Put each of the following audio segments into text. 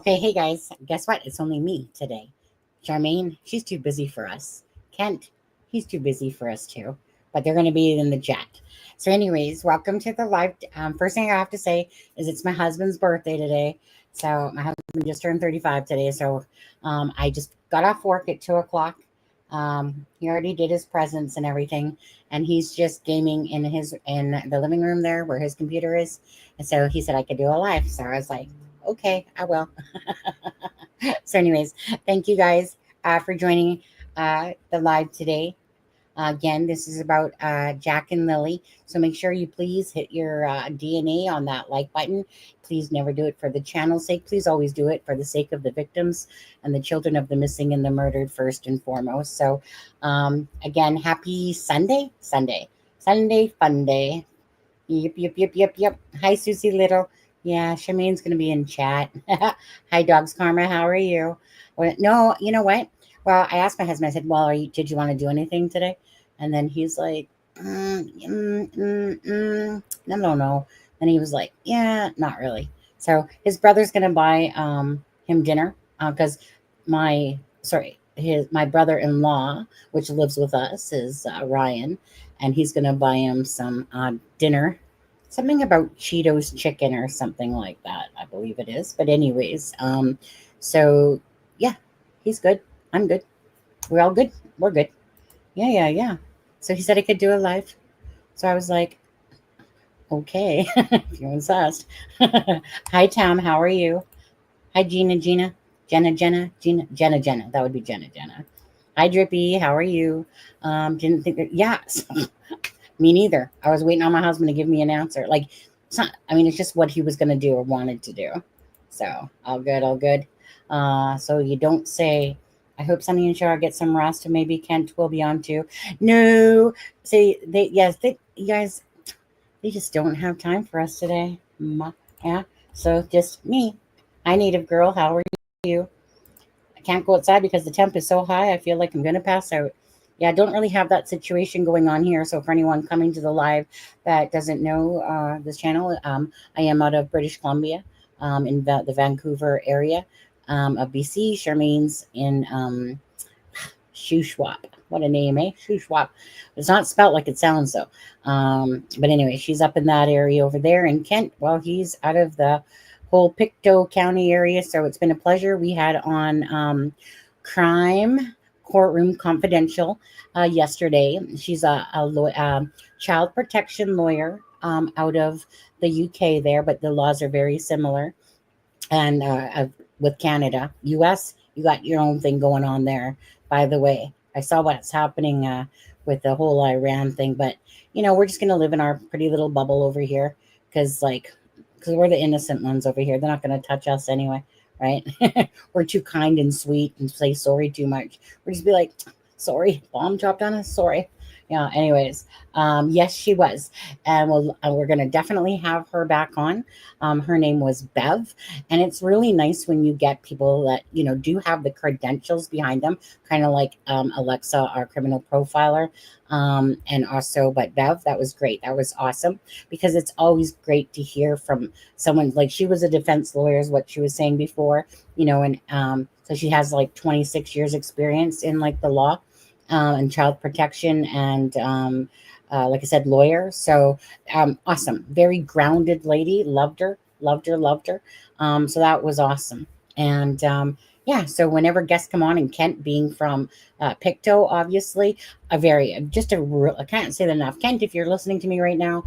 Okay, hey guys, guess what? It's only me today. Charmaine, she's too busy for us. Kent, he's too busy for us too. But they're going to be in the chat. So, anyways, welcome to the live. First thing I have to say is it's my husband's birthday today. So, my husband just turned 35 today. So, I just got off work at 2 o'clock. He already did his presents and everything, and he's just gaming in the living room there where his computer is. And so he said I could do a live. So I was like, okay, I will. So, anyways, thank you guys for joining the live today. Again, this is about Jack and Lily. So make sure you please hit your DNA on that like button. Please never do it for the channel's sake. Please always do it for the sake of the victims and the children of the missing and the murdered first and foremost. So again, happy Sunday fun day. Yep. Hi, Susie Little. Yeah, Charmaine's going to be in chat. Hi, Dogs Karma. How are you? Well, no, you know what? Well, I asked my husband, I said, well, did you want to do anything today? And then he's like, no. And he was like, yeah, not really. So his brother's going to buy him dinner because my brother-in-law, which lives with us, is Ryan, and he's going to buy him some dinner. Something about Cheetos chicken or something like that, I believe it is. But anyways, so yeah, he's good. I'm good. We're all good. We're good. Yeah. So he said I could do a live. So I was like, okay, if you're insist. Hi, Tom. How are you? Hi, Jenna. That would be Jenna. Hi, Drippy. How are you? Didn't think that. Yeah. Me neither. I was waiting on my husband to give me an answer. Like, it's not, I mean, it's just what he was going to do or wanted to do. So all good. So you don't say, I hope Sunny and Shara get some rest and maybe Kent will be on too. No, see, you guys, they just don't have time for us today. Yeah. So just me. Hi, Native Girl. How are you? I can't go outside because the temp is so high. I feel like I'm going to pass out. Yeah, I don't really have that situation going on here. So for anyone coming to the live that doesn't know this channel, I am out of British Columbia in the Vancouver area of BC. Charmaine's in Shuswap. What a name, eh? Shuswap. It's not spelled like it sounds, though. But anyway, she's up in that area over there. And Kent, well, he's out of the whole Pictou County area. So it's been a pleasure. We had on Crime Courtroom Confidential yesterday. She's a child protection lawyer out of the UK there, but the laws are very similar. And with Canada, US, you got your own thing going on there. By the way, I saw what's happening with the whole Iran thing, but we're just gonna live in our pretty little bubble over here because we're the innocent ones over here. They're not gonna touch us anyway, right? We're too kind and sweet and say sorry too much. We're just be like, sorry, bomb dropped on us, sorry. Yeah. Anyways, yes, she was, and we're gonna definitely have her back on. Her name was Bev, and it's really nice when you get people that do have the credentials behind them, kind of like Alexa, our criminal profiler, and also, but Bev, that was great. That was awesome because it's always great to hear from someone like she was a defense lawyer, is what she was saying before, and so she has like 26 years experience in like the law. And child protection and like I said, lawyer. So awesome. Very grounded lady. Loved her. So that was awesome. And yeah, so whenever guests come on, and Kent being from Pictou, obviously, I can't say that enough. Kent, if you're listening to me right now,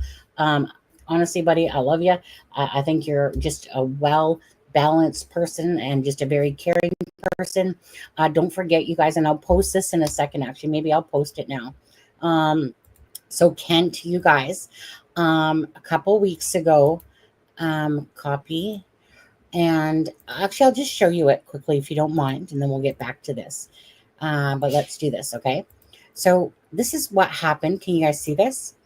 honestly, buddy, I love you. I think you're just a well-balanced person and just a very caring person. Don't forget, you guys, and I'll post this in a second. Actually, maybe I'll post it now. So Kent, you guys, a couple weeks ago, copy, and actually I'll just show you it quickly if you don't mind, and then we'll get back to this. But let's do this, okay? So this is what happened. Can you guys see this?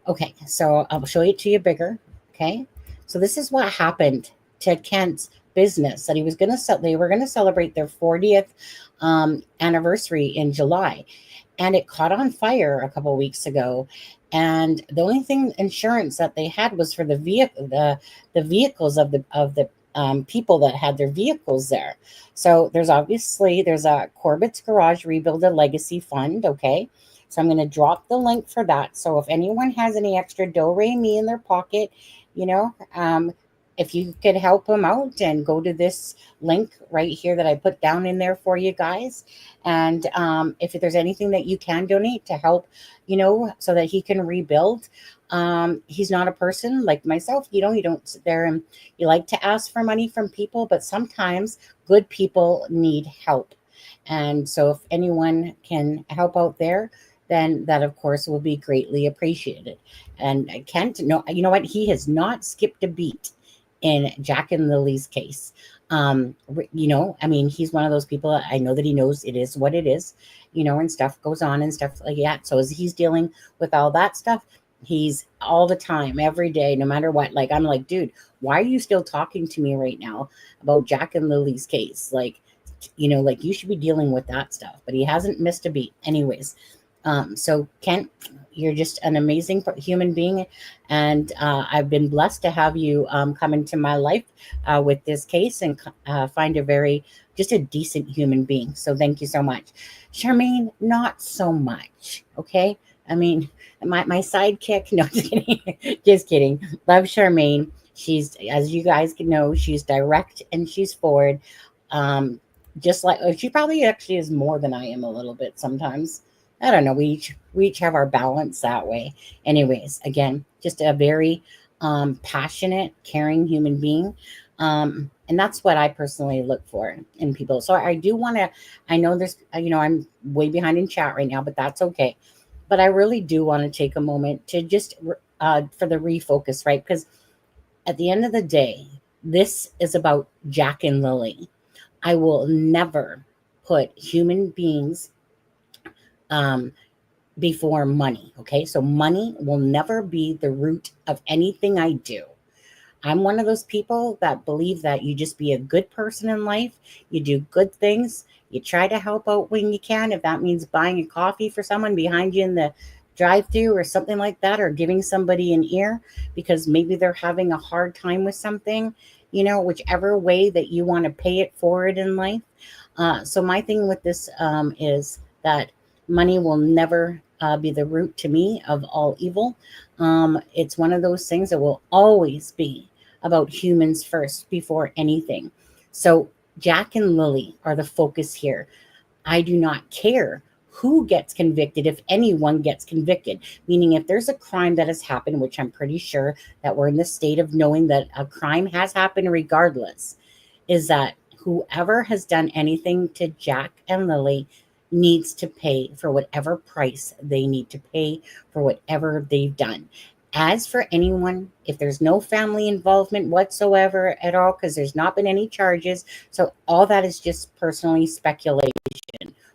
Okay, so I'll show it to you bigger. Okay, so this is what happened to Kent's business that they were going to celebrate their 40th anniversary in July, and it caught on fire a couple weeks ago. And the only insurance that they had was for the vehicle, the vehicles of the people that had their vehicles there. So there's a Corbett's Garage Rebuild a Legacy Fund. Okay. So I'm going to drop the link for that. So if anyone has any extra do-re-mi in their pocket, you know, if you could help them out and go to this link right here that I put down in there for you guys. And if there's anything that you can donate to help, you know, so that he can rebuild. He's not a person like myself, you know, you don't sit there and you like to ask for money from people, but sometimes good people need help. And so if anyone can help out there, then that of course will be greatly appreciated. And Kent, no, you know what? He has not skipped a beat in Jack and Lily's case. You know, I mean, he's one of those people, I know that he knows it is what it is, you know, and stuff goes on and stuff like that. So as he's dealing with all that stuff, he's all the time, every day, no matter what. Like, I'm like, dude, why are you still talking to me right now about Jack and Lily's case? Like, you know, like you should be dealing with that stuff, but he hasn't missed a beat. Anyways, so Kent, you're just an amazing human being, and I've been blessed to have you come into my life with this case and find just a decent human being. So thank you so much. Charmaine, not so much. Okay. I mean, my sidekick, no, just kidding. Just kidding. Love Charmaine. She's, as you guys can know, she's direct and she's forward. Just like she probably actually is more than I am a little bit sometimes. I don't know. We each have our balance that way. Anyways, again, just a very passionate, caring human being. And that's what I personally look for in people. So I do want to, I know there's, you know, I'm way behind in chat right now, but that's okay. But I really do want to take a moment to just for the refocus, right? Because at the end of the day, this is about Jack and Lily. I will never put human beings before money. Okay. So money will never be the root of anything I do. I'm one of those people that believe that you just be a good person in life. You do good things. You try to help out when you can. If that means buying a coffee for someone behind you in the drive-through or something like that, or giving somebody an ear because maybe they're having a hard time with something, you know, whichever way that you want to pay it forward in life. So my thing with this is that money will never be the root to me of all evil. It's one of those things that will always be about humans first before anything. So Jack and Lily are the focus here. I do not care who gets convicted if anyone gets convicted, meaning if there's a crime that has happened, which I'm pretty sure that we're in the state of knowing that a crime has happened regardless, is that whoever has done anything to Jack and Lily needs to pay for whatever price they need to pay for whatever they've done. As for anyone, if there's no family involvement whatsoever at all, because there's not been any charges, so all that is just personally speculation.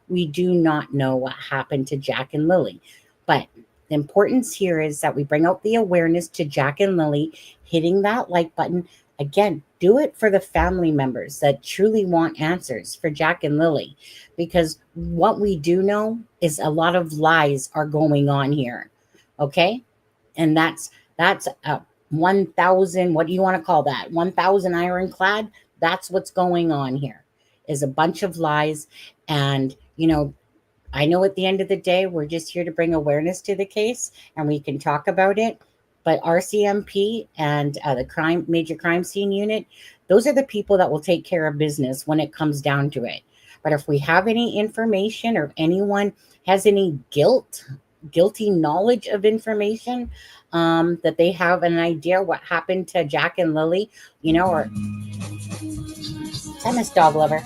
We do not know what happened to Jack and Lily. But the importance here is that we bring out the awareness to Jack and Lily, hitting that like button. Again, do it for the family members that truly want answers for Jack and Lily. Because what we do know is a lot of lies are going on here. Okay? And that's 1,000, what do you want to call that? 1,000 ironclad. That's what's going on here, is a bunch of lies. And, you know, I know at the end of the day, we're just here to bring awareness to the case and we can talk about it. But RCMP and the major crime scene unit, those are the people that will take care of business when it comes down to it. But if we have any information or anyone has any guilty knowledge of information, that they have an idea what happened to Jack and Lily, you know, or is that Miss Dog Lover?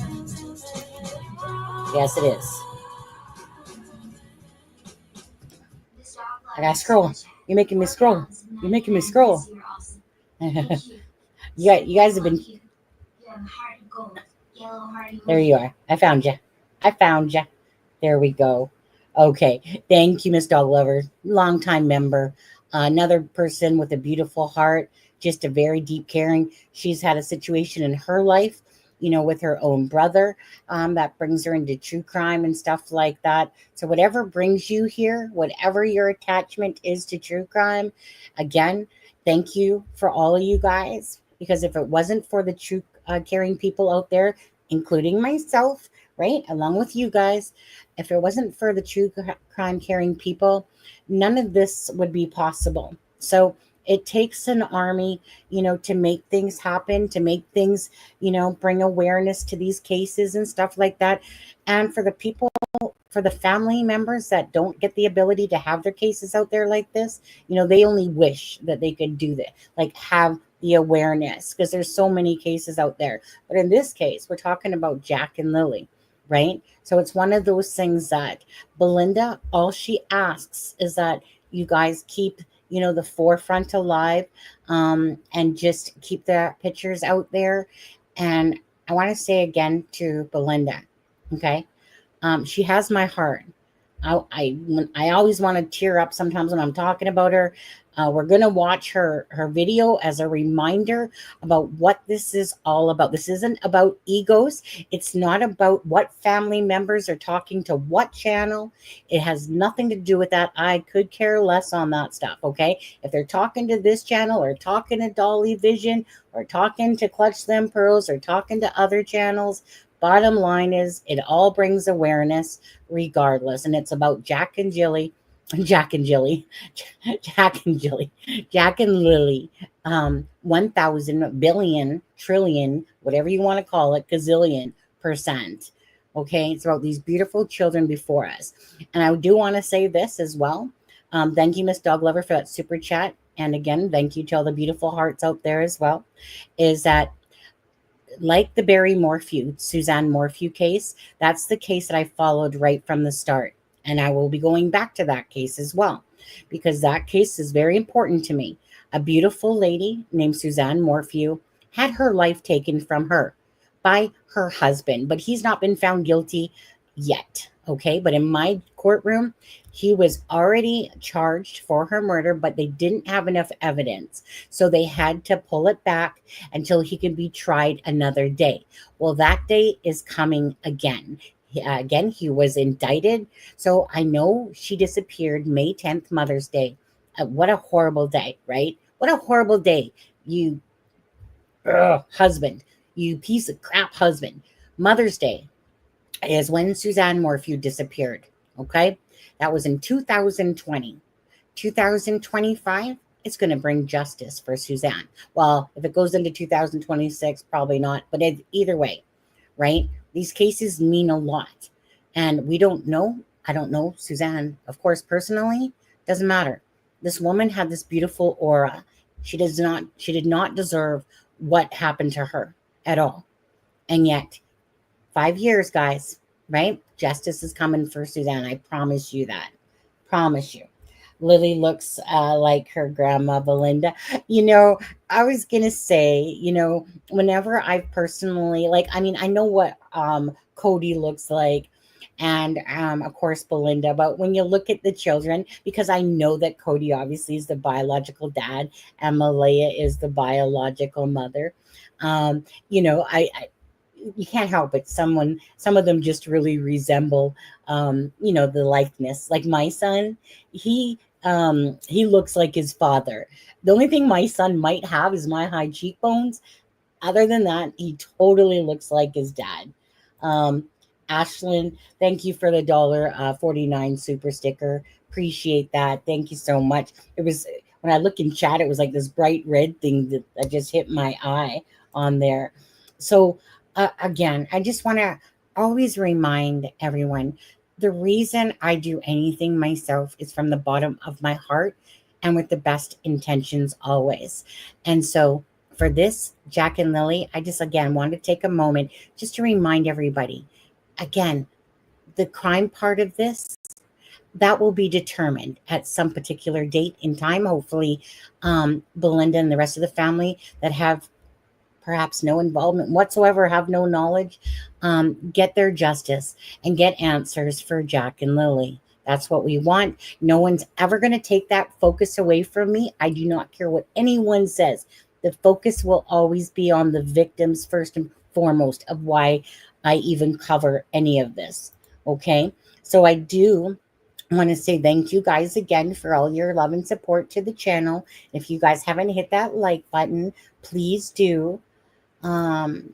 Yes, it is. I gotta scroll. You're making me scroll. You're making me scroll. You guys have been. There you are. I found you. I found you. There we go. Okay. Thank you, Miss Dog Lover. Longtime member. Another person with a beautiful heart, just a very deep caring. She's had a situation in her life, you know, with her own brother that brings her into true crime and stuff like that. So whatever brings you here, whatever your attachment is to true crime, again, thank you for all of you guys because if it wasn't for the true caring people out there, including myself, right, along with you guys, if it wasn't for the true crime caring people, none of this would be possible. So it takes an army, to make things happen, to make things, bring awareness to these cases and stuff like that. And for the people, for the family members that don't get the ability to have their cases out there like this, they only wish that they could do that, like have the awareness, because there's so many cases out there. But in this case, we're talking about Jack and Lily, right? So it's one of those things that Belinda, all she asks is that you guys keep, the forefront alive, and just keep the pictures out there. And I want to say again to Belinda, okay, she has my heart. I always want to tear up sometimes when I'm talking about her. We're gonna watch her video as a reminder about what this is all about. This isn't about egos. It's not about what family members are talking to what channel. It has nothing to do with that. I could care less on that stuff. Okay, if they're talking to this channel or talking to Dolly Vision or talking to Clutch Them Pearls or talking to other channels, bottom line is it all brings awareness regardless. And it's about Jack and Lily, Jack and Lily, 1,000 billion, trillion, whatever you want to call it, gazillion %. Okay, it's about these beautiful children before us. And I do want to say this as well. Thank you, Miss Dog Lover, for that super chat. And again, thank you to all the beautiful hearts out there as well. Is that like the Barry Morphew, Suzanne Morphew case, that's the case that I followed right from the start. And I will be going back to that case as well, because that case is very important to me. A beautiful lady named Suzanne Morphew had her life taken from her by her husband, but he's not been found guilty yet. Okay, but in my courtroom, he was already charged for her murder, but they didn't have enough evidence. So they had to pull it back until he could be tried another day. Well, that day is coming again. Again, he was indicted. So I know she disappeared May 10th, Mother's Day. What a horrible day, right? What a horrible day. You husband, you piece of crap husband. Mother's Day is when Suzanne Morphew disappeared. Okay, that was in 2020. 2025, it's going to bring justice for Suzanne. Well, if it goes into 2026, probably not, but either way, right? These cases mean a lot. And we don't know. I don't know Suzanne, of course, personally, doesn't matter. This woman had this beautiful aura. She did not deserve what happened to her at all. And yet, 5 years, guys, right? Justice is coming for Suzanne. I promise you that. Promise you. Lily looks like her grandma, Belinda. I was going to say, whenever I personally, I know what Cody looks like, and of course Belinda, but when you look at the children, because I know that Cody obviously is the biological dad and Malehya is the biological mother, I you can't help it. Some of them just really resemble, the likeness. Like my son, he looks like his father. The only thing my son might have is my high cheekbones. Other than that, he totally looks like his dad. Ashlyn, thank you for the $1.49 super sticker. Appreciate that. Thank you so much. It was, when I look in chat, it was like this bright red thing that just hit my eye on there. So again, I just want to always remind everyone, the reason I do anything myself is from the bottom of my heart and with the best intentions always. And so for this, Jack and Lily, I just, again, want to take a moment just to remind everybody, again, the crime part of this, that will be determined at some particular date in time. Hopefully, Belinda and the rest of the family that have perhaps no involvement whatsoever, have no knowledge, get their justice and get answers for Jack and Lily. That's what we want. No one's ever going to take that focus away from me. I do not care what anyone says. The focus will always be on the victims first and foremost of why I even cover any of this. Okay. So I do I want to say thank you guys again for all your love and support to the channel. If you guys haven't hit that like button, please do. Um,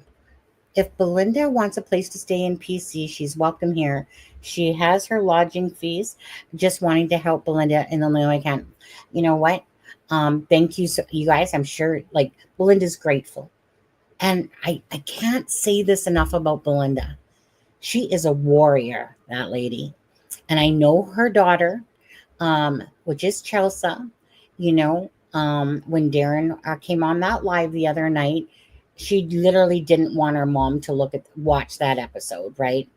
if Belinda wants a place to stay in PC, she's welcome here. She has her lodging fees. Just wanting to help Belinda in the only way I can. You know what? Thank you, you guys. I'm sure like Belinda's grateful. And I can't say this enough about Belinda. She is a warrior, that lady. And I know her daughter, which is Chelsea, when Darren came on that live the other night, she literally didn't want her mom to watch that episode, right?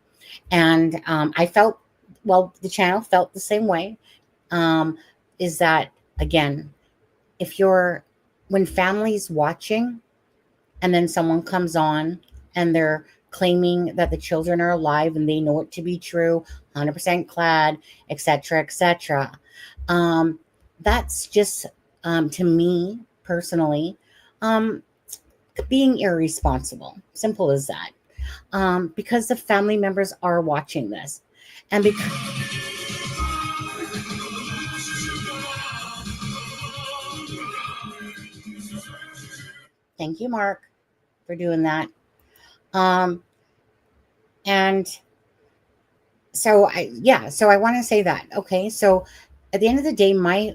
And I felt, well, the channel felt the same way. Is that, again, if you're, when family's watching and then someone comes on and they're claiming that the children are alive and they know it to be true, 100% clad, etc., etc., that's just, to me personally, um, being irresponsible. Simple as that. Because the family members are watching this. And because, thank you, Mark, for doing that. Um, and so I want to say that. Okay. So at the end of the day, my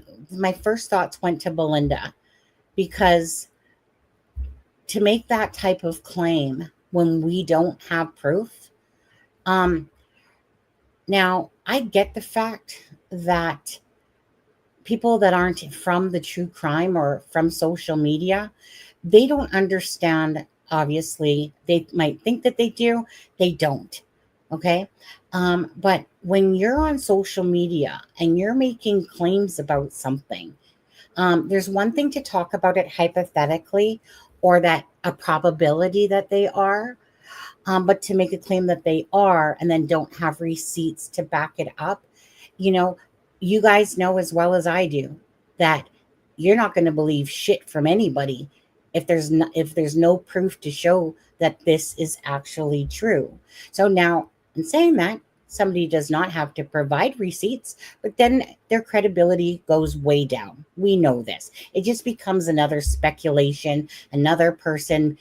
first thoughts went to Belinda, because to make that type of claim when we don't have proof, um, now I get the fact that people that aren't from the true crime or from social media, they don't understand. Obviously, they might think that they do, they don't. Okay. But when you're on social media and you're making claims about something, there's one thing to talk about it hypothetically, or that a probability that they are, but to make a claim that they are and then don't have receipts to back it up, you know, you guys know as well as I do that you're not going to believe shit from anybody if there's no proof to show that this is actually true. So now, in saying that, somebody does not have to provide receipts, but then their credibility goes way down. We know this. It just becomes another speculation, another person,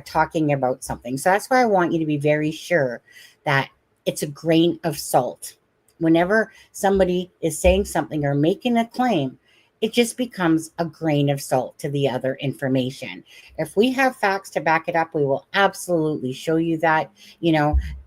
talking about something. So that's why I want you to be very sure that it's a grain of salt. Whenever somebody is saying something or making a claim, it just becomes a grain of salt to the other information. If we have facts to back it up, we will absolutely show you that.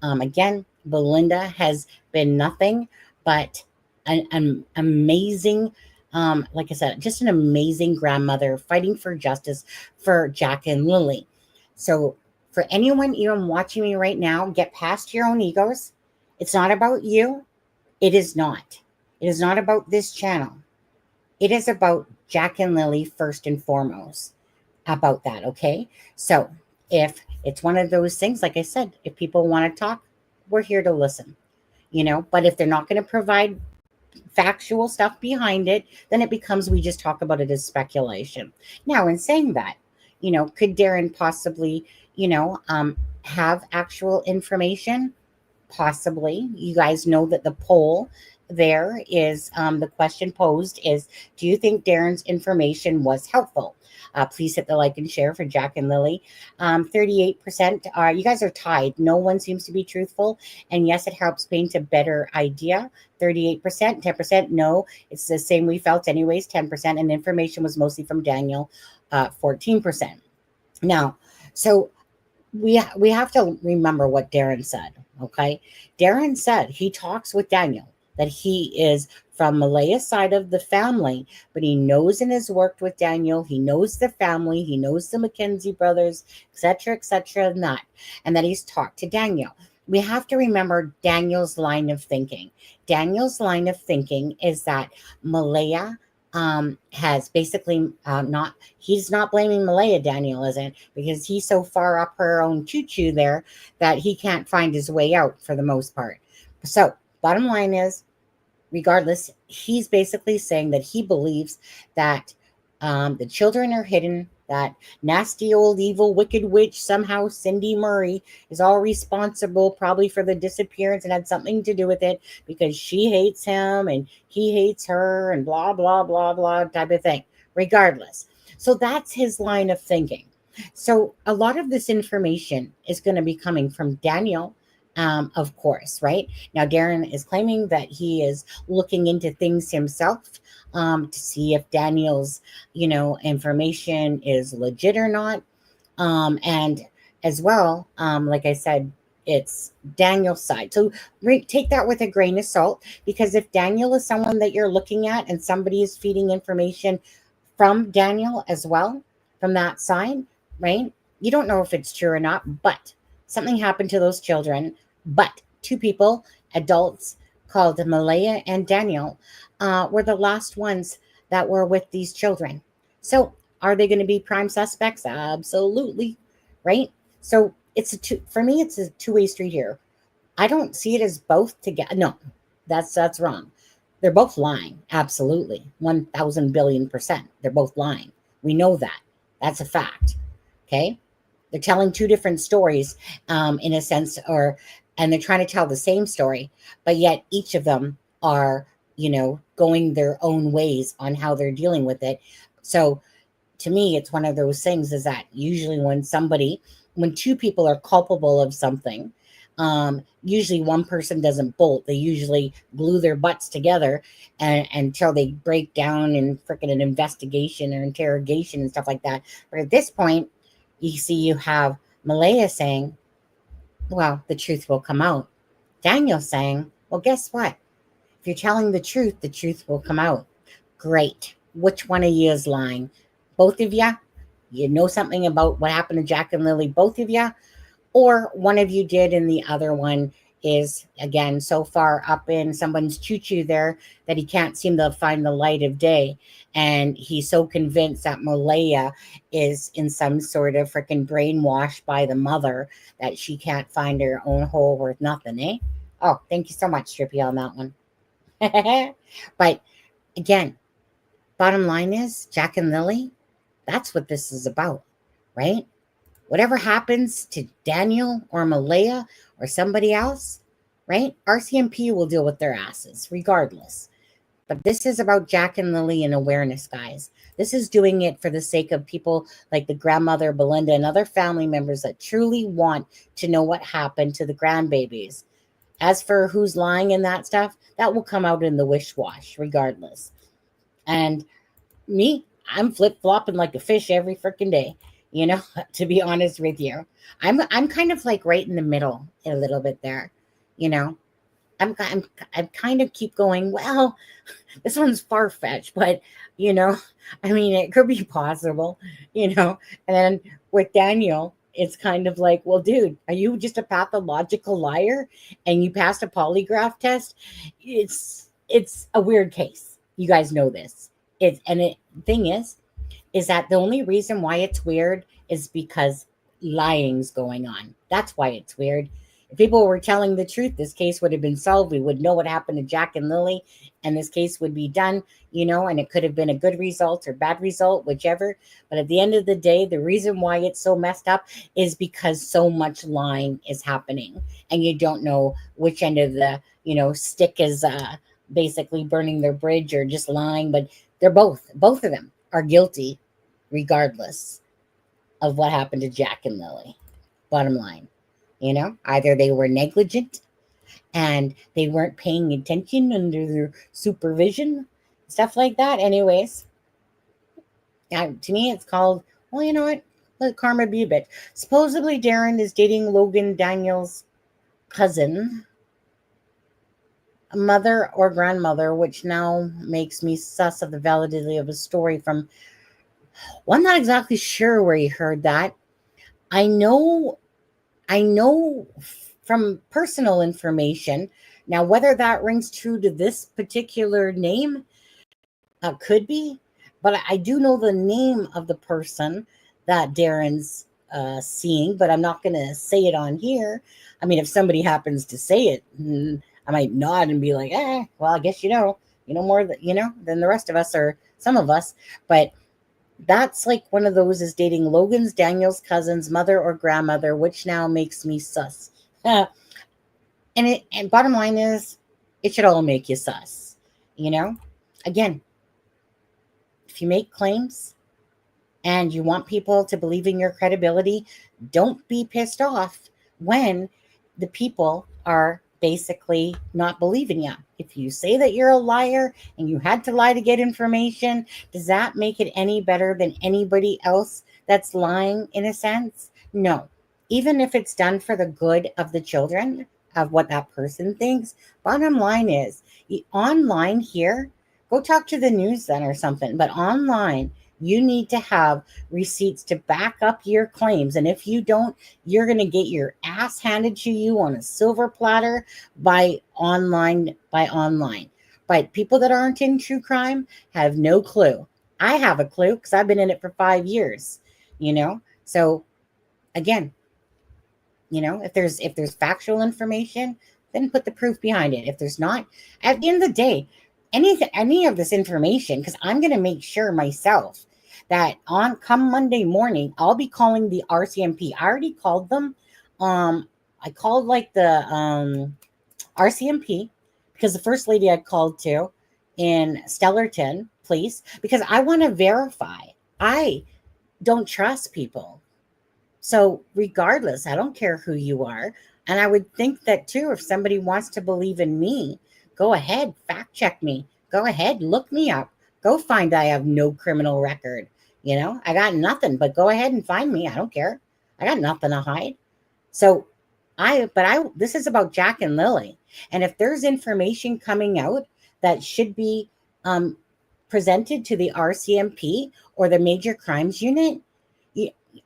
Again, Belinda has been nothing but an amazing, like I said, just an amazing grandmother fighting for justice for Jack and Lily. So for anyone even watching me right now, get past your own egos. It's not about you. It is not. It is not about this channel. It is about Jack and Lily first and foremost. About that, okay? So if it's one of those things, like I said, if people want to talk, we're here to listen, but if they're not going to provide factual stuff behind it, then it becomes, we just talk about it as speculation. Now, in saying that, could Darren possibly, have actual information? Possibly. You guys know that the poll there is, the question posed is, do you think Darren's information was helpful? Please hit the like and share for Jack and Lily. 38% are, you guys are tied. No one seems to be truthful. And yes, it helps paint a better idea. 38%, 10% no. It's the same we felt anyways, 10%. And information was mostly from Daniel, 14%. Now, so we have to remember what Darren said. Okay, Darren said he talks with Daniel, that he is from Malehya's side of the family, but he knows and has worked with Daniel. He knows the family. He knows the McKenzie brothers, etc., and that he's talked to Daniel. We have to remember Daniel's line of thinking. Daniel's line of thinking is that Malehya has basically he's not blaming Malehya, Daniel isn't, because he's so far up her own choo-choo there that he can't find his way out for the most part. So bottom line is, regardless, he's basically saying that he believes that the children are hidden that nasty old evil wicked witch, somehow Cindy Murray, is all responsible probably for the disappearance and had something to do with it because she hates him and he hates her and blah, blah, blah, blah type of thing, regardless. So that's his line of thinking. So a lot of this information is going to be coming from Daniel, of course, right? Now, Darren is claiming that he is looking into things himself to see if Daniel's, information is legit or not. And as well, like I said, it's Daniel's side. So take that with a grain of salt, because if Daniel is someone that you're looking at and somebody is feeding information from Daniel as well, from that side, right? You don't know if it's true or not, but something happened to those children. But two people, adults called Malehya and Daniel, were the last ones that were with these children. So are they going to be prime suspects? Absolutely, right? So for me, it's a two-way street here. I don't see it as both together. No, that's wrong. They're both lying. Absolutely. 1,000 billion%. They're both lying. We know that. That's a fact. Okay. They're telling two different stories, in a sense, and they're trying to tell the same story, but yet each of them are, going their own ways on how they're dealing with it. So to me, it's one of those things is that usually when two people are culpable of something, usually one person doesn't bolt. They usually glue their butts together until they break down in freaking an investigation or interrogation and stuff like that. But at this point, you have Malehya saying, well, the truth will come out. Daniel saying, well, guess what? If you're telling the truth will come out. Great. Which one of you is lying? Both of you? You know something about what happened to Jack and Lily, both of you? Or one of you did and the other one is, again, so far up in someone's choo-choo there that he can't seem to find the light of day. And he's so convinced that Malehya is in some sort of freaking brainwashed by the mother that she can't find her own hole worth nothing, eh? Oh, thank you so much, Trippy, on that one. But again, bottom line is Jack and Lily, that's what this is about, right? Whatever happens to Daniel or Malehya or somebody else, right? RCMP will deal with their asses regardless. But this is about Jack and Lily and awareness, guys. This is doing it for the sake of people like the grandmother, Belinda, and other family members that truly want to know what happened to the grandbabies. As for who's lying and that stuff, that will come out in the wish-wash regardless. And me, I'm flip-flopping like a fish every freaking day. To be honest with you, I'm kind of like right in the middle a little bit there. I'm kind of keep going, well, this one's far-fetched, but it could be possible, and then with Daniel, it's kind of like, well, dude, are you just a pathological liar and you passed a polygraph test? It's a weird case. You guys know this. Thing is that the only reason why it's weird is because lying's going on. That's why it's weird. If people were telling the truth, this case would have been solved. We would know what happened to Jack and Lily, and this case would be done, and it could have been a good result or bad result, whichever. But at the end of the day, the reason why it's so messed up is because so much lying is happening, and you don't know which end of the, stick is basically burning their bridge or just lying, but they're both of them are guilty regardless of what happened to Jack and Lily. Bottom line, either they were negligent and they weren't paying attention under their supervision, stuff like that. Anyways, to me, it's called, well, you know what? Let karma be a bit. Supposedly, Darren is dating Logan Daniels' cousin, mother or grandmother, which now makes me sus of the validity of a story from, well, I'm not exactly sure where he heard that. I know from personal information. Now, whether that rings true to this particular name, could be, but I do know the name of the person that Darren's seeing, but I'm not going to say it on here. I mean, if somebody happens to say it, I might nod and be like, well, I guess you know more than the rest of us or some of us. But That's like one of those is dating Logan's, Daniel's cousin's mother or grandmother, which now makes me sus. And bottom line is, it should all make you sus. You know, again, if you make claims and you want people to believe in your credibility, don't be pissed off when the people are basically not believing you. If you say that you're a liar and you had to lie to get information, does that make it any better than anybody else that's lying in a sense? No. Even if it's done for the good of the children, of what that person thinks, bottom line is, online here, go talk to the news then or something, but online, you need to have receipts to back up your claims. And if you don't, you're going to get your ass handed to you on a silver platter by online. But people that aren't in true crime have no clue. I have a clue because I've been in it for 5 years, you know? So again, you know, if there's factual information, then put the proof behind it. If there's not, at the end of the day, any of this information, because I'm going to make sure myself that on come Monday morning, I'll be calling the RCMP. I already called them. I called like the RCMP because the first lady I called to in Stellarton Police, because I want to verify. I don't trust people. So regardless, I don't care who you are. And I would think that too, if somebody wants to believe in me, go ahead, fact check me. Go ahead, look me up. Go find I have no criminal record. You know, I got nothing, but go ahead and find me. I don't care. I got nothing to hide. So this is about Jack and Lily. And if there's information coming out that should be presented to the RCMP or the Major Crimes Unit,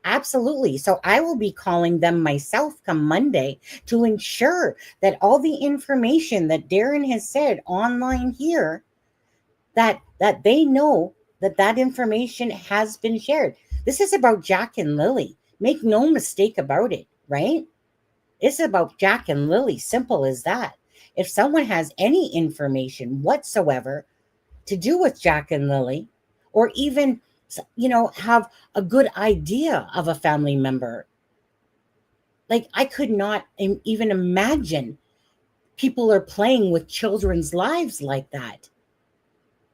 absolutely. So I will be calling them myself come Monday to ensure that all the information that Darren has said online here, that they know that information has been shared. This is about Jack and Lily. Make no mistake about it, right? It's about Jack and Lily. Simple as that. If someone has any information whatsoever to do with Jack and Lily, or even, you know, have a good idea of a family member, like I could not even imagine people are playing with children's lives like that,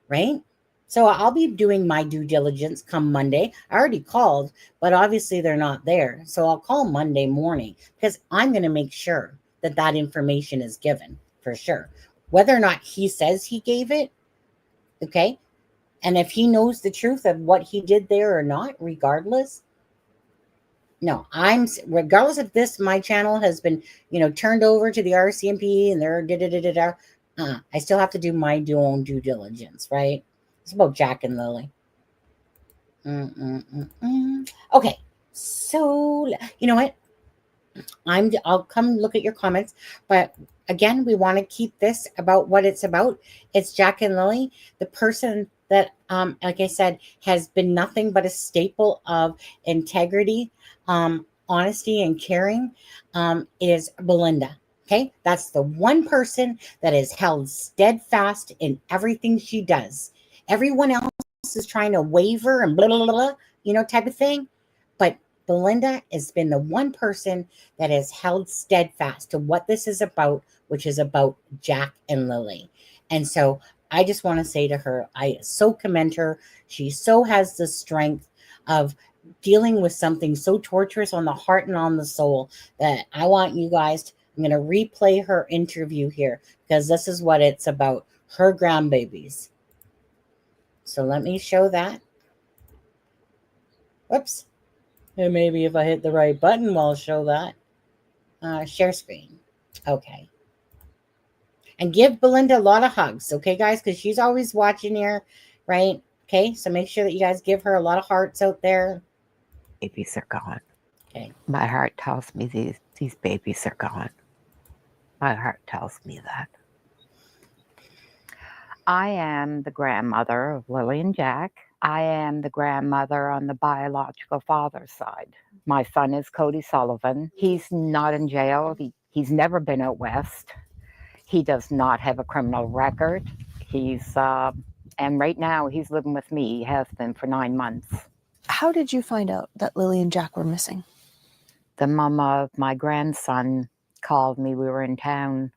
right? So I'll be doing my due diligence come Monday. I already called, but obviously they're not there. So I'll call Monday morning because I'm going to make sure that information is given for sure. Whether or not he says he gave it, okay? And if he knows the truth of what he did there or not, regardless, no, regardless of this, my channel has been, you know, turned over to the RCMP and they're I still have to do my own due diligence, right? It's about Jack and Lily. Okay, so you know what? I'll come look at your comments, but again, we want to keep this about what it's about. It's Jack and Lily, the person that, like I said, has been nothing but a staple of integrity, honesty, and caring, is Belinda. Okay, that's the one person that is held steadfast in everything she does. Everyone else is trying to waver and blah, blah, blah, blah, you know, type of thing. But Belinda has been the one person that has held steadfast to what this is about, which is about Jack and Lily. And so I just want to say to her, I so commend her. She so has the strength of dealing with something so torturous on the heart and on the soul that I want you guys I'm going to replay her interview here because this is what it's about, her grandbabies. So let me show that. Whoops. And maybe if I hit the right button, I'll show that. Share screen. Okay. And give Belinda a lot of hugs, okay, guys? Because she's always watching here, right? Okay, so make sure that you guys give her a lot of hearts out there. Babies are gone. Okay. My heart tells me these babies are gone. My heart tells me that. I am the grandmother of Lily and Jack. I am the grandmother on the biological father's side. My son is Cody Sullivan. He's not in jail. He's never been out west. He does not have a criminal record. He's And right now he's living with me. He has been for 9 months. How did you find out that Lily and Jack were missing? The mom of my grandson called me. We were in town.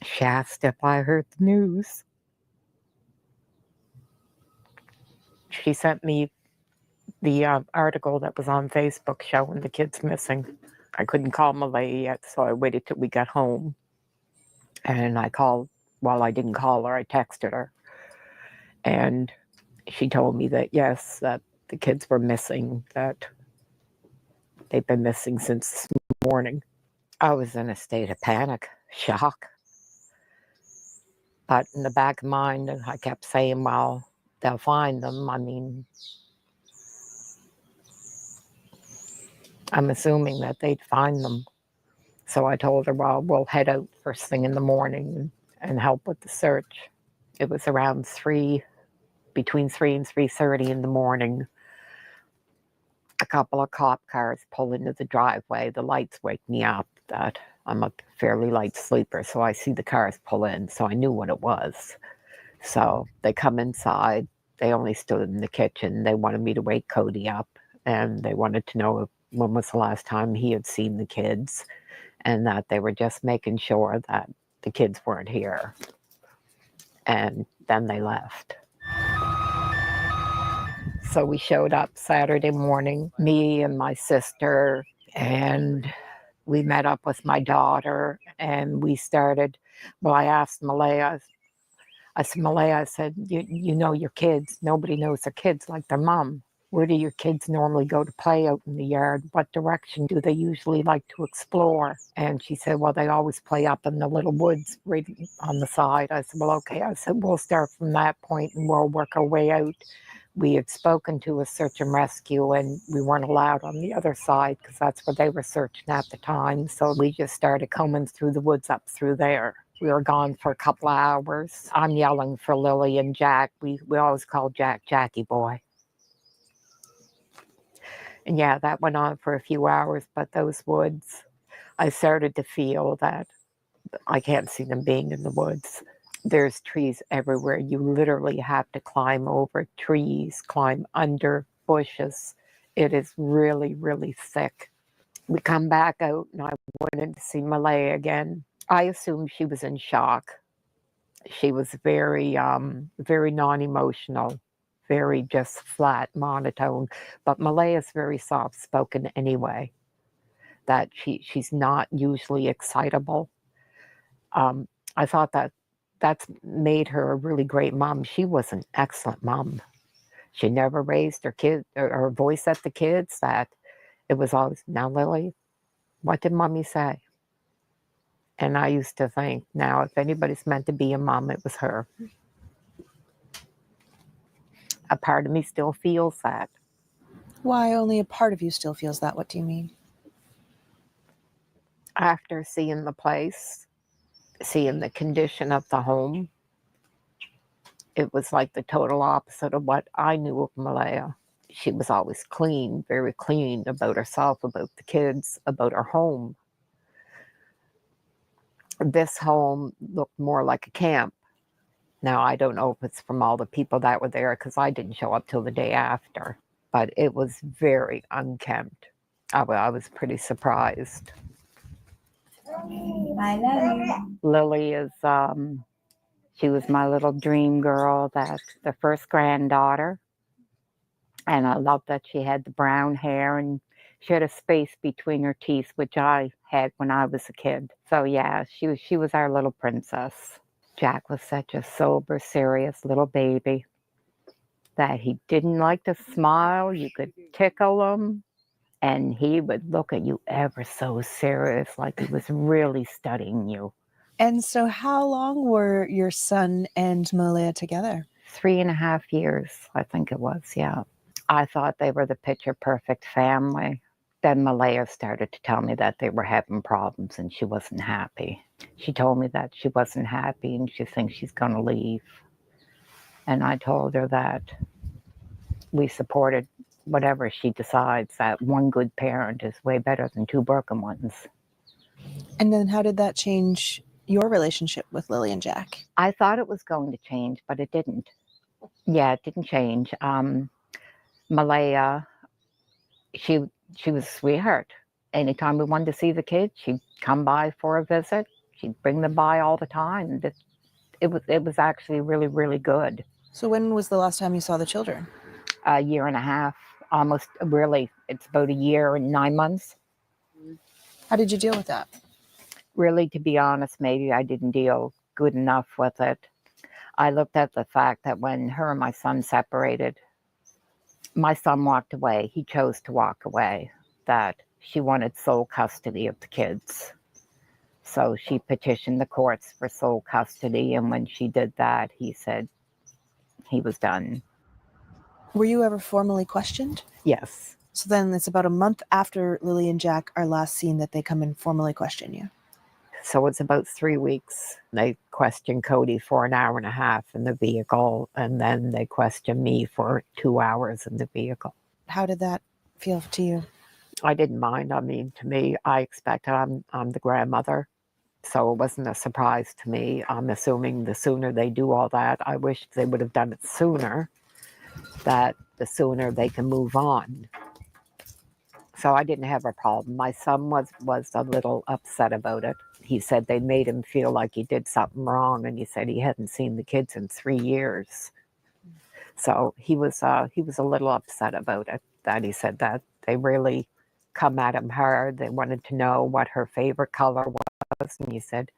She asked if I heard the news. She sent me the article that was on Facebook showing the kids missing. I couldn't call Malehya yet, so I waited till we got home. And I called, well, I didn't call her, I texted her. And she told me that, yes, that the kids were missing, that they've been missing since this morning. I was in a state of panic, shock. But in the back of my mind, I kept saying, well, they'll find them. I mean, I'm assuming that they'd find them. So I told her, well, we'll head out first thing in the morning and help with the search. It was around between 3 and 3:30 in the morning. A couple of cop cars pull into the driveway. The lights wake me up that I'm a fairly light sleeper, so I see the cars pull in, so I knew what it was. So they come inside. They only stood in the kitchen. They wanted me to wake Cody up, and they wanted to know when was the last time he had seen the kids, and that they were just making sure that the kids weren't here. And then they left. So we showed up Saturday morning, me and my sister, and we met up with my daughter, and we started, well, I asked Malehya, I said, Malehya, I said, you know your kids. Nobody knows their kids like their mom. Where do your kids normally go to play out in the yard? What direction do they usually like to explore? And she said, well, they always play up in the little woods right on the side. I said, well, okay. I said, we'll start from that point and we'll work our way out. We had spoken to a search and rescue, and we weren't allowed on the other side because that's where they were searching at the time. So we just started combing through the woods up through there. We were gone for a couple of hours. I'm yelling for Lily and Jack. We always call Jack Jackie boy. And yeah, that went on for a few hours, but those woods, I started to feel that I can't see them being in the woods. There's trees everywhere. You literally have to climb over trees, climb under bushes. It is really, really thick. We come back out, and I went in to see Malehya again. I assumed she was in shock. She was very, very non-emotional, very just flat, monotone. But Malehya's very soft-spoken anyway. That she's not usually excitable. I thought that's made her a really great mom. She was an excellent mom. She never raised her kid or voice at the kids. That it was always, now Lily, what did mommy say? And I used to think, now if anybody's meant to be a mom, it was her. A part of me still feels that. Why only a part of you still feels that? What do you mean? After seeing the place, seeing the condition of the home, it was like the total opposite of what I knew of Malehya. She was always clean, very clean about herself, about the kids, about her home. This home looked more like a camp. Now, I don't know if it's from all the people that were there because I didn't show up till the day after, but it was very unkempt. I was pretty surprised. I love you. Lily is, she was my little dream girl, that the first granddaughter. And I loved that she had the brown hair and she had a space between her teeth, which I had when I was a kid. So yeah, she was our little princess. Jack was such a sober, serious little baby that he didn't like to smile. You could tickle him and he would look at you ever so serious, like he was really studying you. And so how long were your son and Malehya together? 3.5 years, I think it was, yeah. I thought they were the picture-perfect family. Then Malehya started to tell me that they were having problems and she wasn't happy. She told me that she wasn't happy and she thinks she's going to leave. And I told her that we supported whatever she decides, that one good parent is way better than two broken ones. And then how did that change your relationship with Lily and Jack? I thought it was going to change, but it didn't. Yeah, it didn't change. Malehya, she was a sweetheart. Anytime we wanted to see the kids, she'd come by for a visit. She'd bring them by all the time. It was actually really, really good. So when was the last time you saw the children? A year and a half, almost, really. It's about a year and 9 months. How did you deal with that? Really, to be honest, maybe I didn't deal good enough with it. I looked at the fact that when her and my son separated, my son walked away. He chose to walk away, that she wanted sole custody of the kids. So she petitioned the courts for sole custody, and when she did that, he said he was done. Were you ever formally questioned? Yes. So then it's about a month after Lily and Jack are last seen that they come and formally question you. So it's about 3 weeks. They questioned Cody for an hour and a half in the vehicle, and then they questioned me for 2 hours in the vehicle. How did that feel to you? I didn't mind. I mean, to me, I expected, I'm the grandmother, so it wasn't a surprise to me. I'm assuming the sooner they do all that, I wish they would have done it sooner, that the sooner they can move on. So I didn't have a problem. My son was a little upset about it. He said they made him feel like he did something wrong, and he said he hadn't seen the kids in 3 years. So he was a little upset about it, that he said that they really come at him hard. They wanted to know what her favorite color was, and he said,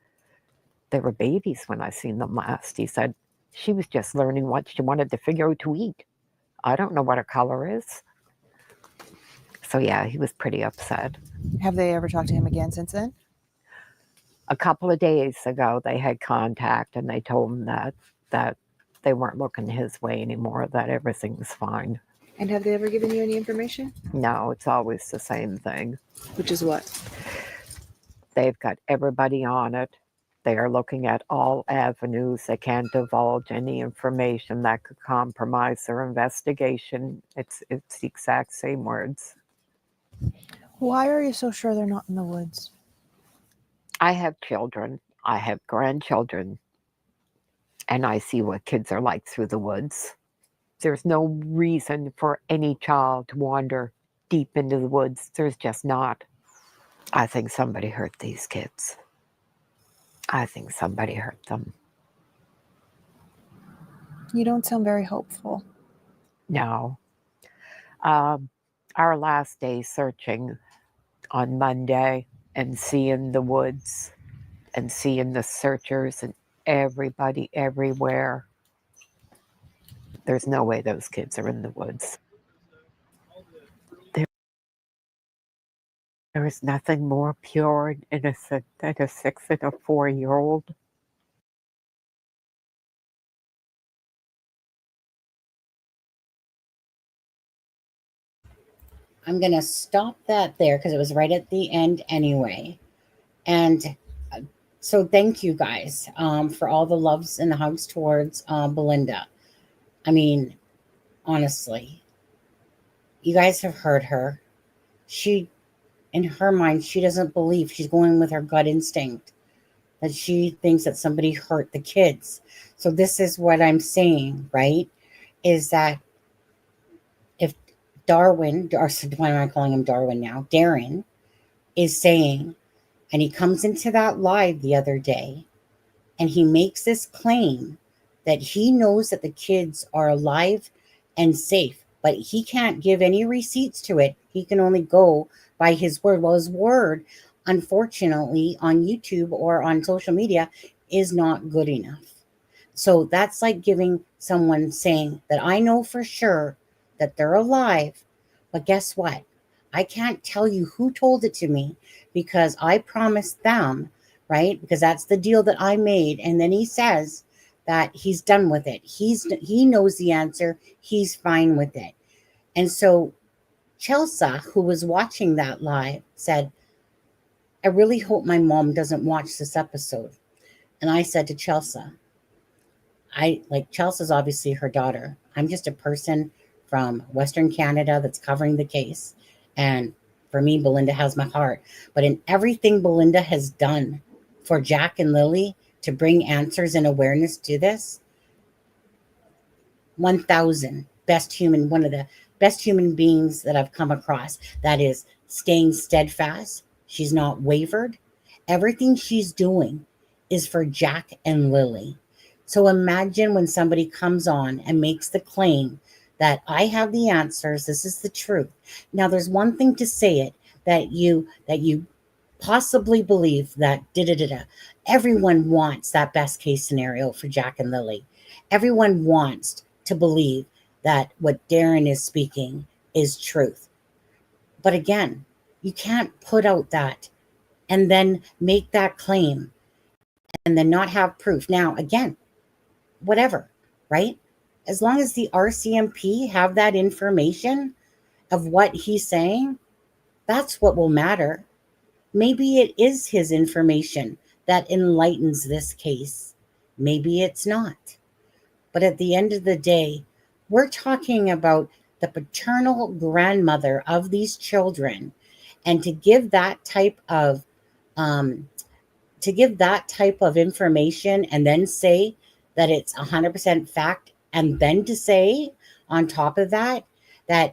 they were babies when I seen them last. He said, she was just learning what she wanted to figure out to eat. I don't know what her color is. So yeah, he was pretty upset. Have they ever talked to him again since then? A couple of days ago, they had contact, and they told him that they weren't looking his way anymore, that everything was fine. And have they ever given you any information? No, it's always the same thing. Which is what? They've got everybody on it. They are looking at all avenues. They can't divulge any information that could compromise their investigation. It's the exact same words. Why are you so sure they're not in the woods? I have children. I have grandchildren. And I see what kids are like through the woods. There's no reason for any child to wander deep into the woods. There's just not. I think somebody hurt these kids. I think somebody hurt them. You don't sound very hopeful. No. Our last day searching on Monday and seeing the woods and seeing the searchers and everybody everywhere. There's no way those kids are in the woods. There is nothing more pure and innocent than a 6 and a 4-year-old. I'm going to stop that there because it was right at the end anyway. And so thank you guys for all the loves and the hugs towards Belinda. I mean, honestly, you guys have heard her. She, in her mind, she doesn't believe, she's going with her gut instinct, that she thinks that somebody hurt the kids. So this is what I'm saying, right? Is that if Darwin, or why am I calling him Darwin now? Darren is saying, and he comes into that live the other day, and he makes this claim that he knows that the kids are alive and safe, but he can't give any receipts to it. He can only go by his word. Well, his word, unfortunately, on YouTube or on social media is not good enough. So that's like giving someone saying that I know for sure that they're alive, but guess what? I can't tell you who told it to me because I promised them, right? Because that's the deal that I made. And then he says that he's done with it. He knows the answer. He's fine with it. And so Chelsea, who was watching that live, said, I really hope my mom doesn't watch this episode. And I said to Chelsea, Chelsea's obviously her daughter. I'm just a person from Western Canada that's covering the case. And for me, Belinda has my heart. But in everything Belinda has done for Jack and Lily to bring answers and awareness to this, 1,000 one of the best human beings that I've come across. That is staying steadfast. She's not wavered. Everything she's doing is for Jack and Lily. So imagine when somebody comes on and makes the claim that I have the answers, this is the truth. Now, there's one thing to say it, that you possibly believe that everyone wants that best case scenario for Jack and Lily. Everyone wants to believe that what Darren is speaking is truth. But again, you can't put out that and then make that claim and then not have proof. Now, again, whatever, right? As long as the RCMP have that information of what he's saying, that's what will matter. Maybe it is his information that enlightens this case. Maybe it's not. But at the end of the day, we're talking about the paternal grandmother of these children, and to give that type of information and then say that it's 100% fact, and then to say on top of that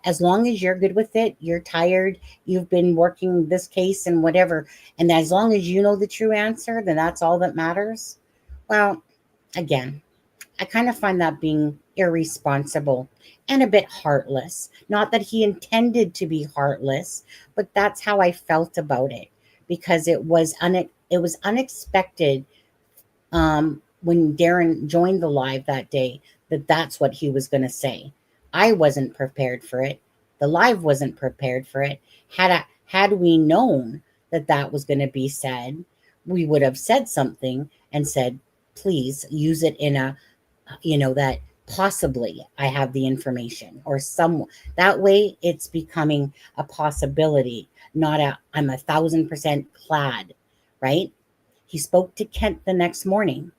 as long as you're good with it, you're tired, you've been working this case and whatever, and as long as you know the true answer, then that's all that matters. Well, again, I kind of find that being irresponsible and a bit heartless. Not that he intended to be heartless, but that's how I felt about it, because it was unexpected when Darren joined the live that day, that's what he was going to say. I wasn't prepared for it. The live wasn't prepared for it. Had we known that was going to be said, we would have said something and said, please use it in a, that possibly I have the information, or some, that way it's becoming a possibility, not I'm 1,000% glad, right? He spoke to Kent the next morning,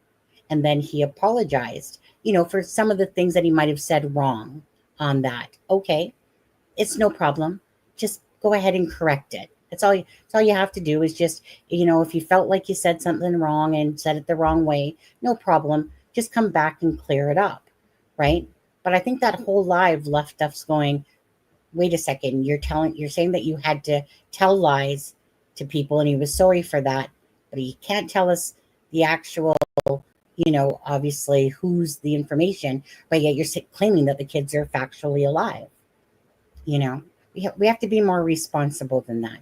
and then he apologized, for some of the things that he might have said wrong on that. Okay, it's no problem. Just go ahead and correct it. That's all you have to do is just, if you felt like you said something wrong and said it the wrong way, no problem. Just come back and clear it up, right? But I think that whole live left us going, wait a second, you're saying that you had to tell lies to people, and he was sorry for that, but he can't tell us the actual, obviously who's the information, but yet you're claiming that the kids are factually alive. We have to be more responsible than that.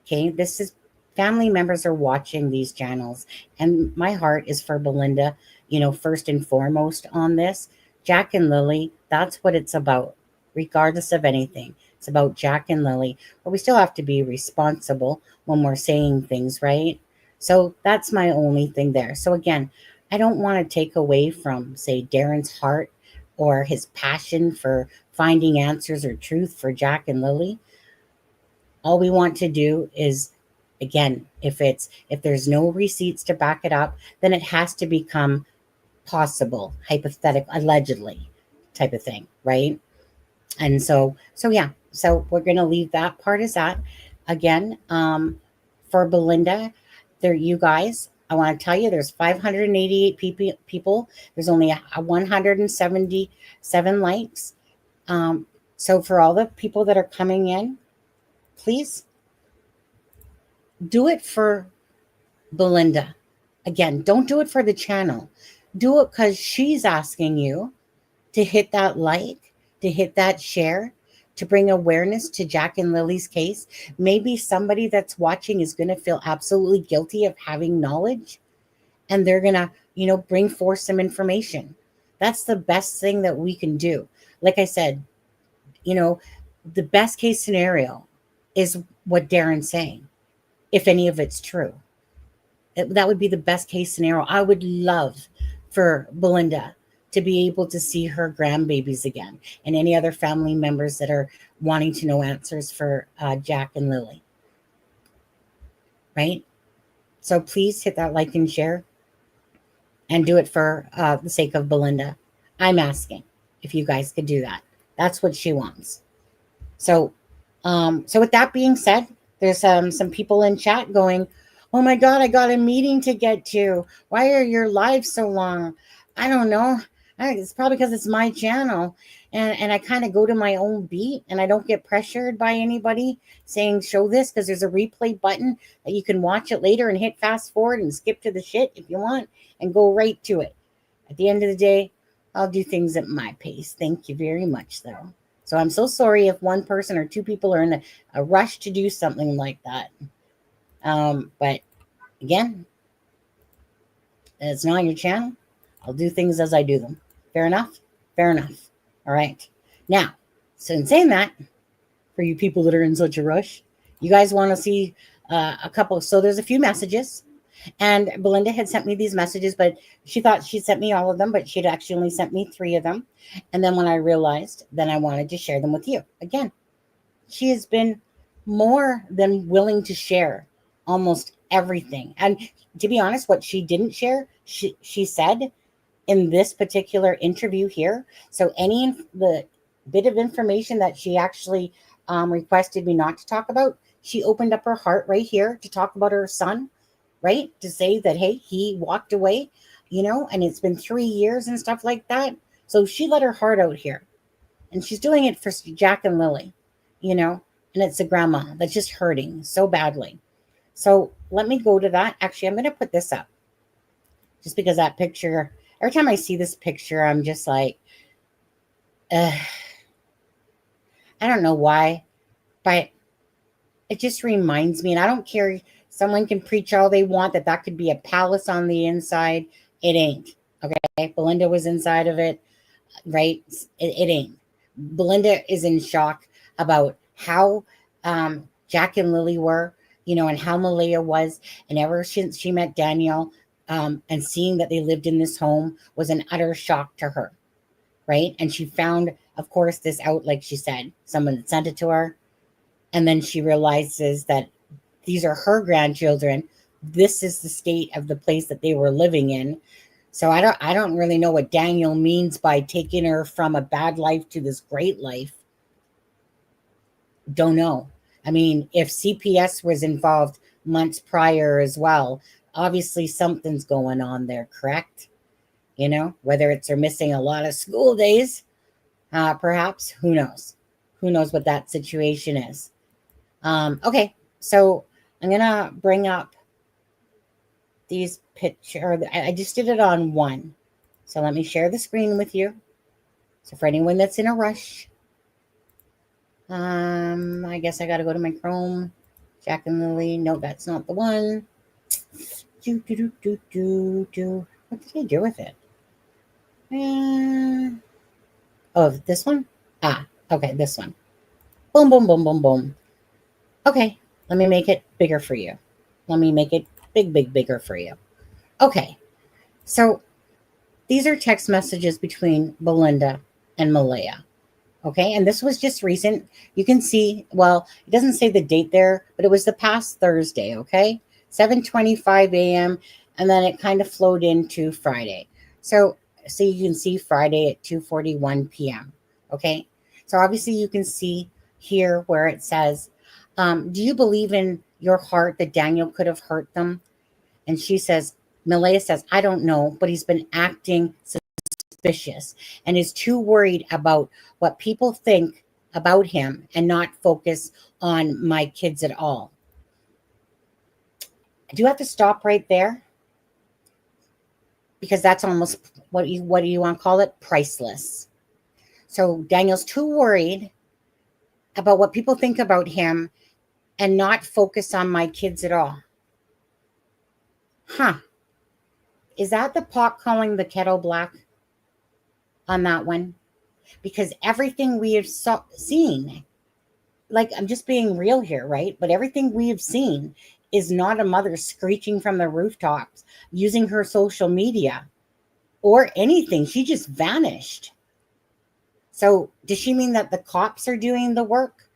Okay, this is, family members are watching these channels, and my heart is for Belinda, first and foremost on this. Jack and Lily, that's what it's about, regardless of anything. It's about Jack and Lily, but we still have to be responsible when we're saying things, right? So that's my only thing there. So again, I don't want to take away from, say, Darren's heart or his passion for finding answers or truth for Jack and Lily. All we want to do is, again, if there's no receipts to back it up, then it has to become possible, hypothetical, allegedly type of thing, right? And so yeah, so we're going to leave that part as that. Again, for Belinda, there, you guys, I want to tell you, there's 588 people. There's only 177 likes. So for all the people that are coming in, please do it for Belinda. Again, don't do it for the channel. Do it because she's asking you to hit that like, to hit that share, to bring awareness to Jack and Lily's case. Maybe somebody that's watching is going to feel absolutely guilty of having knowledge, and they're going to, bring forth some information. That's the best thing that we can do. Like I said, the best case scenario is what Darren's saying, if any of it's true. That would be the best case scenario. I would love for Belinda to be able to see her grandbabies again, and any other family members that are wanting to know answers for Jack and Lily. Right? So please hit that like and share, and do it for the sake of Belinda. I'm asking if you guys could do that. That's what she wants. So, so with that being said, there's some people in chat going, "Oh my God, I got a meeting to get to. Why are your lives so long?" I don't know. It's probably because it's my channel, and I kind of go to my own beat, and I don't get pressured by anybody saying show this, because there's a replay button that you can watch it later and hit fast forward and skip to the shit if you want and go right to it. At the end of the day, I'll do things at my pace. Thank you very much, though. So I'm so sorry if one person or two people are in a rush to do something like that. But again, it's not your channel. I'll do things as I do them. Fair enough? Fair enough. All right. Now, so in saying that, for you people that are in such a rush, you guys want to see a couple. So there's a few messages. And Belinda had sent me these messages, but she thought she'd sent me all of them, but she'd actually only sent me 3 of them. And then when I realized, then I wanted to share them with you. Again, she has been more than willing to share almost everything. And to be honest, what she didn't share, she said in this particular interview here. So the bit of information that she actually requested me not to talk about, she opened up her heart right here to talk about her son, right? To say that, hey, he walked away, and it's been 3 years and stuff like that. So she let her heart out here. And she's doing it for Jack and Lily, and it's a grandma that's just hurting so badly. So let me go to that. Actually, I'm going to put this up just because that picture, every time I see this picture, I'm just like, I don't know why, but it just reminds me, and I don't care. Someone can preach all they want that could be a palace on the inside. It ain't. Okay. Belinda was inside of it, right? It ain't. Belinda is in shock about how Jack and Lily were, and how Malehya was. And ever since she met Daniel, and seeing that they lived in this home was an utter shock to her, right? And she found, of course, this out, like she said, someone had sent it to her. And then she realizes that these are her grandchildren. This is the state of the place that they were living in. So I don't really know what Daniel means by taking her from a bad life to this great life. Don't know. I mean, if CPS was involved months prior as well, obviously something's going on there, correct? Whether it's they're missing a lot of school days, perhaps, who knows? Who knows what that situation is? Okay, so I'm going to bring up these pictures. I just did it on one. So let me share the screen with you. So for anyone that's in a rush, I guess I got to go to my Chrome. Jack and Lily. No, that's not the one. What did I do with it? Oh, this one? Okay, this one. Boom, boom, boom, boom, boom. Okay, let me make it bigger for you. Let me make it bigger for you. Okay, so these are text messages between Belinda and Malehya. Okay, and this was just recent. You can see, well, it doesn't say the date there, but it was the past Thursday, okay? 7:25 a.m., and then it kind of flowed into Friday. So you can see Friday at 2:41 p.m., okay? So obviously you can see here where it says, do you believe in your heart that Daniel could have hurt them? And she says, Malehya says, I don't know, but he's been acting suspicious and is too worried about what people think about him and not focus on my kids at all. I do have to stop right there because that's almost what do you want to call it? Priceless. So Daniel's too worried about what people think about him and not focus on my kids at all. Huh. Is that the pot calling the kettle black on that one? Because everything we have seen, like, I'm just being real here, right? But everything we have seen is not a mother screeching from the rooftops using her social media or anything. She just vanished. So does she mean that the cops are doing the work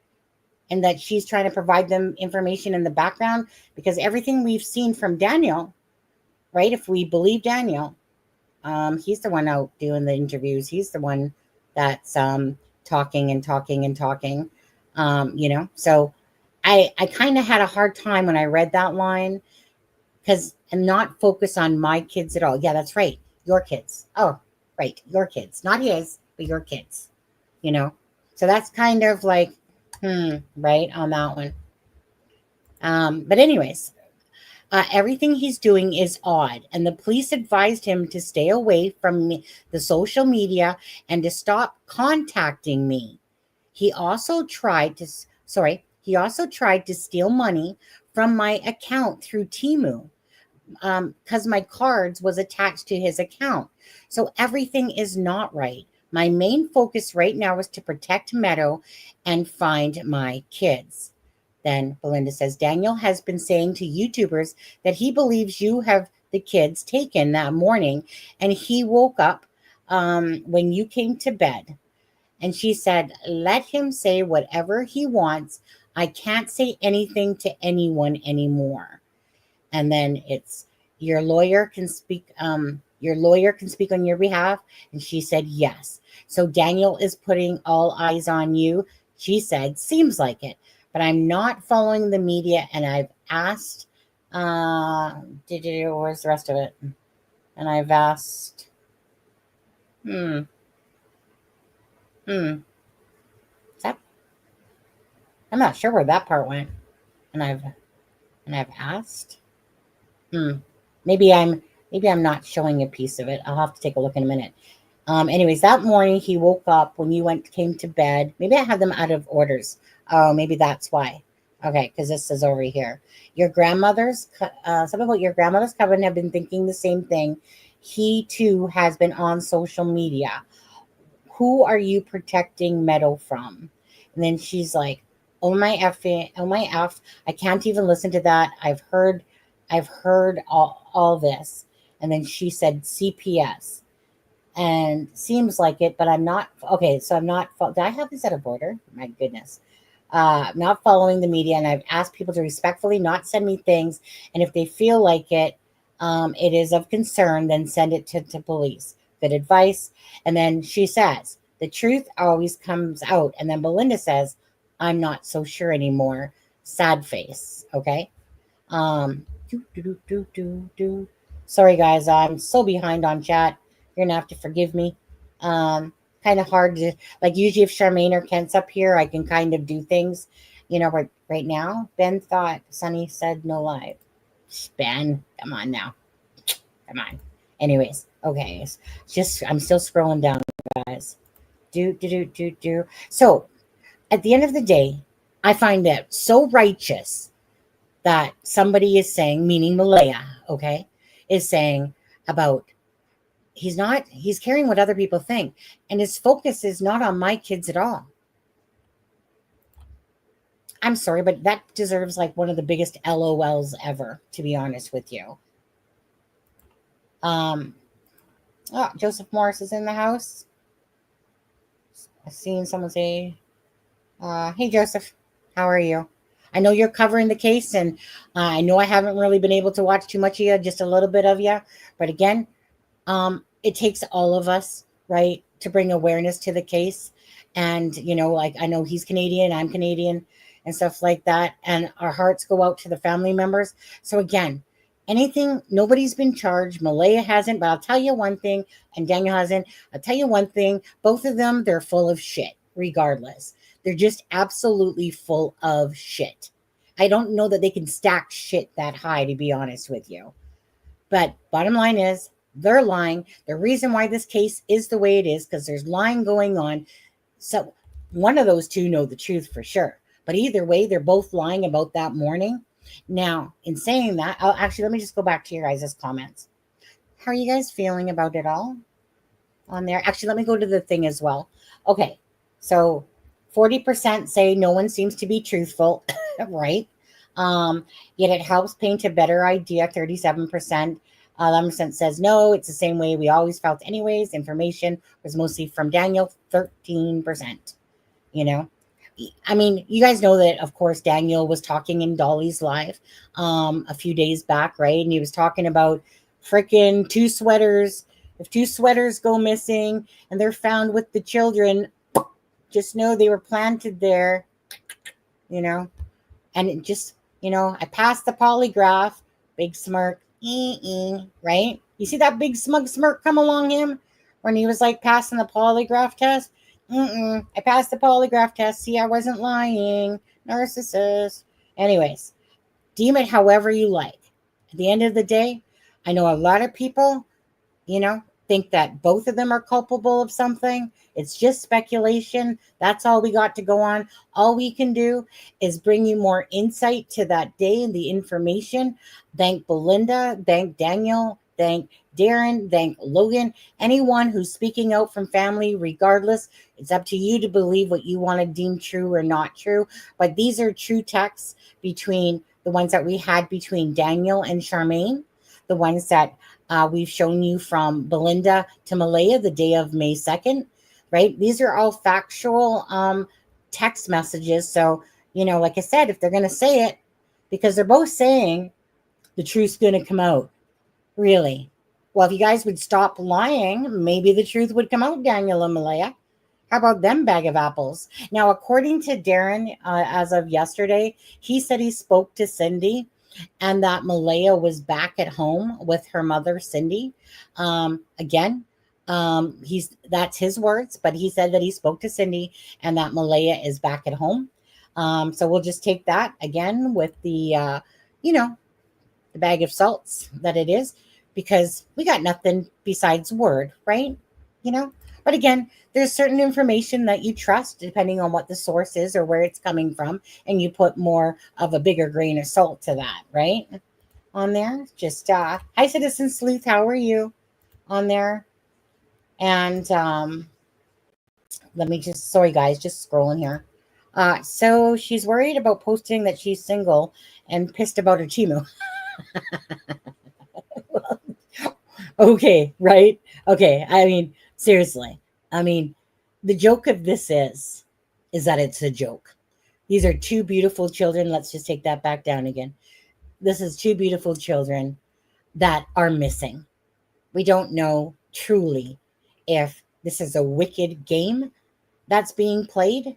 and that she's trying to provide them information in the background? Because everything we've seen from Daniel, right? If we believe Daniel, he's the one out doing the interviews. He's the one that's talking and talking and talking. So I kind of had a hard time when I read that line, because I'm not focused on my kids at all. Yeah, that's right. Your kids. Oh, right. Your kids. Not his, but your kids. So that's kind of like, right on that one. But anyways, everything he's doing is odd, and the police advised him to stay away from the social media and to stop contacting me. He also tried to steal money from my account through Temu, because my cards was attached to his account. So everything is not right. My main focus right now is to protect Meadow and find my kids. Then Belinda says, Daniel has been saying to YouTubers that he believes you have the kids taken that morning, and he woke up when you came to bed. And she said, let him say whatever he wants. I can't say anything to anyone anymore. And then it's, your lawyer can speak on your behalf. And she said, yes. So Daniel is putting all eyes on you. She said, seems like it, but I'm not following the media. And I've asked, where's the rest of it? And I've asked, is that, I'm not sure where that part went. And I've asked, maybe I'm not showing a piece of it. I'll have to take a look in a minute. Anyways, that morning he woke up when you came to bed. Maybe I had them out of orders. Oh, maybe that's why. Okay, because this is over here. Your grandmother's, some about your grandmother's covenant have been thinking the same thing. He too has been on social media. Who are you protecting Meadow from? And then she's like, oh my F, I can't even listen to that. I've heard all this. And then she said CPS. And seems like it, but I'm not. Okay, so I'm not. Did I have this out of order? My goodness. I'm not following the media, and I've asked people to respectfully not send me things. And if they feel like it, it is of concern, then send it to police. Good advice. And then she says, the truth always comes out. And then Belinda says, I'm not so sure anymore. Sad face. Okay. Sorry, guys. I'm so behind on chat. You're gonna have to forgive me. Kind of hard to, like, usually if Charmaine or Kent's up here, I can kind of do things. Right now, Ben thought Sunny said no live. Ben, come on now. Come on. Anyways, okay. I'm still scrolling down, guys. So at the end of the day, I find that so righteous that somebody is saying, meaning Malehya, okay, is saying about, he's caring what other people think. And his focus is not on my kids at all. I'm sorry, but that deserves like one of the biggest LOLs ever, to be honest with you. Joseph Morris is in the house. I've seen someone say, hey, Joseph, how are you? I know you're covering the case, and I know I haven't really been able to watch too much of you, just a little bit of you. But again, it takes all of us, right, to bring awareness to the case. And, like, I know he's Canadian, I'm Canadian, and stuff like that. And our hearts go out to the family members. So again, nobody's been charged. Malehya hasn't, but I'll tell you one thing, and Daniel hasn't. I'll tell you one thing, both of them, they're full of shit, regardless. They're just absolutely full of shit. I don't know that they can stack shit that high, to be honest with you. But bottom line is, they're lying. The reason why this case is the way it is, because there's lying going on. So one of those two know the truth for sure. But either way, they're both lying about that morning. Now, in saying that, let me just go back to your guys' comments. How are you guys feeling about it all on there? Actually, let me go to the thing as well. Okay, so 40% say no one seems to be truthful, right? Yet it helps paint a better idea, 37%. 11% says no, it's the same way we always felt anyways. Information was mostly from Daniel, 13%. I mean, you guys know that, of course, Daniel was talking in Dolly's live a few days back, right? And he was talking about freaking 2 sweaters. If 2 sweaters go missing and they're found with the children, just know they were planted there, you know, and it just, you know, I passed the polygraph, big smirk, right? You see that big smug smirk come along him when he was like passing the polygraph test? I passed the polygraph test. See, I wasn't lying. Narcissist. Anyways, deem it however you like. At the end of the day, I know a lot of people, you know, think that both of them are culpable of something. It's just speculation. That's all we got to go on. All we can do is bring you more insight to that day and the information. Thank Belinda, thank Daniel, thank Darren, thank Logan, anyone who's speaking out from family, regardless. It's up to you to believe what you want to deem true or not true. But these are true texts between the ones that we had between Daniel and Charmaine, the ones that we've shown you from Belinda to Malehya the day of May 2nd, right? These are all factual text messages. So, you know, like I said, if they're going to say it, because they're both saying the truth's going to come out, really. Well, if you guys would stop lying, maybe the truth would come out, Daniel and Malehya. How about them bag of apples? Now, according to Darren, as of yesterday, he said he spoke to Cindy and that Malehya was back at home with her mother, Cindy. Again, that's his words, but he said that he spoke to Cindy and that Malehya is back at home. So we'll just take that again with the, you know, the bag of salts that it is, because we got nothing besides word, right? You know, but again, there's certain information that you trust depending on what the source is or where it's coming from, and you put more of a bigger grain of salt to that, right? On there, just hi, Citizen Sleuth, how are you? On there, and let me just, sorry guys, just scrolling here. So she's worried about posting that she's single and pissed about her Chimu. Okay, right? Okay, I mean, seriously. I mean, the joke of this is that it's a joke. These are two beautiful children. Let's just take that back down again. This is two beautiful children that are missing. We don't know truly if this is a wicked game that's being played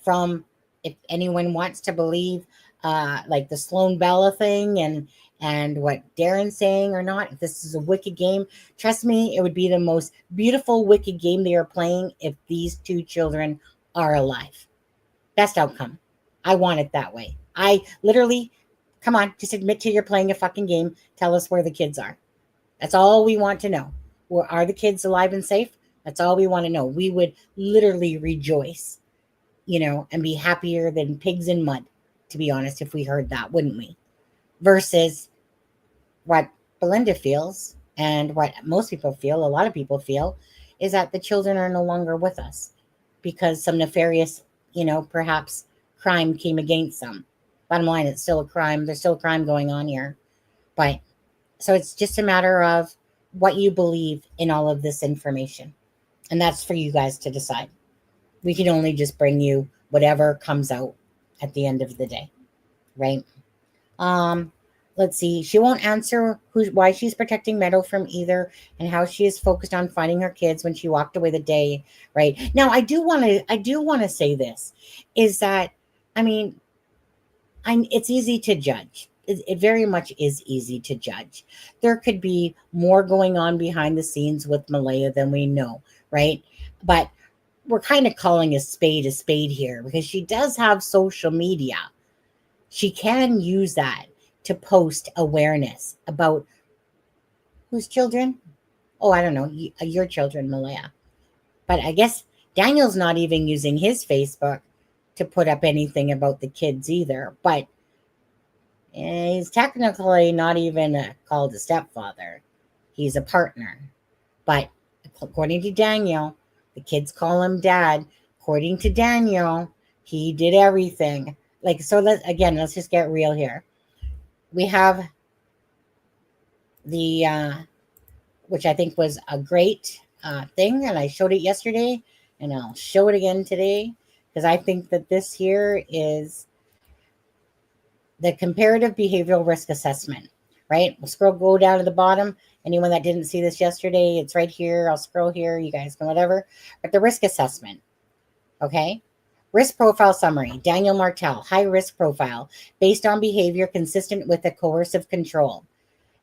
from, if anyone wants to believe like the Sloan Bella thing and what Darren's saying or not, if this is a wicked game, trust me, it would be the most beautiful wicked game they are playing if these two children are alive. Best outcome. I want it that way. I literally, come on, just admit to you're playing a fucking game. Tell us where the kids are. That's all we want to know. Are the kids alive and safe? That's all we want to know. We would literally rejoice, you know, and be happier than pigs in mud, to be honest, if we heard that, wouldn't we? Versus what Belinda feels and what most people feel, a lot of people feel, is that the children are no longer with us because some nefarious, you know, perhaps crime came against them. Bottom line, it's still a crime. There's still a crime going on here. But so it's just a matter of what you believe in all of this information. And that's for you guys to decide. We can only just bring you whatever comes out at the end of the day, right? Let's see. She won't answer why she's protecting Meadow from either, and how she is focused on finding her kids when she walked away the day. Right now, I do want to say this is that, I mean, it's easy to judge. It very much is easy to judge. There could be more going on behind the scenes with Malehya than we know, right? But we're kind of calling a spade here because she does have social media. She can use that to post awareness about whose children? Oh, I don't know, your children, Malehya. But I guess Daniel's not even using his Facebook to put up anything about the kids either. But he's technically not even called a stepfather. He's a partner. But according to Daniel, the kids call him dad. According to Daniel, he did everything. Like, so let's just get real here. We have the, which I think was a great thing, and I showed it yesterday, and I'll show it again today, because I think that this here is the comparative behavioral risk assessment, right? We'll go down to the bottom. Anyone that didn't see this yesterday, it's right here. I'll scroll here. You guys can whatever. But the risk assessment. Okay. Risk profile summary. Daniel Martell, high risk profile, based on behavior consistent with a coercive control.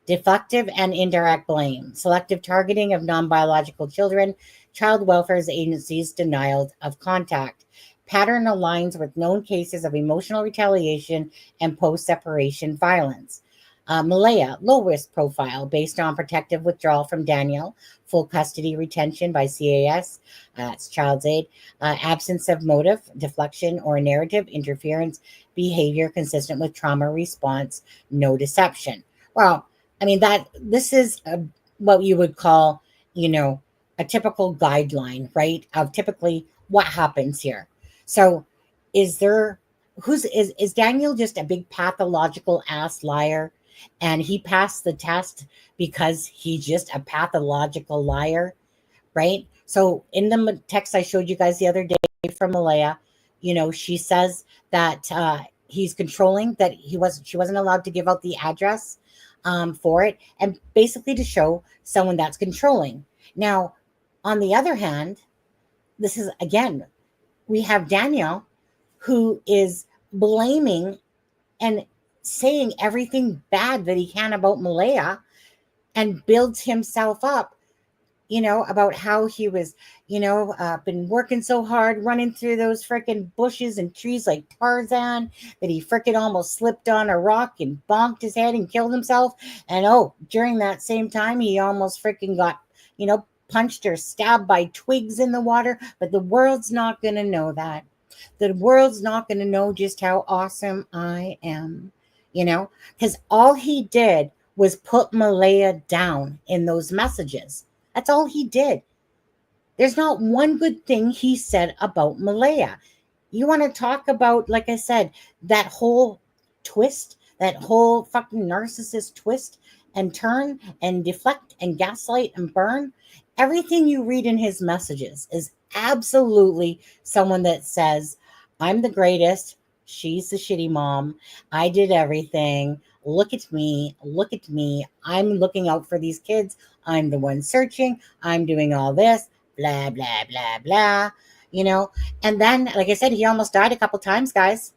Deflective and indirect blame, selective targeting of non-biological children, child welfare agencies' denial of contact. Pattern aligns with known cases of emotional retaliation and post-separation violence. Malehya, low risk profile based on protective withdrawal from Daniel, full custody retention by CAS, that's child's aid, absence of motive, deflection or narrative interference, behavior consistent with trauma response, no deception. Well, I mean that this is what you would call, a typical guideline, right? Of typically what happens here. So, is there is Daniel just a big pathological ass liar, and he passed the test because he's just a pathological liar, right? So, in the text I showed you guys the other day from Malehya, she says that he's controlling, that she wasn't allowed to give out the address for it, and basically to show someone that's controlling. Now, on the other hand, this is again, we have Daniel who is blaming and saying everything bad that he can about Malehya, and builds himself up, about how he was, been working so hard, running through those freaking bushes and trees like Tarzan, that he freaking almost slipped on a rock and bonked his head and killed himself. And during that same time, he almost freaking got, punched or stabbed by twigs in the water. But the world's not going to know that. The world's not going to know just how awesome I am, because all he did was put Malehya down in those messages. That's all he did. There's not one good thing he said about Malehya. You want to talk about, like I said, that whole twist, that whole fucking narcissist twist and turn and deflect and gaslight and burn? Everything you read in his messages is absolutely someone that says, I'm the greatest. She's the shitty mom. I did everything. Look at me. Look at me. I'm looking out for these kids. I'm the one searching. I'm doing all this. Blah, blah, blah, blah. And then, like I said, he almost died a couple times, guys.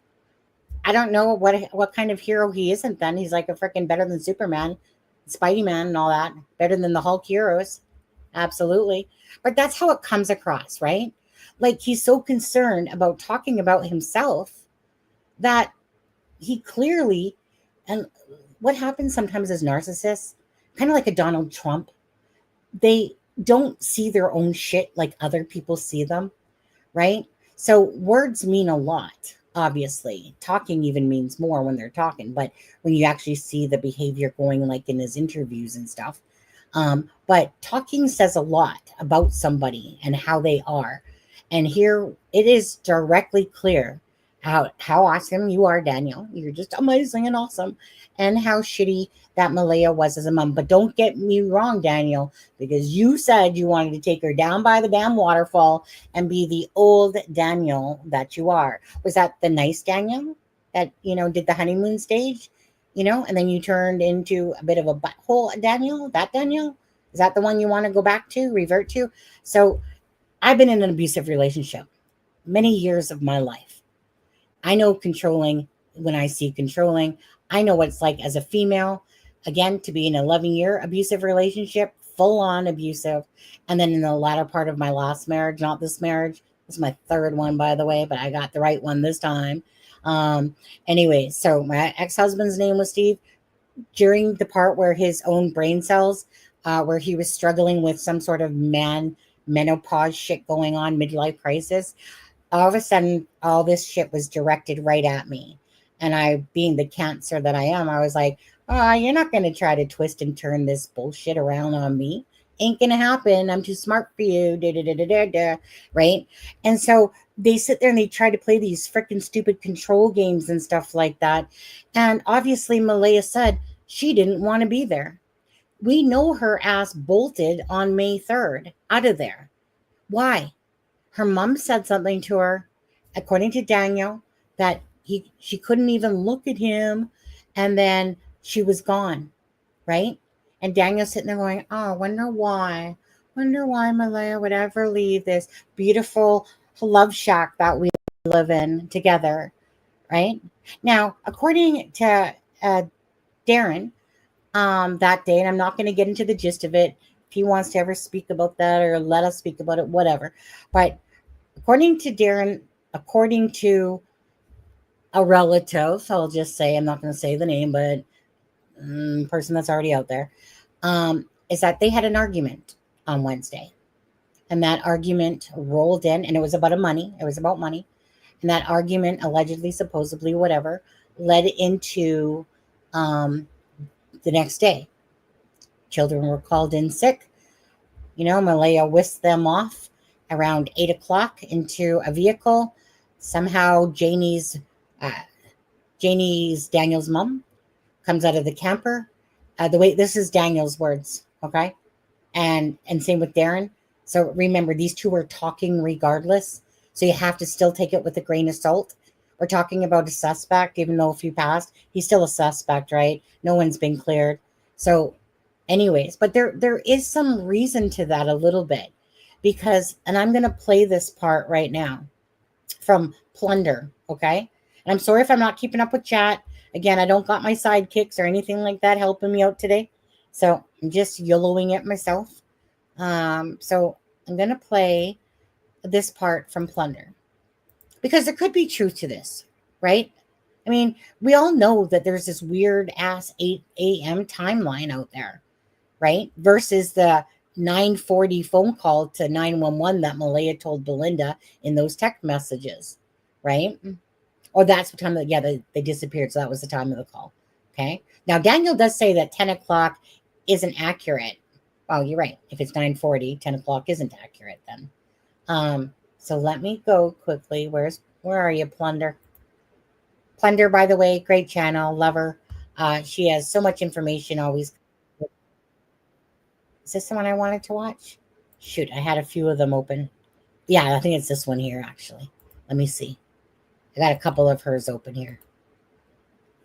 I don't know what kind of hero he isn't then. He's like a freaking better than Superman, Spidey Man and all that. Better than the Hulk heroes. Absolutely. But that's how it comes across, right? Like he's so concerned about talking about himself that he clearly, and what happens sometimes as narcissists, kind of like a Donald Trump, they don't see their own shit like other people see them, right? So words mean a lot, obviously. Talking even means more when they're talking, but when you actually see the behavior going like in his interviews and stuff. But talking says a lot about somebody and how they are. And here it is directly clear how awesome you are, Daniel. You're just amazing and awesome. And how shitty that Malehya was as a mom. But don't get me wrong, Daniel, because you said you wanted to take her down by the damn waterfall and be the old Daniel that you are. Was that the nice Daniel that, did the honeymoon stage? And then you turned into a bit of a butthole Daniel? That Daniel? Is that the one you want to go back to, revert to? So I've been in an abusive relationship many years of my life. I know controlling when I see controlling. I know what it's like as a female, again, to be in an 11-year abusive relationship, full on abusive. And then in the latter part of my last marriage, not this marriage, this is my third one, by the way, but I got the right one this time. Anyway, so my ex-husband's name was Steve. During the part where his own brain cells, where he was struggling with some sort of menopause shit going on, midlife crisis, all of a sudden, all this shit was directed right at me. And I, being the Cancer that I am, I was like, you're not going to try to twist and turn this bullshit around on me. Ain't going to happen. I'm too smart for you. Da, da, da, da, da, da. Right? And so they sit there and they try to play these freaking stupid control games and stuff like that. And obviously, Malehya said she didn't want to be there. We know her ass bolted on May 3rd out of there. Why? Her mom said something to her, according to Daniel, that she couldn't even look at him, and then she was gone, right? And Daniel's sitting there going, wonder why Malehya would ever leave this beautiful love shack that we live in together, right? Now, according to Darren, that day, and I'm not going to get into the gist of it. If he wants to ever speak about that or let us speak about it, whatever. But according to Darren, according to a relative, I'll just say, I'm not going to say the name, but person that's already out there, is that they had an argument on Wednesday. And that argument rolled in, and it was about money. It was about money. And that argument, allegedly, supposedly, whatever, led into the next day. Children were called in sick. Malehya whisked them off around 8 o'clock into a vehicle. Somehow Janie's Daniel's mom comes out of the camper. This is Daniel's words, okay? And same with Darren. So remember, these two are talking regardless. So you have to still take it with a grain of salt. We're talking about a suspect, even though if he passed, he's still a suspect, right? No one's been cleared. So anyways, but there is some reason to that a little bit because, and I'm going to play this part right now from Plunder, okay? And I'm sorry if I'm not keeping up with chat. Again, I don't got my sidekicks or anything like that helping me out today. So I'm just YOLOing it myself. So I'm going to play this part from Plunder because there could be truth to this, right? I mean, we all know that there's this weird ass 8 a.m. timeline out there, right? Versus the 9:40 phone call to 911 that Malehya told Belinda in those text messages, right? Or that's the time that, they disappeared. So that was the time of the call. Okay. Now, Daniel does say that 10 o'clock isn't accurate. Well, you're right. If it's 9:40, 10 o'clock isn't accurate then. So let me go quickly. Where are you, Plunder? Plunder, by the way, great channel. Love her. She has so much information always. Is this the one I wanted to watch? Shoot, I had a few of them open. Yeah, I think it's this one here, actually. Let me see. I got a couple of hers open here.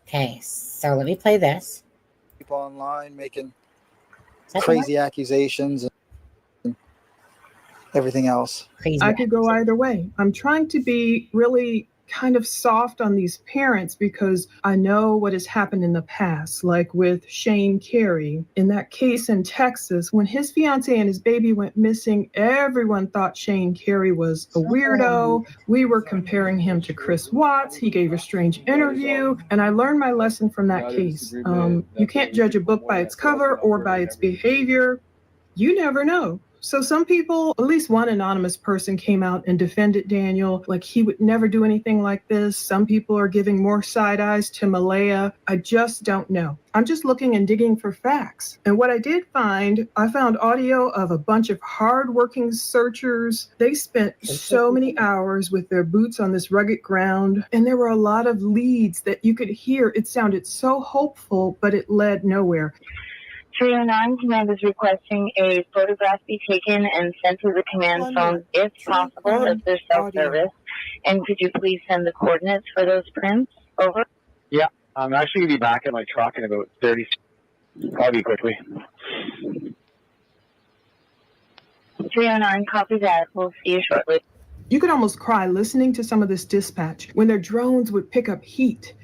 Okay, so let me play this. People online making crazy accusations and everything else. Crazy. I could go either way. I'm trying to be really kind of soft on these parents because I know what has happened in the past, like with Shane Carey. In that case in Texas, when his fiance and his baby went missing, everyone thought Shane Carey was a weirdo. We were comparing him to Chris Watts. He gave a strange interview, and I learned my lesson from that case. You can't judge a book by its cover or by its behavior. You never know. So some people, at least one anonymous person came out and defended Daniel, like he would never do anything like this. Some people are giving more side eyes to Malehya. I just don't know. I'm just looking and digging for facts. And what I did find, I found audio of a bunch of hardworking searchers. They spent so many hours with their boots on this rugged ground. And there were a lot of leads that you could hear. It sounded so hopeful, but it led nowhere. 309 command is requesting a photograph be taken and sent to the command phone if possible, if there's self-service. And could you please send the coordinates for those prints? Over. Yeah, I'm actually going to be back in my truck in about 30 seconds. I'll be quickly. 309, copy that. We'll see you shortly. You could almost cry listening to some of this dispatch when their drones would pick up heat,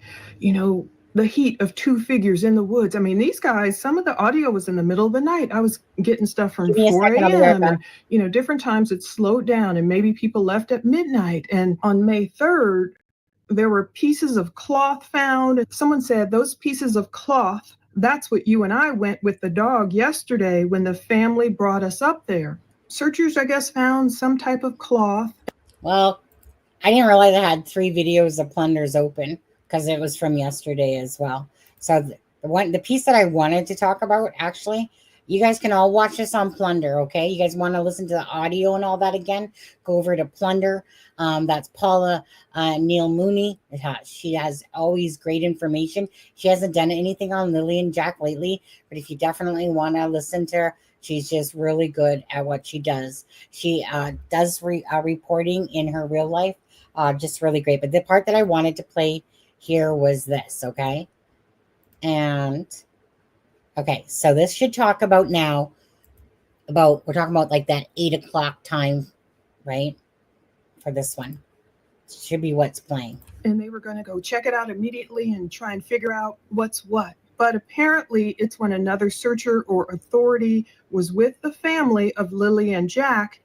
the heat of two figures in the woods. I mean, these guys, some of the audio was in the middle of the night. I was getting stuff from 4 a.m. and, different times it slowed down and maybe people left at midnight. And on May 3rd, there were pieces of cloth found. Someone said those pieces of cloth, that's what you and I went with the dog yesterday when the family brought us up there. Searchers, I guess, found some type of cloth. Well, I didn't realize I had 3 videos of Plunders open, because it was from yesterday as well. So the piece that I wanted to talk about, actually, you guys can all watch this on Plunder, okay? You guys want to listen to the audio and all that again? Go over to Plunder. That's Paula Neil Mooney. She has always great information. She hasn't done anything on Lily and Jack lately, but if you definitely want to listen to her, she's just really good at what she does. She does reporting in her real life, just really great. But the part that I wanted to play here was this, okay? And okay, so this should talk about we're talking about like that 8 o'clock time, right? for this one. Should be what's playing. And they were going to go check it out immediately and try and figure out what's what. But apparently it's when another searcher or authority was with the family of Lily and Jack.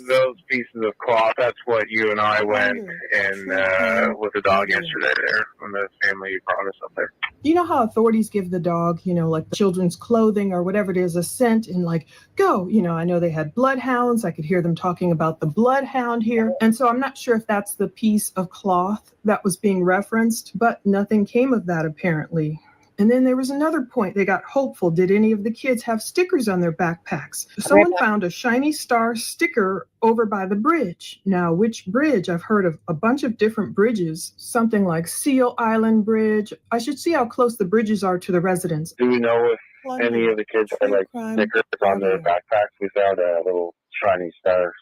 Those pieces of cloth, that's what you and I went and with the dog yesterday there when the family brought us up there. You know how authorities give the dog, like the children's clothing or whatever it is, a scent and like, go, I know they had bloodhounds. I could hear them talking about the bloodhound here. And so I'm not sure if that's the piece of cloth that was being referenced, but nothing came of that apparently. And then there was another point. They got hopeful. Did any of the kids have stickers on their backpacks? Someone found a shiny star sticker over by the bridge. Now, which bridge? I've heard of a bunch of different bridges, something like Seal Island Bridge. I should see how close the bridges are to the residents. Do we know if any of the kids had like stickers on their backpacks? We found a little shiny star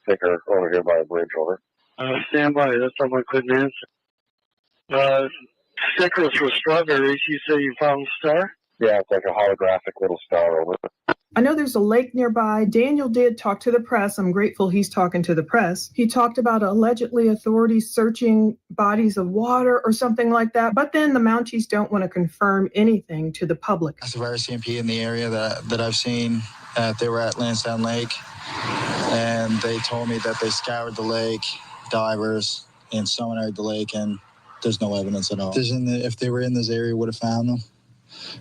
sticker over here by the bridge. Over. Stand by. That's all my quick answer. Stickers for strawberries. You say you found a star? Yeah, it's like a holographic little star over it. I know there's a lake nearby. Daniel did talk to the press. I'm grateful he's talking to the press. He talked about allegedly authorities searching bodies of water or something like that. But then the Mounties don't want to confirm anything to the public. Of RCMP in the area that I've seen, they were at Lansdowne Lake, and they told me that they scoured the lake, divers, and sonared the lake, and there's no evidence at all. If they were in this area, would have found them.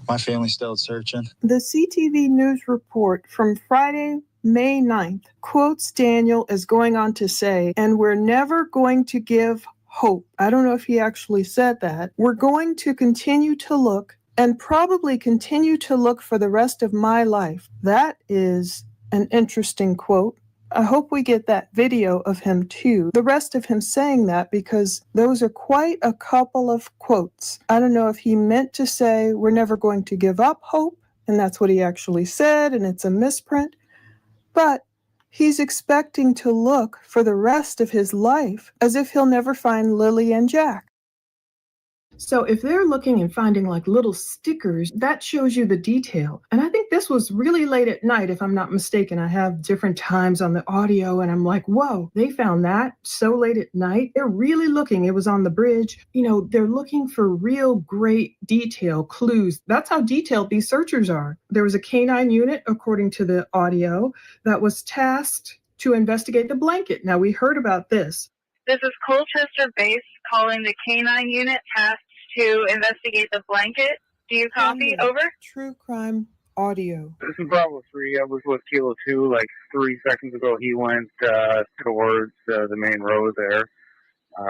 My family's still searching. The CTV News report from Friday, May 9th, quotes Daniel as going on to say, and we're never going to give hope. I don't know if he actually said that. We're going to continue to look and probably continue to look for the rest of my life. That is an interesting quote. I hope we get that video of him too, the rest of him saying that, because those are quite a couple of quotes. I don't know if he meant to say we're never going to give up hope, and that's what he actually said, and it's a misprint, but he's expecting to look for the rest of his life as if he'll never find Lily and Jack. So if they're looking and finding like little stickers, that shows you the detail. And I think this was really late at night, if I'm not mistaken. I have different times on the audio and I'm like, whoa, they found that so late at night. They're really looking. It was on the bridge. They're looking for real great detail, clues. That's how detailed these searchers are. There was a canine unit, according to the audio, that was tasked to investigate the blanket. Now, we heard about this. This is Colchester Base calling the K-9 unit tasked to investigate the blanket. Do you copy? Over. True crime audio. This is Bravo 3. I was with Kilo 2 like 3 seconds ago. He went towards the main road there.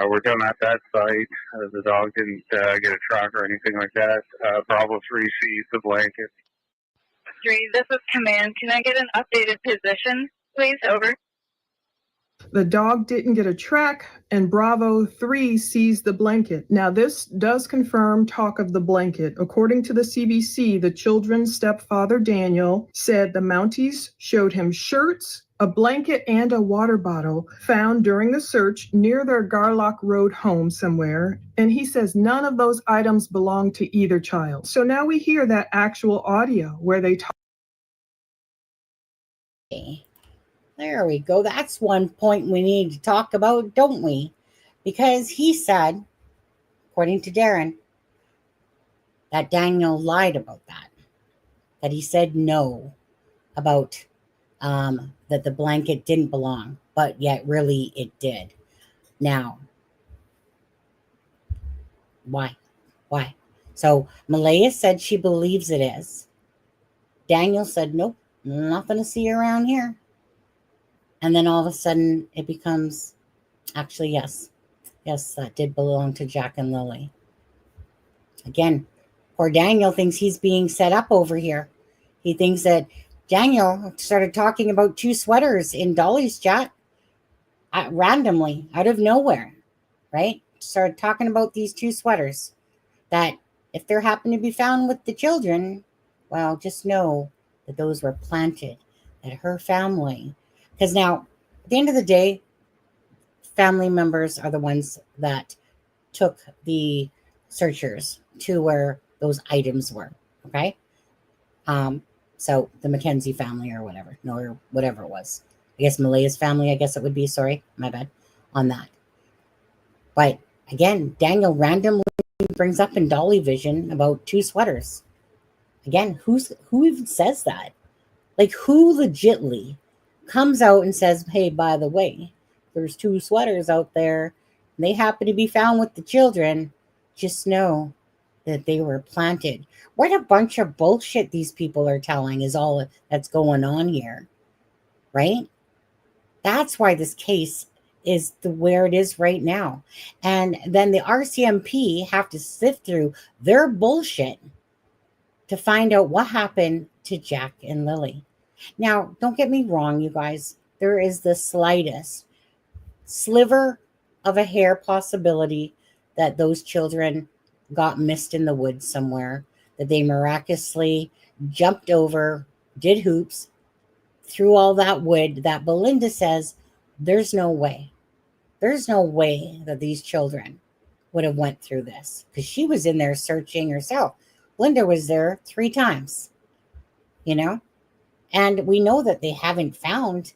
We're done at that site. The dog didn't get a track or anything like that. Bravo 3 sees the blanket. 3, this is command. Can I get an updated position, please? Over. The dog didn't get a track, and Bravo 3 sees the blanket. Now, this does confirm talk of the blanket. According to the CBC, the children's stepfather, Daniel, said the Mounties showed him shirts, a blanket, and a water bottle found during the search near their Gairloch Road home somewhere. And he says none of those items belong to either child. So now we hear that actual audio where they talk. There we go. That's one point we need to talk about, don't we? Because he said, according to Darren, that Daniel lied about that. That he said no about that the blanket didn't belong, but yet really it did. Now, why? So Malehya said she believes it is. Daniel said, nope, nothing to see around here. And then all of a sudden it becomes, actually, yes, that did belong to Jack and Lily. Again, poor Daniel thinks he's being set up over here. He thinks that Daniel started talking about 2 sweaters in Dolly's chat randomly, out of nowhere, right? Started talking about these 2 sweaters that if they're happen to be found with the children, well, just know that those were planted, that her family... Because now, at the end of the day, family members are the ones that took the searchers to where those items were, okay? So the Mackenzie family or whatever it was. I guess Malehya's family, I guess it would be, sorry, my bad. on that. But again, Daniel randomly brings up in Dolly Vision about 2 sweaters. Again, who even says that? Like, who legitly comes out and says, hey, by the way, there's 2 sweaters out there, and they happen to be found with the children. Just know that they were planted. What a bunch of bullshit these people are telling is all that's going on here, right? That's why this case is where it is right now. And then the RCMP have to sift through their bullshit to find out what happened to Jack and Lily. Now, don't get me wrong, you guys. There is the slightest sliver of a hair possibility that those children got missed in the woods somewhere, that they miraculously jumped over, did hoops, through all that wood, that Belinda says there's no way. There's no way that these children would have went through this, because she was in there searching herself. Linda was there 3 times, you know, and we know that they haven't found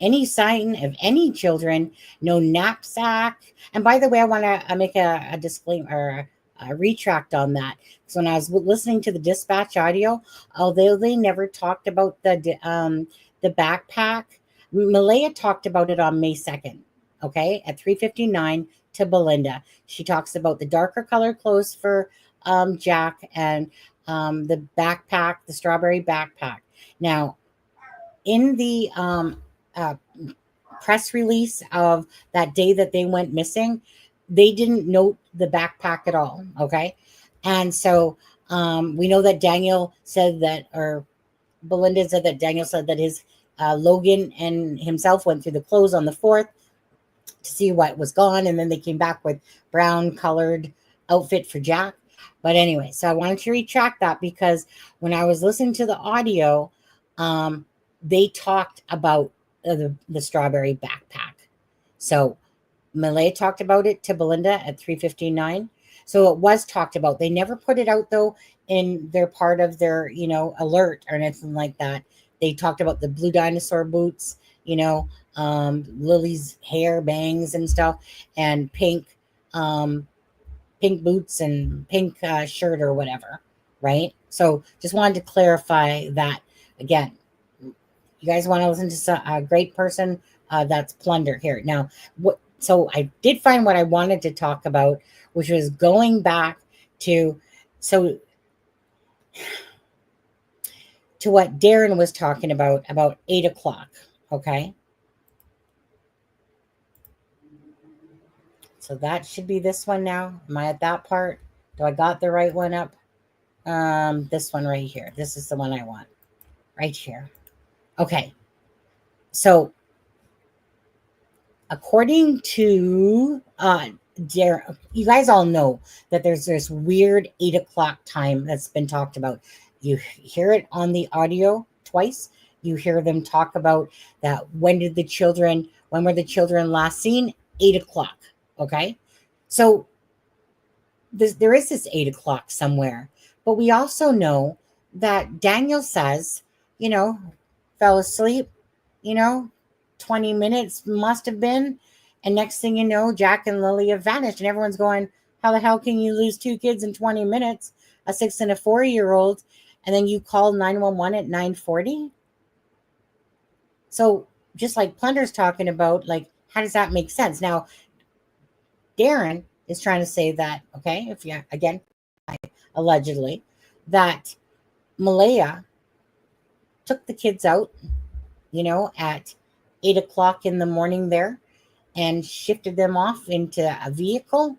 any sign of any children, no knapsack. And by the way, I want to make a disclaimer or a retract on that. So when I was listening to the dispatch audio, although they never talked about the backpack, Malehya talked about it on May 2nd, okay, at 3:59 to Belinda. She talks about the darker colored clothes for Jack and the backpack, the strawberry backpack. Now, in the press release of that day that they went missing, they didn't note the backpack at all, okay? And so we know that Daniel said that, or Belinda said that Daniel said that his Logan and himself went through the clothes on the 4th to see what was gone, and then they came back with brown colored outfit for Jack. But anyway, so I wanted to retract that, because when I was listening to the audio, they talked about the strawberry backpack. So Malehya talked about it to Belinda at 3:59. So it was talked about. They never put it out, though, in their part of their, you know, alert or anything like that. They talked about the blue dinosaur boots, you know, Lily's hair, bangs and stuff, and pink boots and pink shirt or whatever, right? So just wanted to clarify that again. You guys want to listen to a great person? That's Plunder here. Now, so I did find what I wanted to talk about, which was going back to what Darren was talking about 8 o'clock. Okay. So that should be this one now. Am I at that part? Do I got the right one up? This one right here. This is the one I want. Right here. Okay. So according to Darren, you guys all know that there's this weird 8 o'clock time that's been talked about. You hear it on the audio twice. You hear them talk about that. When were the children last seen? 8 o'clock. Okay. So there is this 8 o'clock somewhere, but we also know that Daniel says, you know, fell asleep, you know, 20 minutes must have been. And next thing you know, Jack and Lily have vanished, and everyone's going, how the hell can you lose 2 kids in 20 minutes, a 6 and a 4-year-old, and then you call 911 at 9:40? So just like Plunder's talking about, like, how does that make sense? Now, Darren is trying to say that, okay, if you, again, allegedly, that Malehya took the kids out, you know, at 8 o'clock in the morning there, and shifted them off into a vehicle.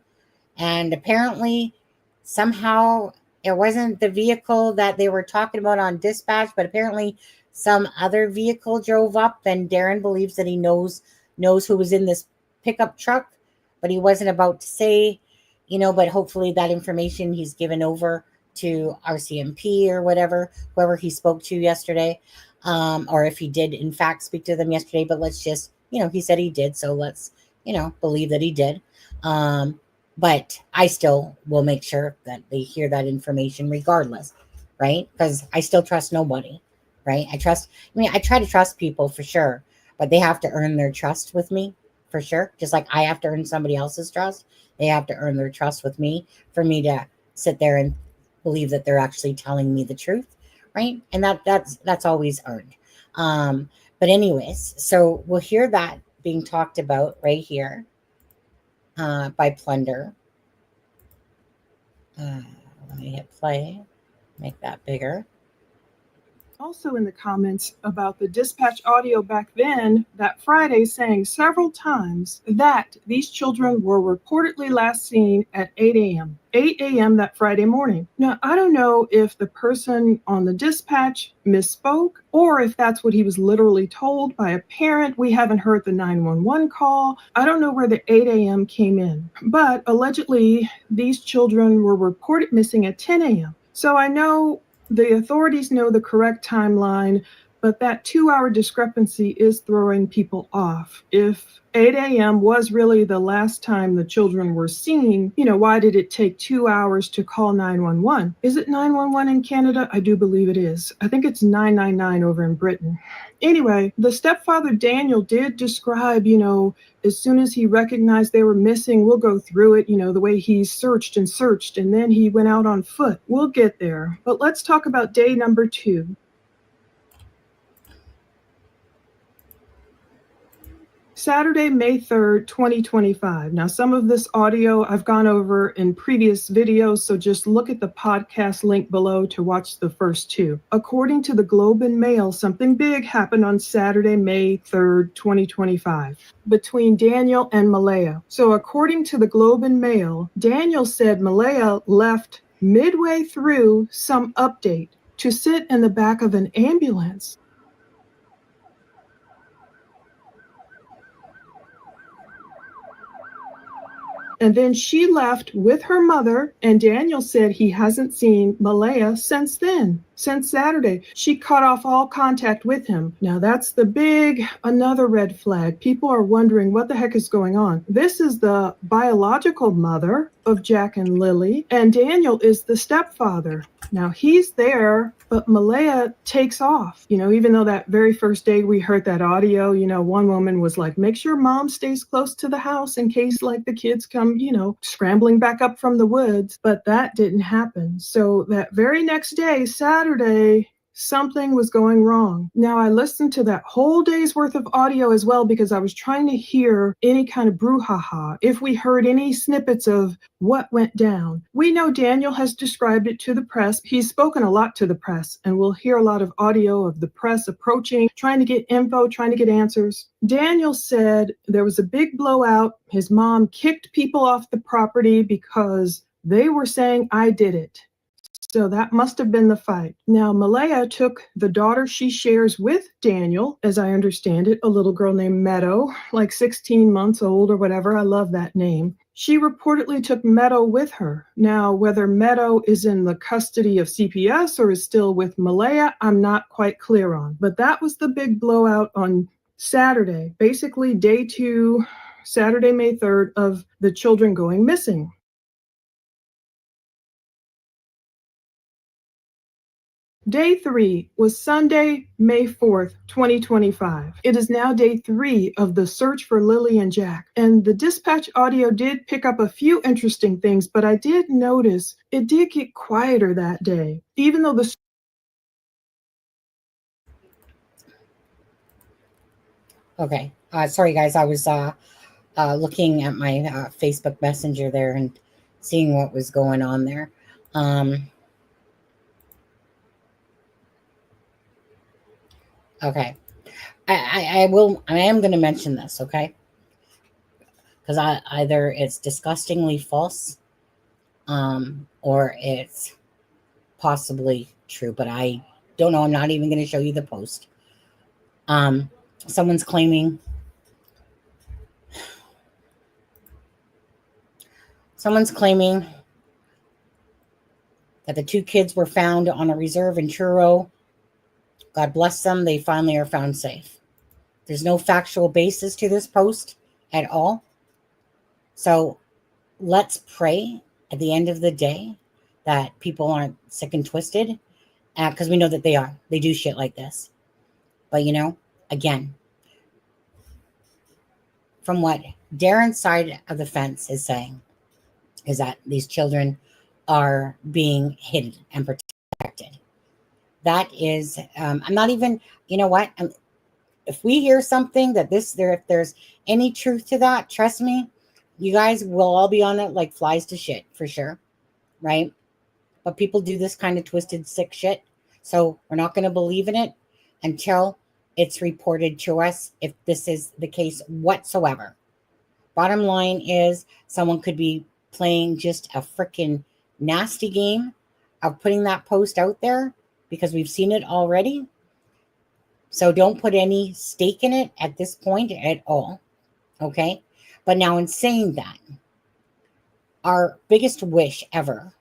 And apparently somehow it wasn't the vehicle that they were talking about on dispatch, but apparently some other vehicle drove up, and Darren believes that he knows who was in this pickup truck, but he wasn't about to say, you know, but hopefully that information he's given over to RCMP or whatever, whoever he spoke to yesterday. Or if he did in fact speak to them yesterday, but let's just, you know, he said he did. So let's, you know, believe that he did. But I still will make sure that they hear that information regardless, right? Because I still trust nobody, right? I try to trust people for sure, but they have to earn their trust with me for sure. Just like I have to earn somebody else's trust, they have to earn their trust with me for me to sit there and believe that they're actually telling me the truth, right? And that's always earned. But anyways, so we'll hear that being talked about right here by Plunder. Let me hit play, make that bigger. Also in the comments about the dispatch audio back then, that Friday saying several times that these children were reportedly last seen at 8 a.m. 8 a.m. that Friday morning. Now, I don't know if the person on the dispatch misspoke or if that's what he was literally told by a parent. We haven't heard the 911 call. I don't know where the 8 a.m. came in, but allegedly these children were reported missing at 10 a.m. So I know the authorities know the correct timeline, but that 2-hour discrepancy is throwing people off. If 8 a.m. was really the last time the children were seen, why did it take 2 hours to call 911? Is it 911 in Canada? I do believe it is. I think it's 999 over in Britain. Anyway, the stepfather Daniel did describe, as soon as he recognized they were missing, we'll go through it, the way he searched, and then he went out on foot. We'll get there. But let's talk about day number 2. Saturday, May 3rd, 2025. Now, some of this audio I've gone over in previous videos, so just look at the podcast link below to watch the first 2. According to the Globe and Mail, something big happened on Saturday, May 3rd, 2025, between Daniel and Malehya. So according to the Globe and Mail, Daniel said Malehya left midway through some update to sit in the back of an ambulance. And then she left with her mother, and Daniel said he hasn't seen Malehya since then, since Saturday. She cut off all contact with him. Now that's another red flag. People are wondering what the heck is going on. This is the biological mother of Jack and Lily, and Daniel is the stepfather. Now he's there, but Malehya takes off. Even though that very first day we heard that audio, one woman was like, make sure mom stays close to the house in case the kids come, scrambling back up from the woods. But that didn't happen. So that very next day, Saturday, something was going wrong. Now, I listened to that whole day's worth of audio as well because I was trying to hear any kind of brouhaha, if we heard any snippets of what went down. We know Daniel has described it to the press. He's spoken a lot to the press, and we'll hear a lot of audio of the press approaching, trying to get info, trying to get answers. Daniel said there was a big blowout. His mom kicked people off the property because they were saying, I did it. So that must have been the fight. Now, Malehya took the daughter she shares with Daniel, as I understand it, a little girl named Meadow, 16 months old or whatever. I love that name. She reportedly took Meadow with her. Now, whether Meadow is in the custody of CPS or is still with Malehya, I'm not quite clear on. But that was the big blowout on Saturday, basically day 2, Saturday, May 3rd, of the children going missing. Day 3 was Sunday, May 4th, 2025. It is now day 3 of the search for Lily and Jack. And the dispatch audio did pick up a few interesting things, but I did notice it did get quieter that day, even though the... Okay. Sorry, guys. I was looking at my Facebook Messenger there and seeing what was going on there. Okay. I am going to mention this, okay? Because either it's disgustingly false or it's possibly true, but I don't know. I'm not even going to show you the post. Someone's claiming that the 2 kids were found on a reserve in Truro. God bless them. They finally are found safe. There's no factual basis to this post at all. So let's pray at the end of the day that people aren't sick and twisted, because we know that they are. They do shit like this. But, again, from what Darren's side of the fence is saying, is that these children are being hidden and protected. That is, I'm not even, you know what? If we hear something that if there's any truth to that, trust me, you guys will all be on it like flies to shit for sure, right? But people do this kind of twisted, sick shit. So we're not going to believe in it until it's reported to us if this is the case whatsoever. Bottom line is someone could be playing just a freaking nasty game of putting that post out there because we've seen it already. So don't put any stake in it at this point at all. Okay? But now in saying that, our biggest wish ever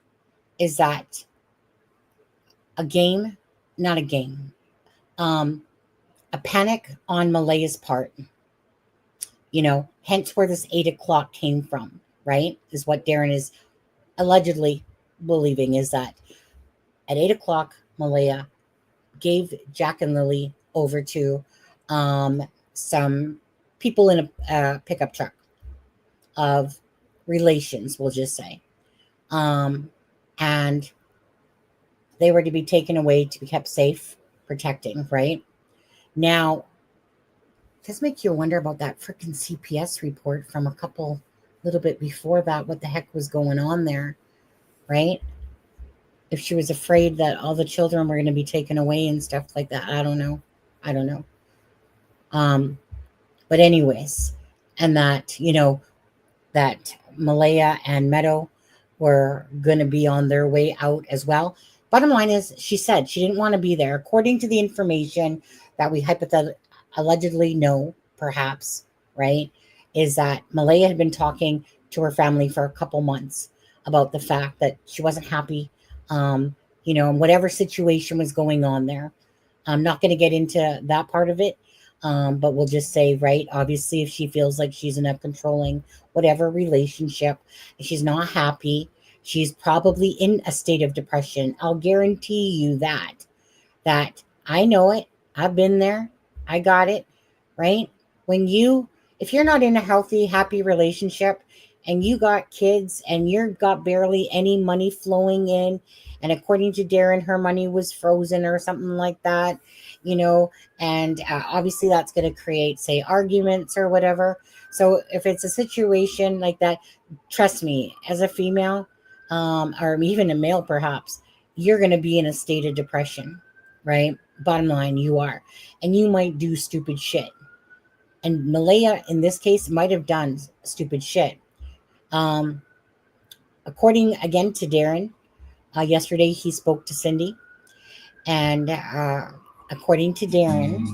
is that a panic on Malehya's part, hence where this 8 o'clock came from, right? Is what Darren is allegedly believing, is that at 8 o'clock, Malehya gave Jack and Lily over to some people in a pickup truck of relations, we'll just say. And they were to be taken away to be kept safe, protecting, right? Now, this makes you wonder about that freaking CPS report from a little bit before that. What the heck was going on there, right? If she was afraid that all the children were going to be taken away and stuff like that. I don't know. But anyways, and that, that Malehya and Meadow were going to be on their way out as well. Bottom line is, she said she didn't want to be there. According to the information that we allegedly know, perhaps, right, is that Malehya had been talking to her family for a couple months about the fact that she wasn't happy, and whatever situation was going on there. I'm not going to get into that part of it, but we'll just say, right, obviously, if she feels like she's in a controlling whatever relationship, she's not happy, she's probably in a state of depression. I'll guarantee you that I know it. I've been there. I got it, right? If you're not in a healthy, happy relationship and you got kids and you've got barely any money flowing in, and according to Darren, her money was frozen or something like that, and obviously that's going to create, say, arguments or whatever. So if it's a situation like that, trust me, as a female, or even a male perhaps, you're going to be in a state of depression, right? Bottom line, you are. And you might do stupid shit. And Malehya, in this case, might have done stupid shit. According, again, to Darren, yesterday he spoke to Cindy. And according to Darren,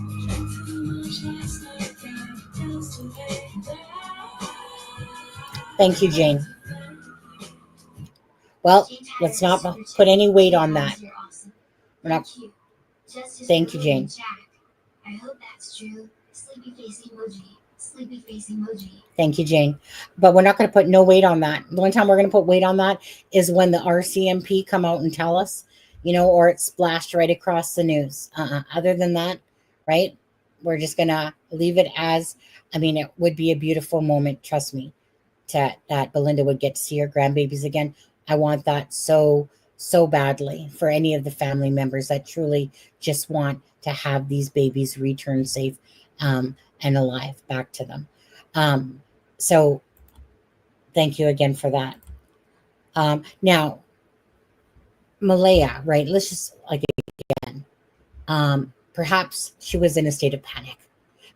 thank you, Jane. Well, let's not put any weight on that. We're not. Thank you, Jane. I hope that's true. Sleepy face emoji. Sleepy face emoji. Thank you, Jane. But we're not going to put no weight on that. The only time we're going to put weight on that is when the RCMP come out and tell us, or it's splashed right across the news. Other than that, right, we're just going to leave it as, it would be a beautiful moment, trust me, that Belinda would get to see her grandbabies again. I want that so badly for any of the family members that truly just want to have these babies return safe and alive back to them. So thank you again for that. Now, Malehya, right? Let's just again. Perhaps she was in a state of panic.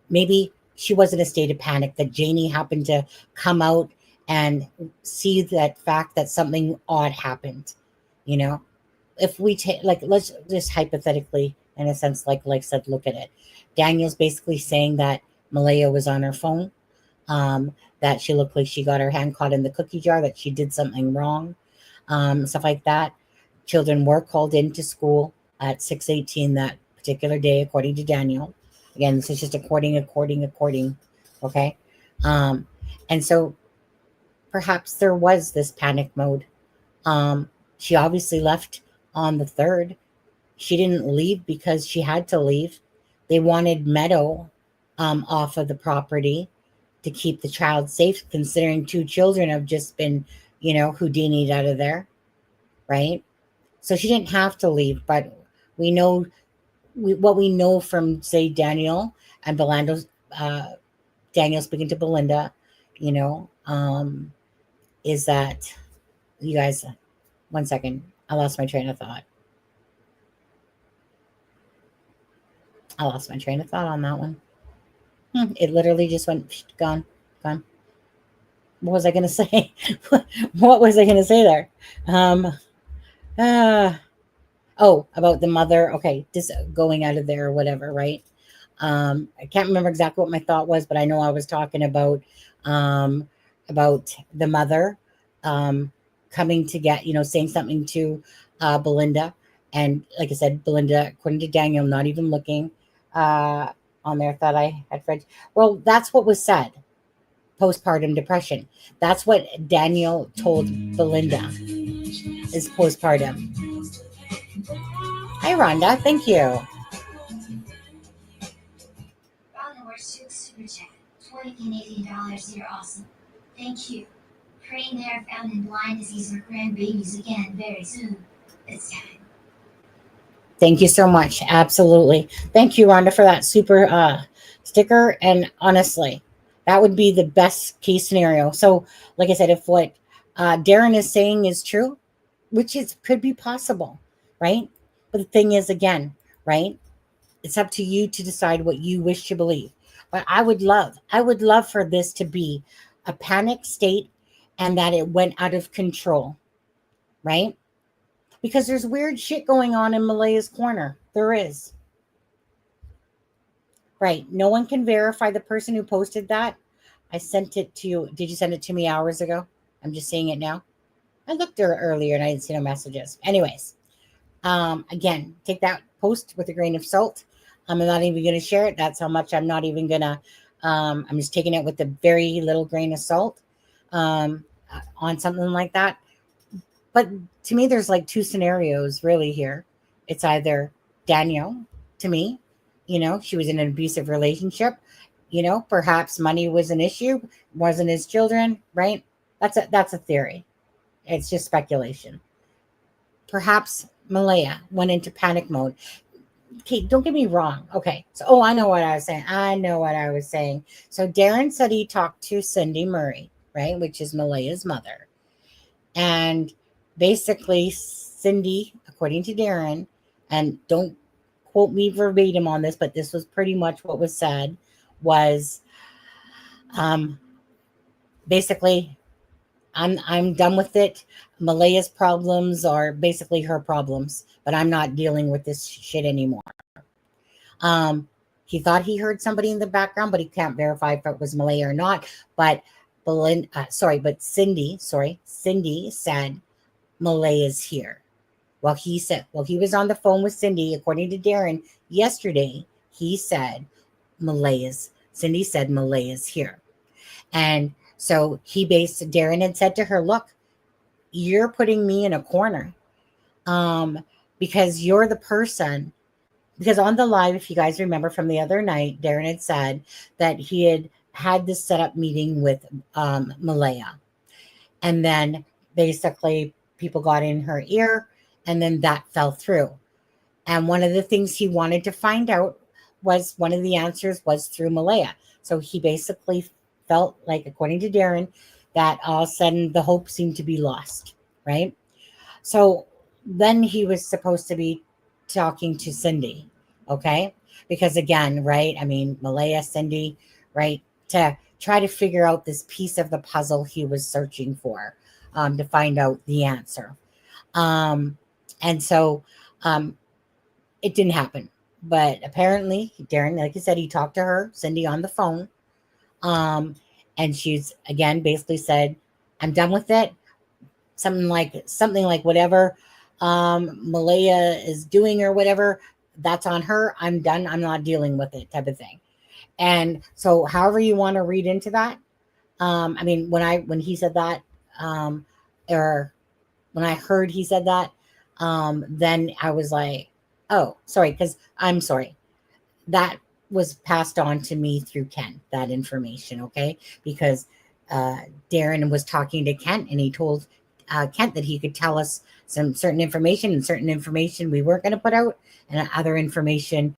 Maybe she was in a state of panic that Janie happened to come out and see that fact that something odd happened. If we take, let's just hypothetically, in a sense, like said, look at it. Daniel's basically saying that Malehya was on her phone, that she looked like she got her hand caught in the cookie jar, that she did something wrong, stuff like that. Children were called into school at 6:18 that particular day, according to Daniel. Again, this is just according, okay? And so perhaps there was this panic mode. She obviously left on the 3rd. She didn't leave because she had to leave. They wanted Meadow off of the property. to keep the child safe, considering 2 children have just been, Houdini'd out of there, right? So she didn't have to leave, but we know what we know from, say, Daniel and Belinda's, Daniel speaking to Belinda, is that, you guys, one second, I lost my train of thought. On that one. It literally just went gone. What was I going to say? What was I going to say there? About the mother. Okay, just going out of there or whatever, right? I can't remember exactly what my thought was, but I know I was talking about the mother coming to get, saying something to Belinda. And like I said, Belinda, according to Daniel, not even looking on there, thought I had read. Well, that's what was said. Postpartum depression. That's what Daniel told Belinda is postpartum. Hi, Rhonda. Thank you. Rhonda works to super chat. $20 Canadian. You're awesome. Thank you. Praying they're found in Lyme disease or grandbabies again very soon. This time. Thank you so much. Absolutely. Thank you, Rhonda, for that super sticker. And honestly, that would be the best case scenario. So, like I said, if what Darren is saying is true, which could be possible, right? But the thing is, again, right? It's up to you to decide what you wish to believe. But I would love for this to be a panic state and that it went out of control, right? Because there's weird shit going on in Malehya's corner. There is. Right. No one can verify the person who posted that. I sent it to you. Did you send it to me hours ago? I'm just seeing it now. I looked there earlier and I didn't see no messages. Anyways, again, take that post with a grain of salt. I'm not even going to share it. That's how much I'm not even going to. I'm just taking it with a very little grain of salt on something like that. But to me, there's like 2 scenarios really here. It's either Daniel, to me, she was in an abusive relationship, perhaps money was an issue, wasn't his children, right? That's a theory. It's just speculation. Perhaps Malehya went into panic mode. Okay, don't get me wrong. Okay, so I know what I was saying. So Darren said he talked to Cindy Murray, right, which is Malehya's mother. And basically, Cindy, according to Darren, and don't quote me verbatim on this, but this was pretty much what was said, was basically, I'm done with it. Malehya's problems are basically her problems, but I'm not dealing with this shit anymore. He thought he heard somebody in the background, but he can't verify if it was Malehya or not. But Cindy said Malehya's here. He was on the phone with Cindy, according to Darren yesterday, Cindy said Malehya's here. And so Darren had said to her, look, you're putting me in a corner because you're the person. Because on the live, if you guys remember from the other night, Darren had said that he had this setup meeting with Malehya. And then basically people got in her ear and then that fell through. And one of the things he wanted to find out was, one of the answers was through Malehya. So he basically felt like, according to Darren, that all of a sudden the hope seemed to be lost, right? So then he was supposed to be talking to Cindy, okay? Because again, right, I mean, Malehya, Cindy, right, to try to figure out this piece of the puzzle he was searching for, to find out the answer. And so it didn't happen. But apparently, Darren, like I said, he talked to her, Cindy, on the phone. And she's, again, basically said, I'm done with it. Something like whatever Malehya is doing or whatever, that's on her. I'm done. I'm not dealing with it, type of thing. And so however you want to read into that, I mean, when he said that, or when I heard he said that, then I was like, oh, sorry, because I'm sorry. That was passed on to me through Kent, that information, okay? Because Darren was talking to Kent, and he told Kent that he could tell us some certain information, and certain information we weren't going to put out, and other information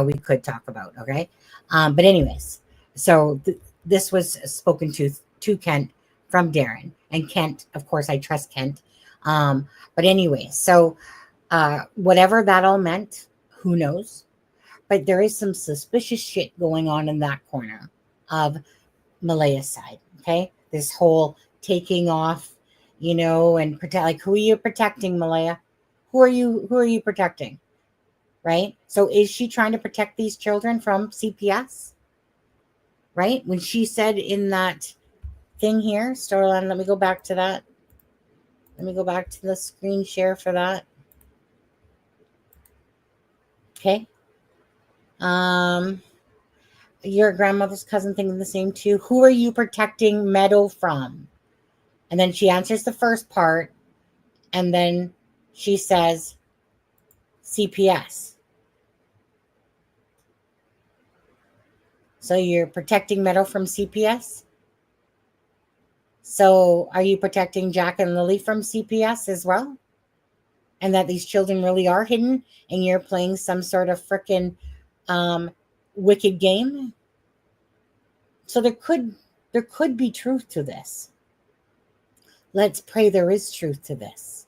we could talk about, okay? But anyways, so this was spoken to Kent from Darren, and Kent, of course, I trust Kent. But anyway, so whatever that all meant, who knows? But there is some suspicious shit going on in that corner of Malehya's side, okay? This whole taking off, and protect, like, who are you protecting, Malehya? Who are you protecting? Right? So is she trying to protect these children from CPS? Right? When she said in that thing here, storyline, let me go back to that. Let me go back to the screen share for that. Okay. Your grandmother's cousin thinking the same too. Who are you protecting Meadow from? And then she answers the first part, and then she says CPS. So you're protecting Meadow from CPS? So are you protecting Jack and Lily from CPS as well? And that these children really are hidden, and you're playing some sort of frickin' wicked game? So there could be truth to this. Let's pray there is truth to this.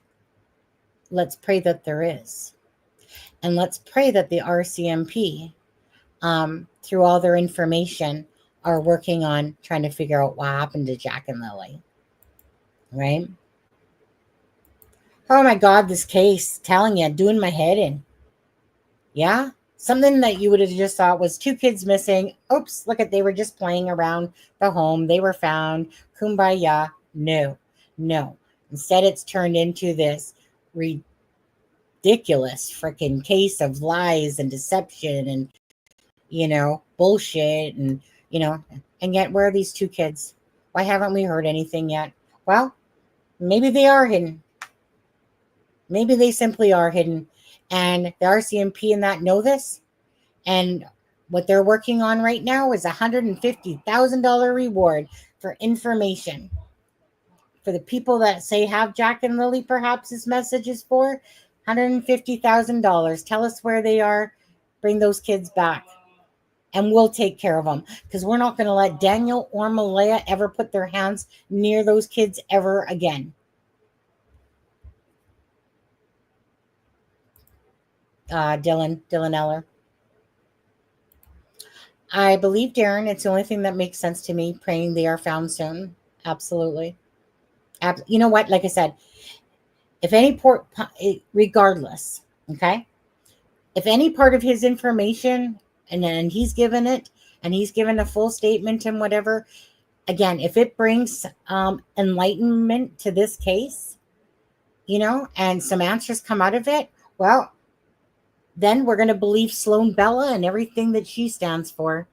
Let's pray that there is. And let's pray that the RCMP, through all their information, are working on trying to figure out what happened to Jack and Lily. Right? Oh my God, this case, telling you, doing my head in. Yeah? Something that you would have just thought was 2 kids missing. Oops, look at, they were just playing around the home. They were found. Kumbaya. No. Instead, it's turned into this ridiculous freaking case of lies and deception and, bullshit. And, and yet, where are these 2 kids? Why haven't we heard anything yet? Well, maybe they are hidden. Maybe they simply are hidden. And the RCMP and that know this. And what they're working on right now is a $150,000 reward for information. For the people that say have Jack and Lily, perhaps this message is for $150,000. Tell us where they are. Bring those kids back. And we'll take care of them. Because we're not going to let Daniel or Malehya ever put their hands near those kids ever again. Dylan Eller. I believe Darren. It's the only thing that makes sense to me. Praying they are found soon. Absolutely. You know what? Like I said, if any regardless, okay? If any part of his information, and then he's given it, and he's given a full statement and whatever, again, if it brings enlightenment to this case, and some answers come out of it, well, then we're going to believe Sloan Bella and everything that she stands for,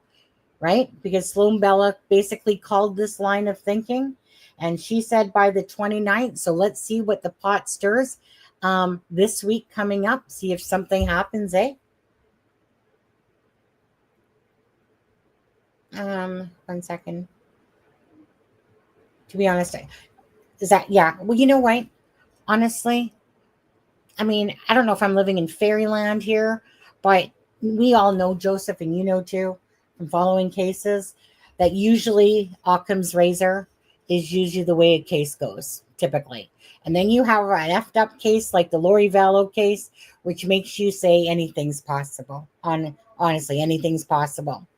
right? Because Sloan Bella basically called this line of thinking, and she said by the 29th. So let's see what the pot stirs this week coming up. See if something happens, eh? 1 second. To be honest, is that, yeah. Well, you know what? Honestly, I mean, I don't know if I'm living in fairyland here, but we all know, Joseph, and you know too, from following cases, that usually Occam's razor is usually the way a case goes, typically. And then you have an effed up case like the Lori Vallow case, which makes you say anything's possible. Honestly, anything's possible.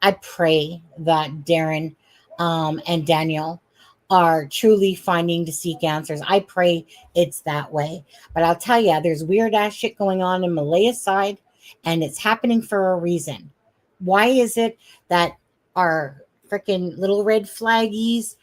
I pray that Darren and Daniel are truly finding to seek answers. I pray it's that way. But I'll tell you, there's weird ass shit going on in Malehya's side, and it's happening for a reason. Why is it that our freaking little red flaggies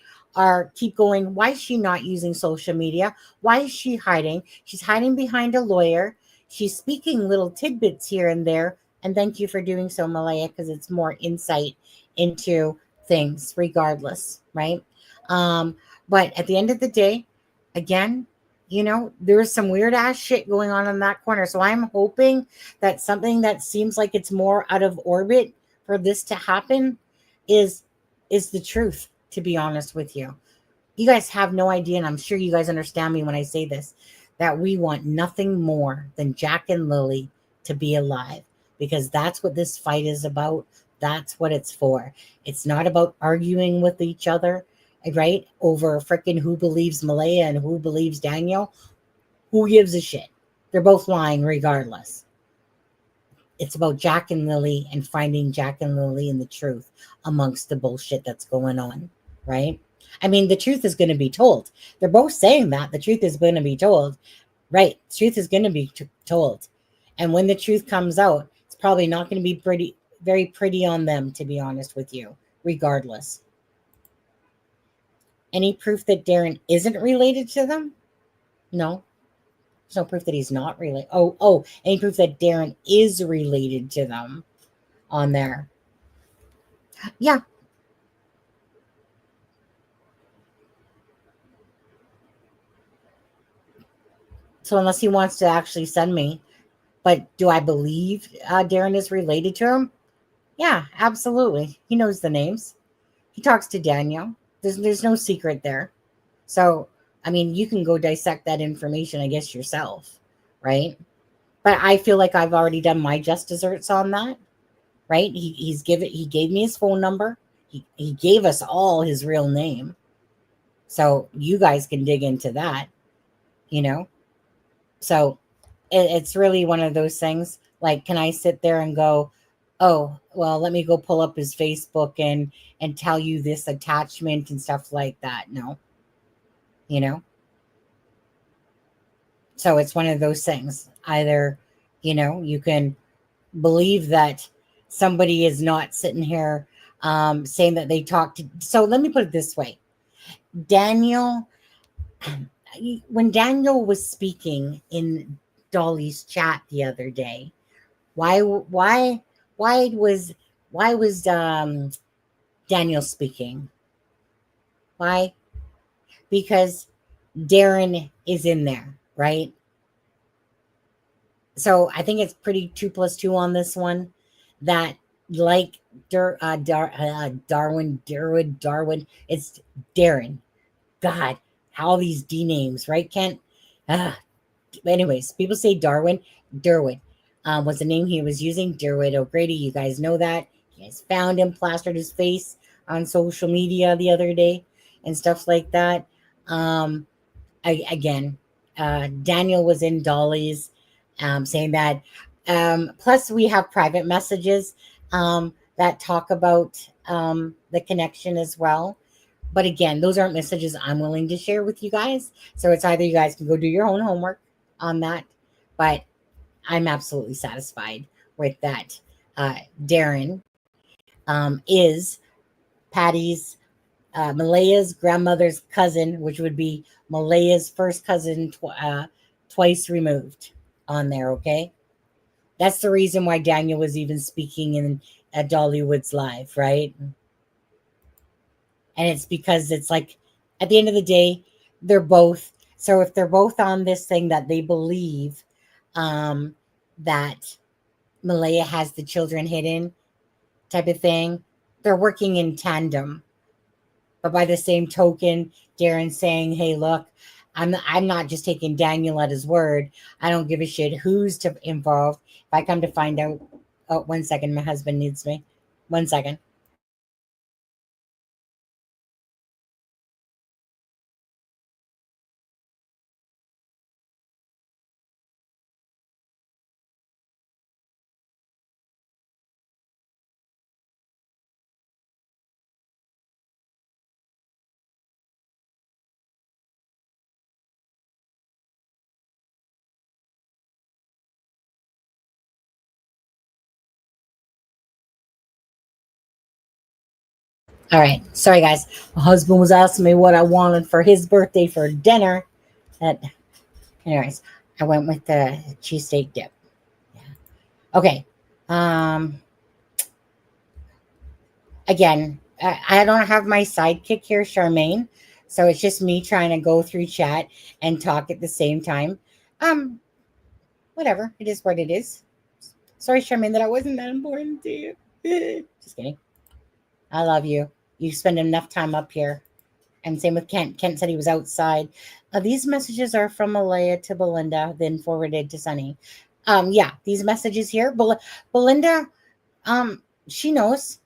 keep going? Why is she not using social media? Why is she hiding? She's hiding behind a lawyer. She's speaking little tidbits here and there. And thank you for doing so, Malehya, because it's more insight into things regardless, right? But at the end of the day, again, you know, there's some weird ass shit going on in that corner. So I'm hoping that something that seems like it's more out of orbit for this to happen is the truth, to be honest with you. You guys have no idea, and I'm sure you guys understand me when I say this, that we want nothing more than Jack and Lily to be alive, because that's what this fight is about. That's what it's for. It's not about arguing with each other, right? Over freaking who believes Malehya and who believes Daniel. Who gives a shit? They're both lying regardless. It's about Jack and Lily and finding Jack and Lily and the truth amongst the bullshit that's going on, right? I mean, the truth is going to be told. They're both saying that the truth is going to be told, right? The truth is going to be told. And when the truth comes out, it's probably not going to be very pretty on them, to be honest with you, regardless. Any proof that Darren isn't related to them? No. There's no proof that he's not related. Oh, any proof that Darren is related to them on there? Yeah. So unless he wants to actually send me, but do I believe Darren is related to him? Yeah, absolutely. He knows the names. He talks to Daniel. There's no secret there. So, I mean, you can go dissect that information, I guess, yourself, right? But I feel like I've already done my just desserts on that, right? He gave me his phone number. He gave us all his real name. So you guys can dig into that, you know? So it's really one of those things. Like, can I sit there and go, oh, well, let me go pull up his Facebook and tell you this attachment and stuff like that? No. You know? So it's one of those things. Either, you know, you can believe that somebody is not sitting here saying that they talked to. So let me put it this way. Daniel, when Daniel was speaking in Dolly's chat the other day, why was Daniel speaking? Why? Because Darren is in there, right? So I think it's pretty 2 + 2 on this one. That like Darwin, it's Darren. God, how these D names, right, Kent? Anyways, people say Darwin. Derwin was the name he was using. Derwin O'Grady, you guys know that. You guys found him, plastered his face on social media the other day and stuff like that. Again, Daniel was in Dolly's saying that. Plus, we have private messages that talk about the connection as well. But again, those aren't messages I'm willing to share with you guys. So it's either you guys can go do your own homework on that. But I'm absolutely satisfied with that. Darren is Patty's, Malehya's grandmother's cousin, which would be Malehya's first cousin twice removed on there, okay? That's the reason why Daniel was even speaking in at Dollywood's Live, right? And it's because it's like, at the end of the day, they're both. So if they're both on this thing that they believe that Malehya has the children hidden type of thing, they're working in tandem. But by the same token, Darren's saying, hey, look, I'm not just taking Daniel at his word. I don't give a shit who's involved. If I come to find out, oh, 1 second, my husband needs me. 1 second. All right. Sorry, guys. My husband was asking me what I wanted for his birthday for dinner. Anyways, I went with the cheesesteak dip. Yeah. Okay. Again, I don't have my sidekick here, Charmaine. So it's just me trying to go through chat and talk at the same time. Whatever. It is what it is. Sorry, Charmaine, that I wasn't that important to you. Just kidding. I love you. You spend enough time up here. And same with Kent. Kent said he was outside. These messages are from Malehya to Belinda, then forwarded to Sunny. Yeah, these messages here. Belinda, she knows,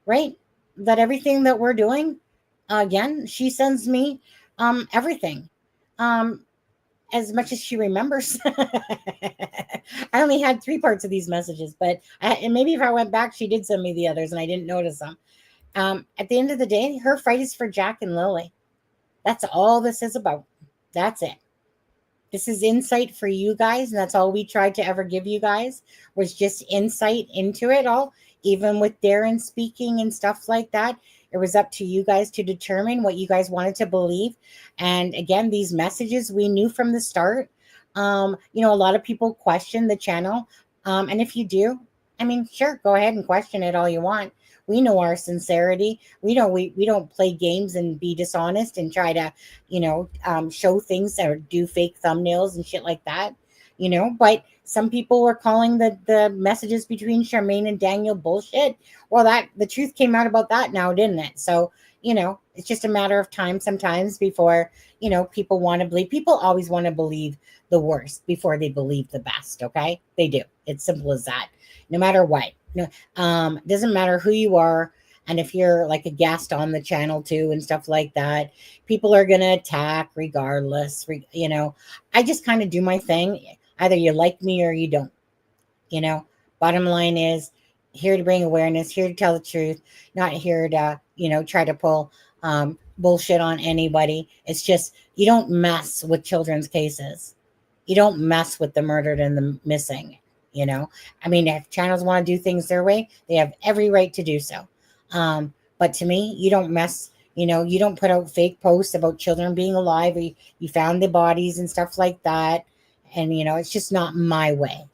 right? That everything that we're doing, again, she sends me everything. As much as she remembers. I only had 3 parts of these messages, but and maybe if I went back, she did send me the others and I didn't notice them. At the end of the day, her fight is for Jack and Lily. That's all this is about. That's it. This is insight for you guys, and that's all we tried to ever give you guys was just insight into it all. Even with Darren speaking and stuff like that, it was up to you guys to determine what you guys wanted to believe. And again, these messages we knew from the start. A lot of people question the channel, and if you do, I mean, sure, go ahead and question it all you want. We know our sincerity. We don't play games and be dishonest and try to, show things or do fake thumbnails and shit like that, But some people were calling the messages between Charmaine and Daniel bullshit. Well, the truth came out about that now, didn't it? So, it's just a matter of time sometimes before, people want to believe. People always want to believe the worst before they believe the best, okay? They do. It's simple as that. No matter what. It doesn't matter who you are. And if you're like a guest on the channel too and stuff like that, people are going to attack regardless. I just kind of do my thing. Either you like me or you don't. Bottom line is here to bring awareness, here to tell the truth, not here to, try to pull bullshit on anybody. It's just you don't mess with children's cases. You don't mess with the murdered and the missing. If channels want to do things their way, they have every right to do so. But to me, you don't mess, you don't put out fake posts about children being alive. Or you found the bodies and stuff like that. And, it's just not my way.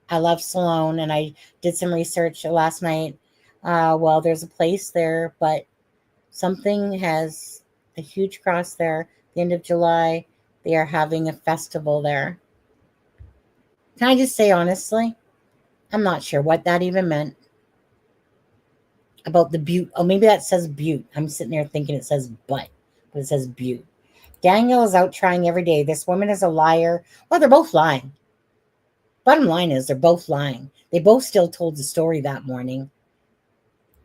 I love Sloan, and I did some research last night. There's a place there, but something has a huge cross there. The end of July, they are having a festival there. Can I just say honestly, I'm not sure what that even meant about the butte. Oh, maybe that says butte. I'm sitting there thinking it says but it says butte. Daniel is out trying every day. This woman is a liar. Well, they're both lying. Bottom line is they're both lying. They both still told the story that morning.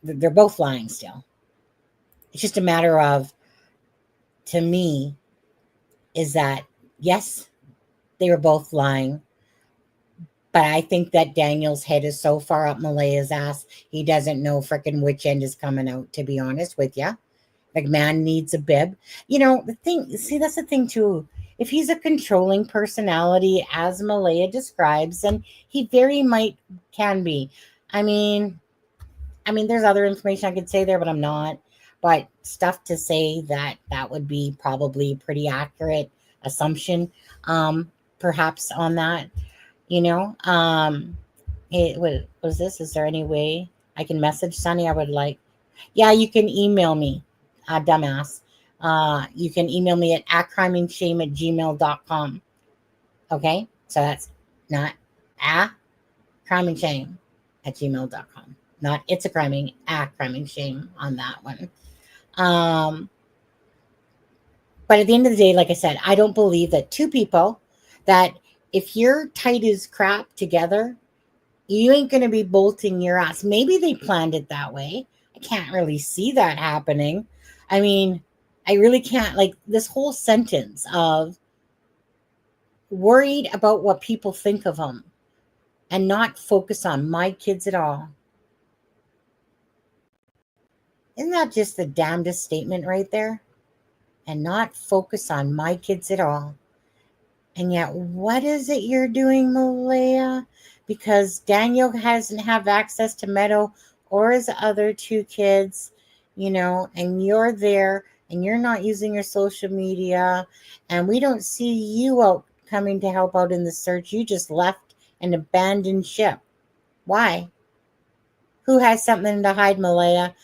They're both lying still. It's just a matter of, to me, is that, yes, they were both lying. But I think that Daniel's head is so far up Malehya's ass, he doesn't know frickin' which end is coming out, to be honest with you. Like, man needs a bib. That's the thing, too. If he's a controlling personality, as Malehya describes, and he very might can be. I mean, there's other information I could say there, but I'm not. But stuff to say that would be probably a pretty accurate assumption, perhaps on that. What was this? Is there any way I can message Sunny? I would like, yeah, you can email me, dumbass. You can email me at crimeandshame@gmail.com. Okay, so that's not crimeandshame@gmail.com. Not it's a criming, crimeandshame on that one. But at the end of the day, like I said, I don't believe that two people that if you're tight as crap together, you ain't going to be bolting your ass. Maybe they planned it that way. I can't really see that happening. I really can't. Like, this whole sentence of worried about what people think of them and not focus on my kids at all. Isn't that just the damnedest statement right there? And not focus on my kids at all. And yet, what is it you're doing, Malehya? Because Daniel doesn't have access to Meadow or his other 2 kids, and you're there and you're not using your social media, and we don't see you out coming to help out in the search. You just left and abandoned ship. Why? Who has something to hide, Malehya?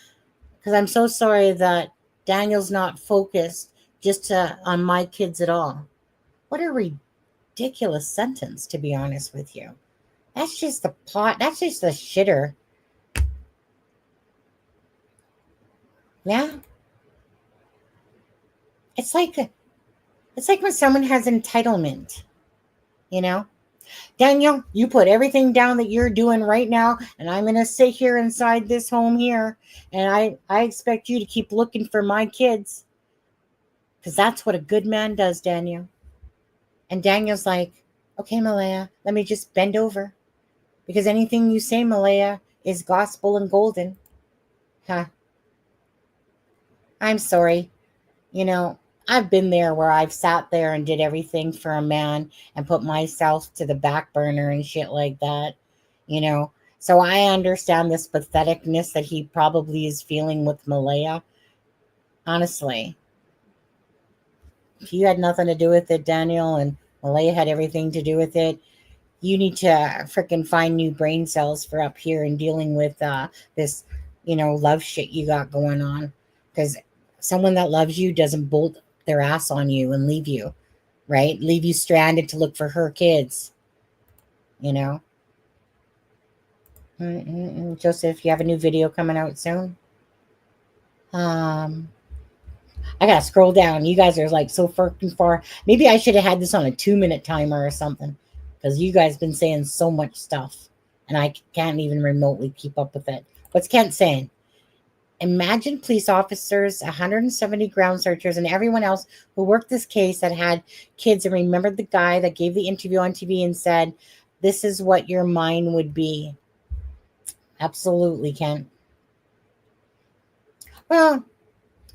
Because I'm so sorry that Daniel's not focused just on my kids at all. What a ridiculous sentence, to be honest with you. That's just the pot. That's just the shitter. Yeah. It's like when someone has entitlement, you know? Daniel, you put everything down that you're doing right now, and I'm going to sit here inside this home here, and I expect you to keep looking for my kids. Because that's what a good man does, Daniel. And Daniel's like, okay, Malehya, let me just bend over. Because anything you say, Malehya, is gospel and golden. Huh. I'm sorry. You know, I've been there where I've sat there and did everything for a man and put myself to the back burner and shit like that, you know. So I understand this patheticness that he probably is feeling with Malehya. Honestly. If you had nothing to do with it, Daniel, and Malehya had everything to do with it, you need to freaking find new brain cells for up here and dealing with this, you know, love shit you got going on. Because someone that loves you doesn't bolt their ass on you and leave you, right? Leave you stranded to look for her kids, you know? Joseph, you have a new video coming out soon? I gotta scroll down. You guys are like so freaking far. Maybe I should have had this on a 2-minute timer or something, because you guys been saying so much stuff and I can't even remotely keep up with it. What's Kent saying? Imagine police officers, 170 ground searchers, and everyone else who worked this case that had kids and remembered the guy that gave the interview on TV and said, this is what your mind would be. Absolutely, Kent. Well,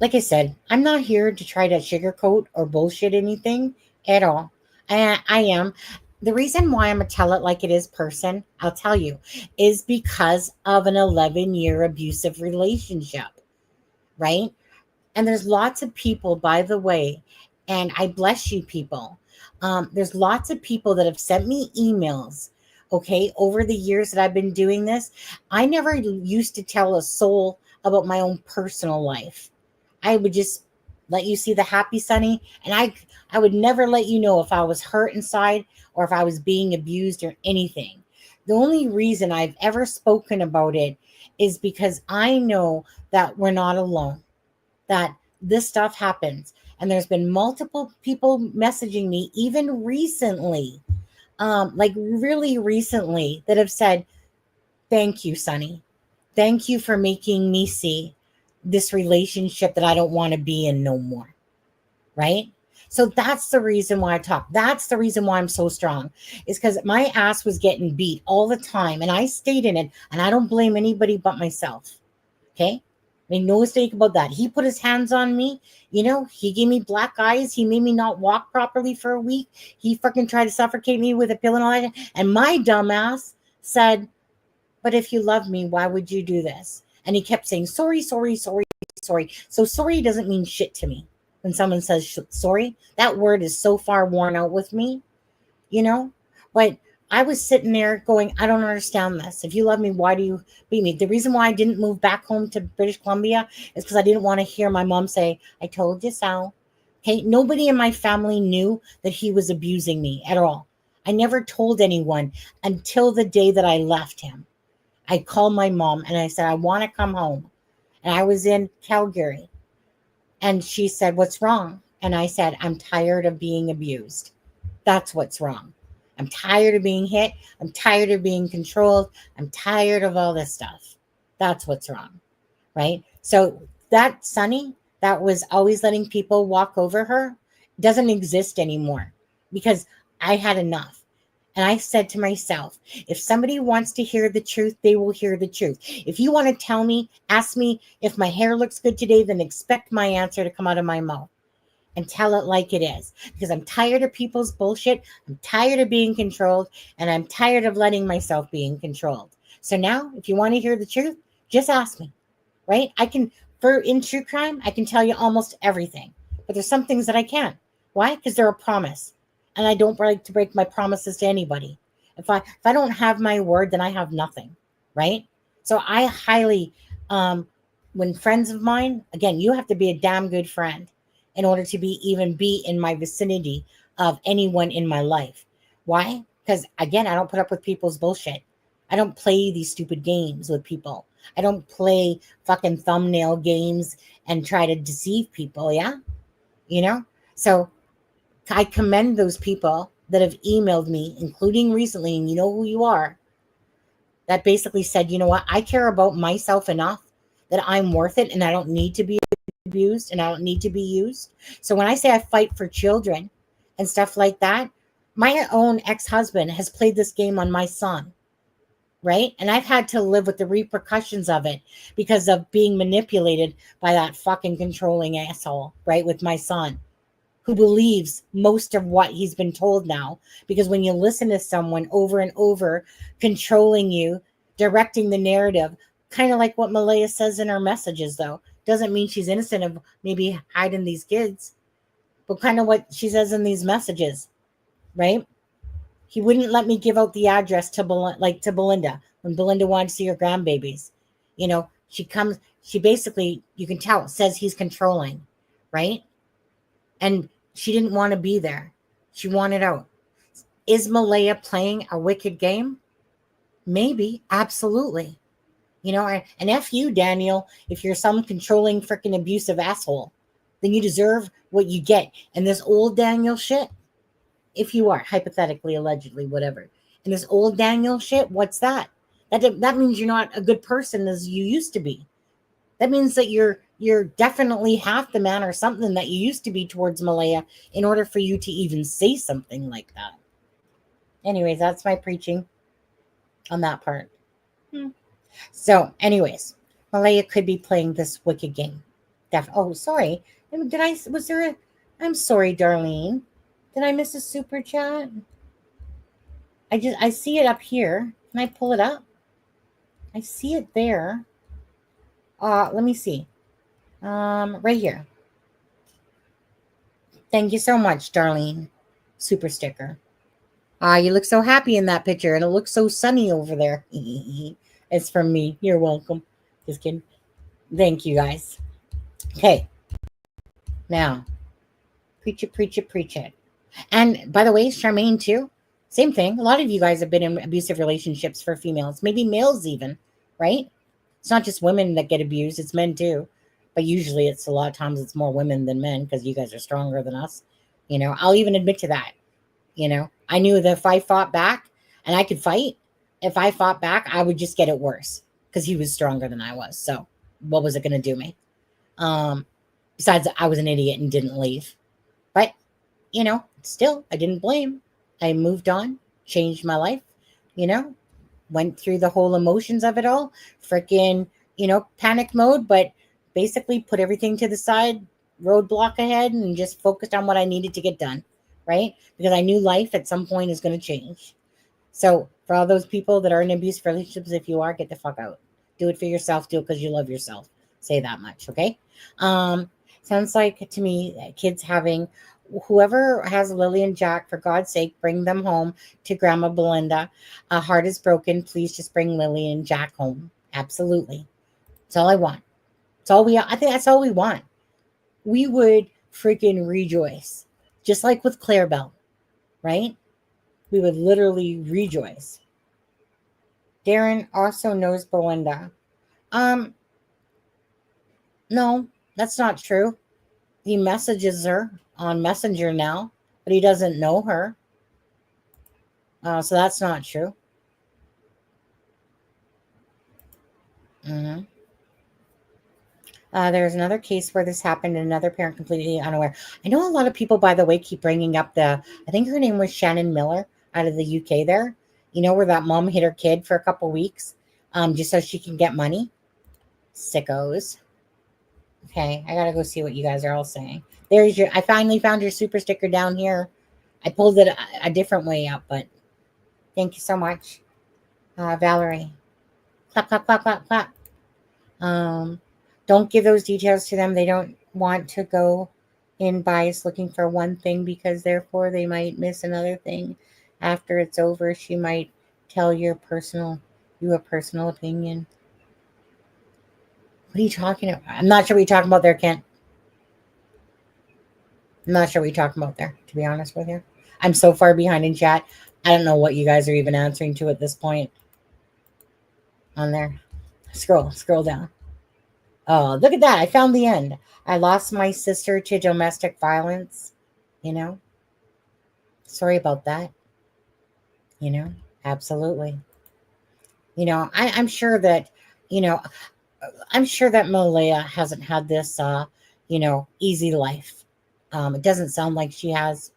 like I said, I'm not here to try to sugarcoat or bullshit anything at all. I am. The reason why I'm going to tell it like it is person, I'll tell you, is because of an 11-year abusive relationship, right? And there's lots of people, by the way, and I bless you people. There's lots of people that have sent me emails, okay, over the years that I've been doing this. I never used to tell a soul about my own personal life. I would just let you see the happy sunny, and I would never let you know if I was hurt inside or if I was being abused or anything. The only reason I've ever spoken about it is because I know that we're not alone, that this stuff happens. And there's been multiple people messaging me, even recently, like really recently, that have said, thank you, Sonny. Thank you for making me see this relationship that I don't want to be in no more. Right? So that's the reason why I talk. That's the reason why I'm so strong, is because my ass was getting beat all the time and I stayed in it, and I don't blame anybody but myself. Okay? Make no mistake about that. He put his hands on me. You know, he gave me black eyes. He made me not walk properly for a week. He fucking tried to suffocate me with a pill and all that. And my dumb ass said, but if you love me, why would you do this? And he kept saying, sorry, sorry, sorry, sorry. So sorry doesn't mean shit to me. When someone says sorry, that word is so far worn out with me, you know? But I was sitting there going, I don't understand this. If you love me, why do you beat me? The reason why I didn't move back home to British Columbia is because I didn't want to hear my mom say, I told you so. Okay, nobody in my family knew that he was abusing me at all. I never told anyone until the day that I left him. I called my mom and I said, I want to come home. And I was in Calgary. And she said, what's wrong? And I said, I'm tired of being abused. That's what's wrong. I'm tired of being hit. I'm tired of being controlled. I'm tired of all this stuff. That's what's wrong. Right? So that Sunny, that was always letting people walk over her, doesn't exist anymore, because I had enough. And I said to myself, if somebody wants to hear the truth, they will hear the truth. If you want to tell me, ask me if my hair looks good today, then expect my answer to come out of my mouth. And tell it like it is. Because I'm tired of people's bullshit. I'm tired of being controlled. And I'm tired of letting myself being controlled. So now, if you want to hear the truth, just ask me. Right? In true crime, I can tell you almost everything. But there's some things that I can't. Why? Because they're a promise. And I don't like to break my promises to anybody. If I don't have my word, then I have nothing. Right? So I highly when friends of mine, again, you have to be a damn good friend in order to even be in my vicinity of anyone in my life. Why? Because again, I don't put up with people's bullshit. I don't play these stupid games with people. I don't play fucking thumbnail games and try to deceive people. Yeah. So I commend those people that have emailed me, including recently, and you know who you are, that basically said, you know what, I care about myself enough that I'm worth it and I don't need to be abused and I don't need to be used. So when I say I fight for children and stuff like that, my own ex-husband has played this game on my son, right? And I've had to live with the repercussions of it because of being manipulated by that fucking controlling asshole, right, with my son, who believes most of what he's been told now. Because when you listen to someone over and over controlling you, directing the narrative, kind of like what Malehya says in her messages, though, doesn't mean she's innocent of maybe hiding these kids, but kind of what she says in these messages, right? He wouldn't let me give out the address to Belinda when Belinda wanted to see her grandbabies. She basically, you can tell, says he's controlling, right? And she didn't want to be there. She wanted out. Is Malehya playing a wicked game? Maybe. Absolutely. And F you, Daniel, if you're some controlling, freaking abusive asshole, then you deserve what you get. And this old Daniel shit, if you are, hypothetically, allegedly, whatever. And this old Daniel shit, what's that? That means you're not a good person as you used to be. That means that you're definitely half the man or something that you used to be towards Malehya in order for you to even say something like that. Anyways, that's my preaching on that part. So, anyways, Malehya could be playing this wicked game. Oh, sorry. I'm sorry, Darlene. Did I miss a super chat? I see it up here. Can I pull it up? I see it there. Let me see. Right here. Thank you so much, Darlene. Super sticker. You look so happy in that picture, and it looks so sunny over there. It's from me. You're welcome. Just kidding. Thank you, guys. Okay. Now, preach it, preach it, preach it. And by the way, Charmaine, too, same thing. A lot of you guys have been in abusive relationships for females, maybe males even, right? It's not just women that get abused, it's men too. But usually a lot of times it's more women than men because you guys are stronger than us. I'll even admit to that. I knew that if I fought back, and I could fight, if I fought back, I would just get it worse because he was stronger than I was. So what was it going to do me? Besides, I was an idiot and didn't leave. But, still, I didn't blame. I moved on, changed my life, went through the whole emotions of it all, freaking, panic mode, but basically put everything to the side, roadblock ahead, and just focused on what I needed to get done, right? Because I knew life at some point is going to change. So for all those people that are in abusive relationships, if you are, get the fuck out. Do it for yourself. Do it because you love yourself. Say that much, okay? Sounds like to me, kids having, whoever has Lily and Jack, for God's sake, bring them home to Grandma Belinda. Heart is broken. Please just bring Lily and Jack home. Absolutely. That's all I want. I think that's all we want. We would freaking rejoice. Just like with Clarabelle, right? We would literally rejoice. Darren also knows Belinda. No, that's not true. He messages her on Messenger now, but he doesn't know her. So that's not true. There's another case where this happened and another parent completely unaware. I know a lot of people, by the way, keep bringing up I think her name was Shannon Miller out of the UK there. Where that mom hit her kid for a couple weeks just so she can get money. Sickos. Okay, I gotta go see what you guys are all saying. I finally found your super sticker down here. I pulled it a different way up, but thank you so much. Valerie. Clap, clap, clap, clap, clap. Don't give those details to them. They don't want to go in bias looking for one thing because therefore they might miss another thing. After it's over, she might tell you a personal opinion. What are you talking about? I'm not sure what you're talking about there, Kent. I'm not sure what you're talking about there, to be honest with you. I'm so far behind in chat. I don't know what you guys are even answering to at this point. On there. Scroll down. Oh, look at that. I found the end. I lost my sister to domestic violence. You know? Sorry about that. You know? Absolutely. You know, I'm sure that, you know, I'm sure that Malehya hasn't had this, you know, easy life. It doesn't sound like she has,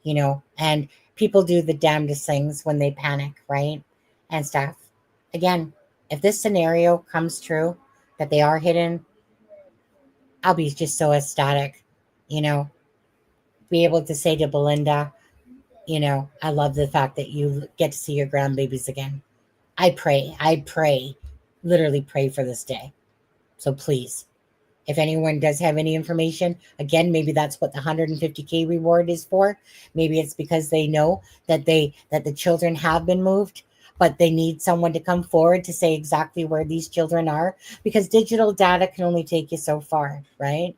you know, and people do the damnedest things when they panic, right? And stuff. Again, if this scenario comes true, that they are hidden, I'll be just so ecstatic, you know, be able to say to Belinda, you know, I love the fact that you get to see your grandbabies again. I pray, literally pray for this day. So please, if anyone does have any information, again, maybe that's what the 150K reward is for. Maybe it's because they know that the children have been moved, but they need someone to come forward to say exactly where these children are, because digital data can only take you so far, right?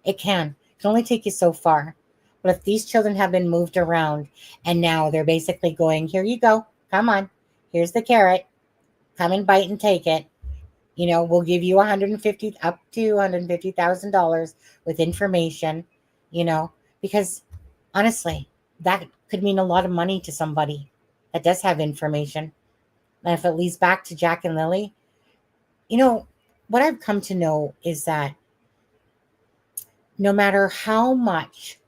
It can only take you so far. But if these children have been moved around and now they're basically going, here you go, come on, here's the carrot, come and bite and take it. You know, we'll give you up to $150,000 with information, you know, because honestly, that could mean a lot of money to somebody that does have information. And if it leads back to Jack and Lily, you know, what I've come to know is that no matter how much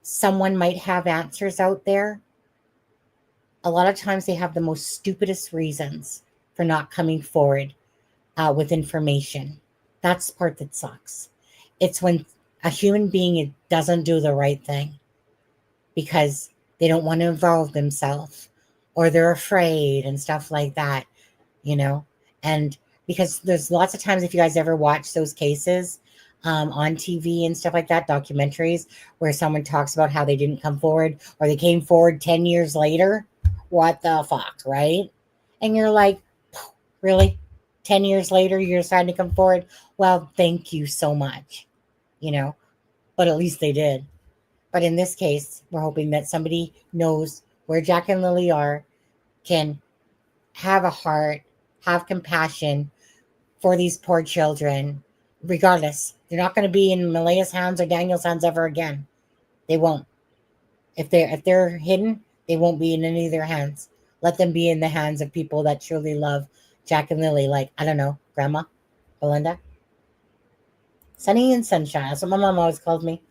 someone might have answers out there, a lot of times they have the most stupidest reasons for not coming forward with information. That's the part that sucks. It's when a human being doesn't do the right thing because they don't want to involve themselves or they're afraid and stuff like that, you know? And because there's lots of times, if you guys ever watch those cases on TV and stuff like that, documentaries where someone talks about how they didn't come forward or they came forward 10 years later, what the fuck, right? And you're like, really? 10 years later, you're deciding to come forward? Well, thank you so much, you know, but at least they did. But in this case, we're hoping that somebody knows where Jack and Lily are, can have a heart, have compassion for these poor children. Regardless, they're not going to be in Malehya's hands or Daniel's hands ever again. They won't. If they're hidden, they won't be in any of their hands. Let them be in the hands of people that truly love Jack and Lily, like, I don't know, Grandma, Belinda. Sunny and Sunshine. That's what my mom always called me.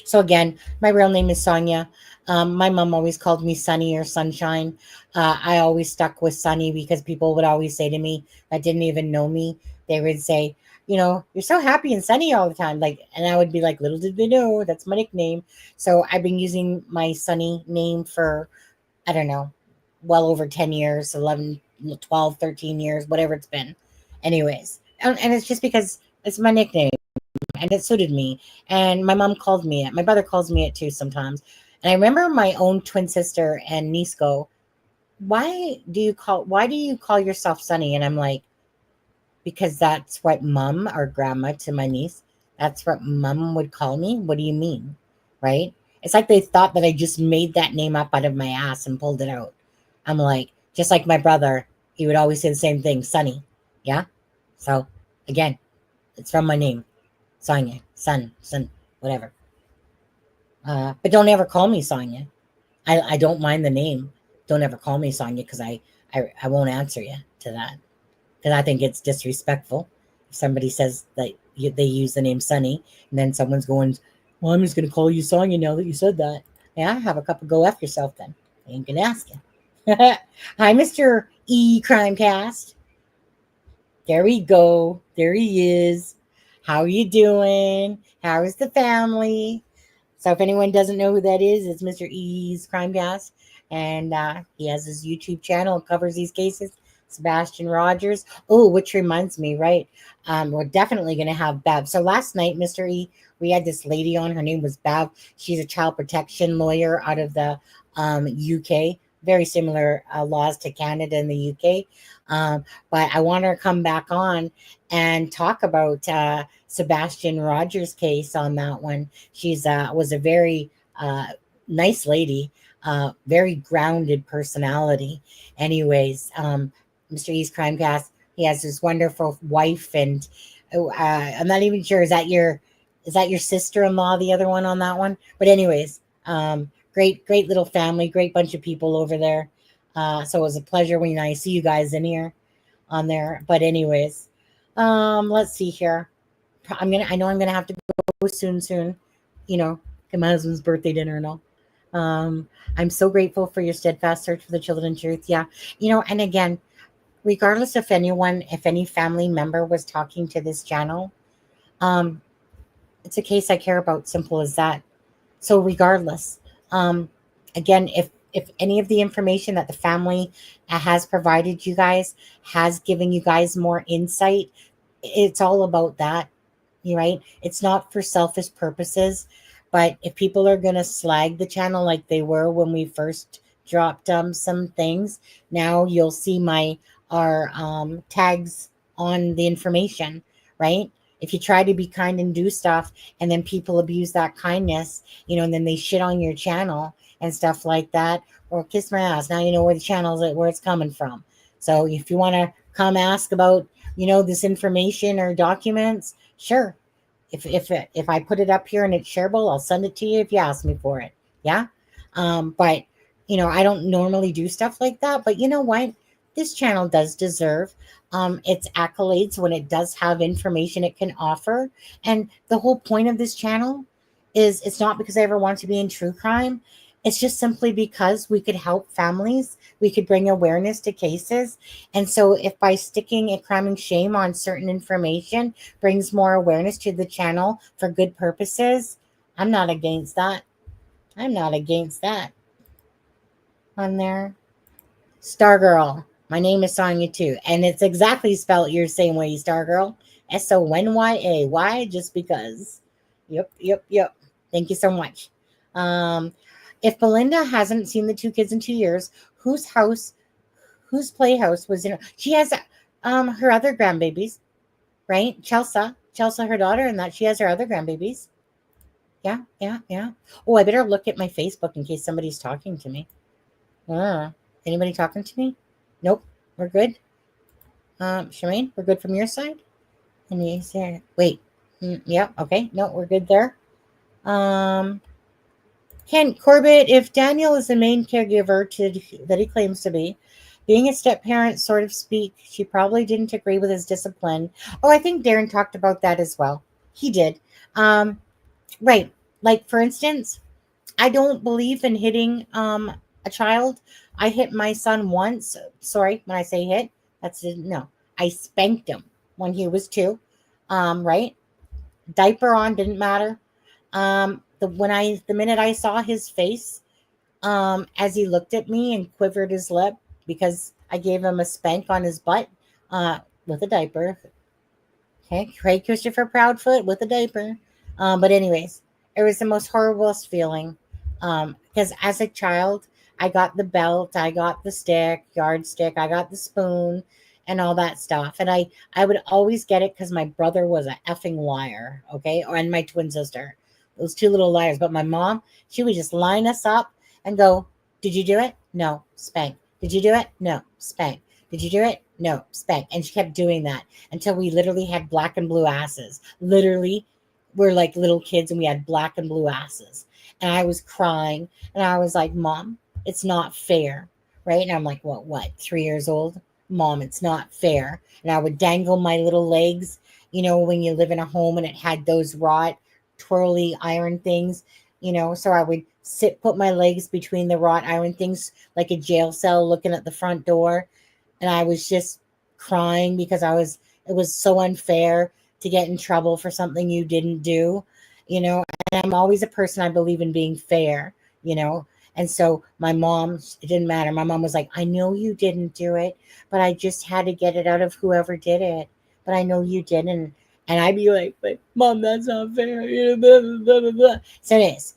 So again, my real name is Sonia. My mom always called me Sunny or Sunshine. I always stuck with Sunny because people would always say to me that didn't even know me, they would say, you know, you're so happy and sunny all the time. Like, and I would be like, little did they know, that's my nickname. So I've been using my Sunny name for, I don't know, well over 10 years, 11, 12, 13 years, whatever it's been. Anyways, and it's just because it's my nickname and it suited me. And my mom called me it. My brother calls me it too sometimes. And I remember my own twin sister and niece go, why do you call yourself Sunny? And I'm like, because that's what mom or grandma to my niece, that's what mom would call me. What do you mean? Right? It's like they thought that I just made that name up out of my ass and pulled it out. I'm like, just like my brother, he would always say the same thing, Sunny. Yeah? So, again, it's from my name. Sonia, son, whatever. But don't ever call me Sonia. I don't mind the name. Don't ever call me Sonia because I won't answer you to that. Because I think it's disrespectful. If somebody says that they use the name Sunny and then someone's going, well, I'm just going to call you Sonia now that you said that. Yeah, have a cup of go F yourself then. I ain't going to ask you. Hi, Mr. E Crimecast. There we go. There he is. How are you doing? How is the family? So if anyone doesn't know who that is, it's Mr. E's Crimecast. And he has his YouTube channel, covers these cases. Sebastian Rogers. Oh, which reminds me, right? We're definitely going to have Bev. So last night, Mr. E, we had this lady on. Her name was Bev. She's a child protection lawyer out of the UK. very similar laws to Canada and the UK. But I want her to come back on and talk about Sebastian Rogers' case on that one. She's was a very nice lady, very grounded personality. Anyways, Mr. East Crimecast, he has his wonderful wife, and I'm not even sure, is that your sister-in-law, the other one on that one? But anyways, great little family, great bunch of people over there. So it was a pleasure when I see you guys in here on there. But anyways, let's see here. I know I'm gonna have to go soon, you know, get my husband's birthday dinner and all. I'm so grateful for your steadfast search for the children in truth. Yeah, you know, and again, regardless if any family member was talking to this channel, it's a case I care about, simple as that. So regardless, again, if any of the information that the family has provided you guys has given you guys more insight, it's all about that, right? It's not for selfish purposes, but if people are going to slag the channel like they were when we first dropped some things, now you'll see our tags on the information, right? If you try to be kind and do stuff and then people abuse that kindness, you know, and then they shit on your channel and stuff like that, or kiss my ass, now you know where the channel is, where it's coming from. So if you want to come ask about, you know, this information or documents, sure. If I put it up here and it's shareable, I'll send it to you if you ask me for it. Yeah. But you know, I don't normally do stuff like that, but you know what? This channel does deserve its accolades when it does have information it can offer. And the whole point of this channel is, it's not because I ever want to be in true crime. It's just simply because we could help families. We could bring awareness to cases. And so if by sticking a crime and shame on certain information brings more awareness to the channel for good purposes, I'm not against that. I'm not against that. On there. Stargirl. My name is Sonya too. And it's exactly spelled your same way, Stargirl. Sonyay. Why? Just because. Yep. Thank you so much. If Belinda hasn't seen the two kids in 2 years, whose playhouse was in? She has her other grandbabies, right? Chelsea, her daughter, and that she has her other grandbabies. Yeah. Oh, I better look at my Facebook in case somebody's talking to me. Anybody talking to me? Nope. We're good. Shemaine, we're good from your side? And you say, wait. Yeah. Okay. No, we're good there. Ken Corbett, if Daniel is the main caregiver that he claims to be, being a step-parent, sort of speak, she probably didn't agree with his discipline. Oh, I think Darren talked about that as well. He did. Right. Like, for instance, I don't believe in hitting a child. I hit my son once. Sorry, when I say hit, no. I spanked him when he was 2. Right? Diaper on, didn't matter. The minute I saw his face, as he looked at me and quivered his lip because I gave him a spank on his butt with a diaper. Okay, Craig Christopher Proudfoot with a diaper. But anyways, it was the most horriblest feeling. Because as a child, I got the belt, I got the stick, yardstick, I got the spoon, and all that stuff. And I would always get it because my brother was a effing liar, okay? And my twin sister. Those 2 little liars. But my mom, she would just line us up and go, did you do it? No, spank. Did you do it? No, spank. Did you do it? No, spank. And she kept doing that until we literally had black and blue asses. Literally, we're like little kids and we had black and blue asses. And I was crying and I was like, Mom, it's not fair. Right? And I'm like, what, 3 years old? Mom, it's not fair. And I would dangle my little legs, you know, when you live in a home and it had those wrought twirly iron things, you know, so I would put my legs between the wrought iron things like a jail cell looking at the front door. And I was just crying because it was so unfair to get in trouble for something you didn't do, you know. And I'm always a person, I believe in being fair, you know. And so my mom, it didn't matter. My mom was like, I know you didn't do it, but I just had to get it out of whoever did it. But I know you didn't. And I'd be like, but Mom, that's not fair. Blah, blah, blah, blah. So anyways,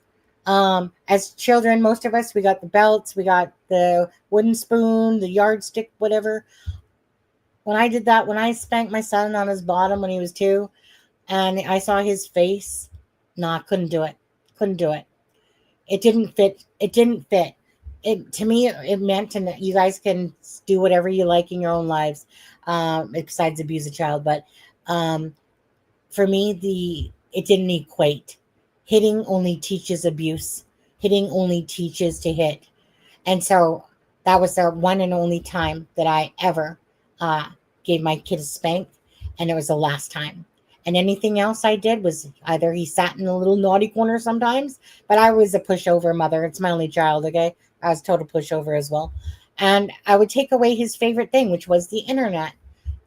As children, most of us, we got the belts, we got the wooden spoon, the yardstick, whatever. When I did that, when I spanked my son on his bottom when he was 2, and I saw his face, nah, couldn't do it. Couldn't do it. It didn't fit. It didn't fit. It, to me, it meant to, you guys can do whatever you like in your own lives, besides abuse a child. But for me, it didn't equate. Hitting only teaches abuse. Hitting only teaches to hit. And so that was the one and only time that I ever gave my kid a spank, and it was the last time. And anything else I did was either he sat in a little naughty corner sometimes, but I was a pushover mother. It's my only child, okay? I was a total pushover as well. And I would take away his favorite thing, which was the internet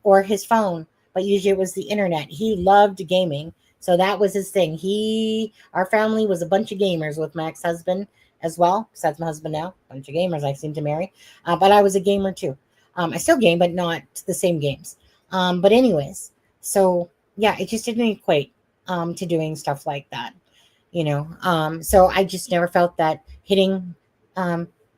or his phone, but usually it was the internet. He loved gaming, so that was his thing. Our family was a bunch of gamers with my ex-husband as well, besides my husband now. A bunch of gamers I seem to marry. But I was a gamer too. I still game, but not the same games. But anyways, so yeah, it just didn't equate to doing stuff like that, So I just never felt that hitting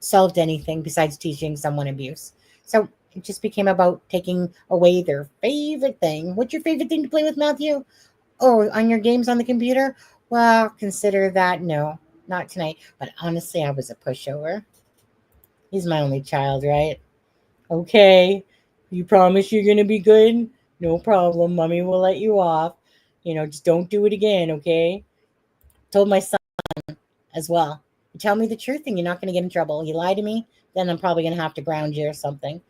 solved anything besides teaching someone abuse. So it just became about taking away their favorite thing. What's your favorite thing to play with, Matthew? Oh, on your games on the computer? Well, consider that no, not tonight. But honestly, I was a pushover. He's my only child, right? Okay. You promise you're going to be good? No problem. Mommy will let you off. Just don't do it again, okay? Told my son as well. You tell me the truth and you're not going to get in trouble. You lie to me, then I'm probably going to have to ground you or something.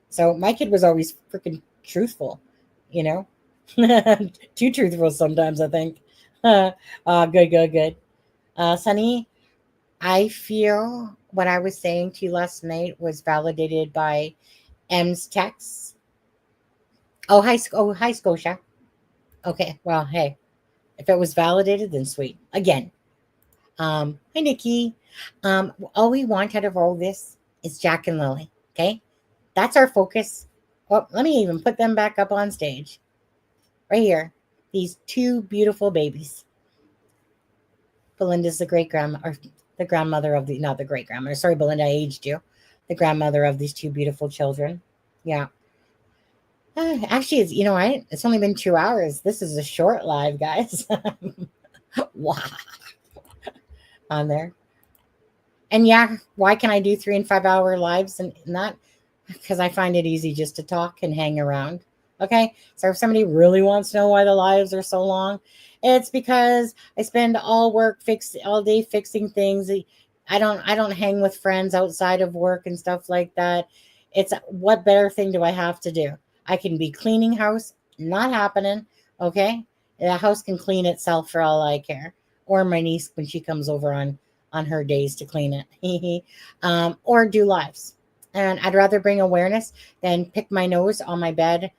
So my kid was always freaking truthful, Too truthful sometimes, I think. Good. Sunny, I feel what I was saying to you last night was validated by M's text. Oh, hi, Scotia. Okay, well, hey, if it was validated, then sweet. Again, hi, Nikki. All we want out of all this is Jack and Lily, okay? That's our focus. Well, let me even put them back up on stage. Right here. These 2 beautiful babies. Belinda's the the grandmother of not the great grandmother. Sorry, Belinda, I aged you. The grandmother of these 2 beautiful children. Yeah. Actually, it's only been 2 hours. This is a short live, guys. Wow. On there. And yeah, why can I do 3 and 5 hour lives and not? Because I find it easy just to talk and hang around. Okay. So if somebody really wants to know why the lives are so long, it's because I spend all day fixing things. I don't hang with friends outside of work and stuff like that. It's what better thing do I have to do? I can be cleaning house, not happening. Okay. The house can clean itself for all I care. Or my niece when she comes over on her days to clean it. Or do lives. And I'd rather bring awareness than pick my nose on my bed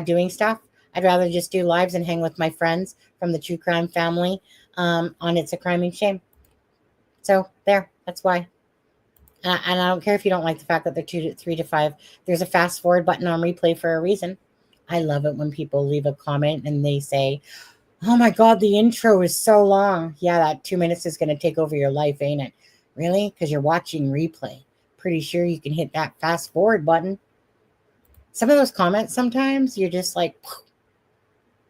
doing stuff. I'd rather just do lives and hang with my friends from the true crime family on It's a Crime and Shame. So there, that's why. And I don't care if you don't like the fact that they're 3 to 5. There's a fast forward button on replay for a reason. I love it when people leave a comment and they say, oh my God, the intro is so long. Yeah, that 2 minutes is going to take over your life, ain't it? Really? Because you're watching replay. Pretty sure you can hit that fast forward button. Some of those comments sometimes you're just like,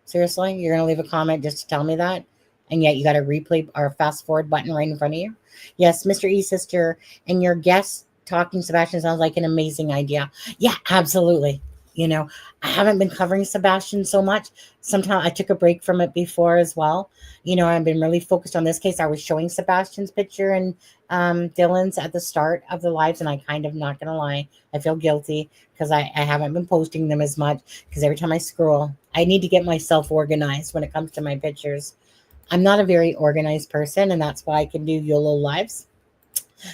seriously, you're going to leave a comment just to tell me that? And yet you got a replay or a fast forward button right in front of you? Yes, Mr. E-Sister, and your guest talking Sebastian sounds like an amazing idea. Yeah, absolutely. I haven't been covering Sebastian so much. Sometimes I took a break from it before as well. I've been really focused on this case. I was showing Sebastian's picture and Dylan's at the start of the lives, and I kind of, not going to lie, I feel guilty because I haven't been posting them as much because every time I scroll, I need to get myself organized when it comes to my pictures. I'm not a very organized person, and that's why I can do YOLO lives.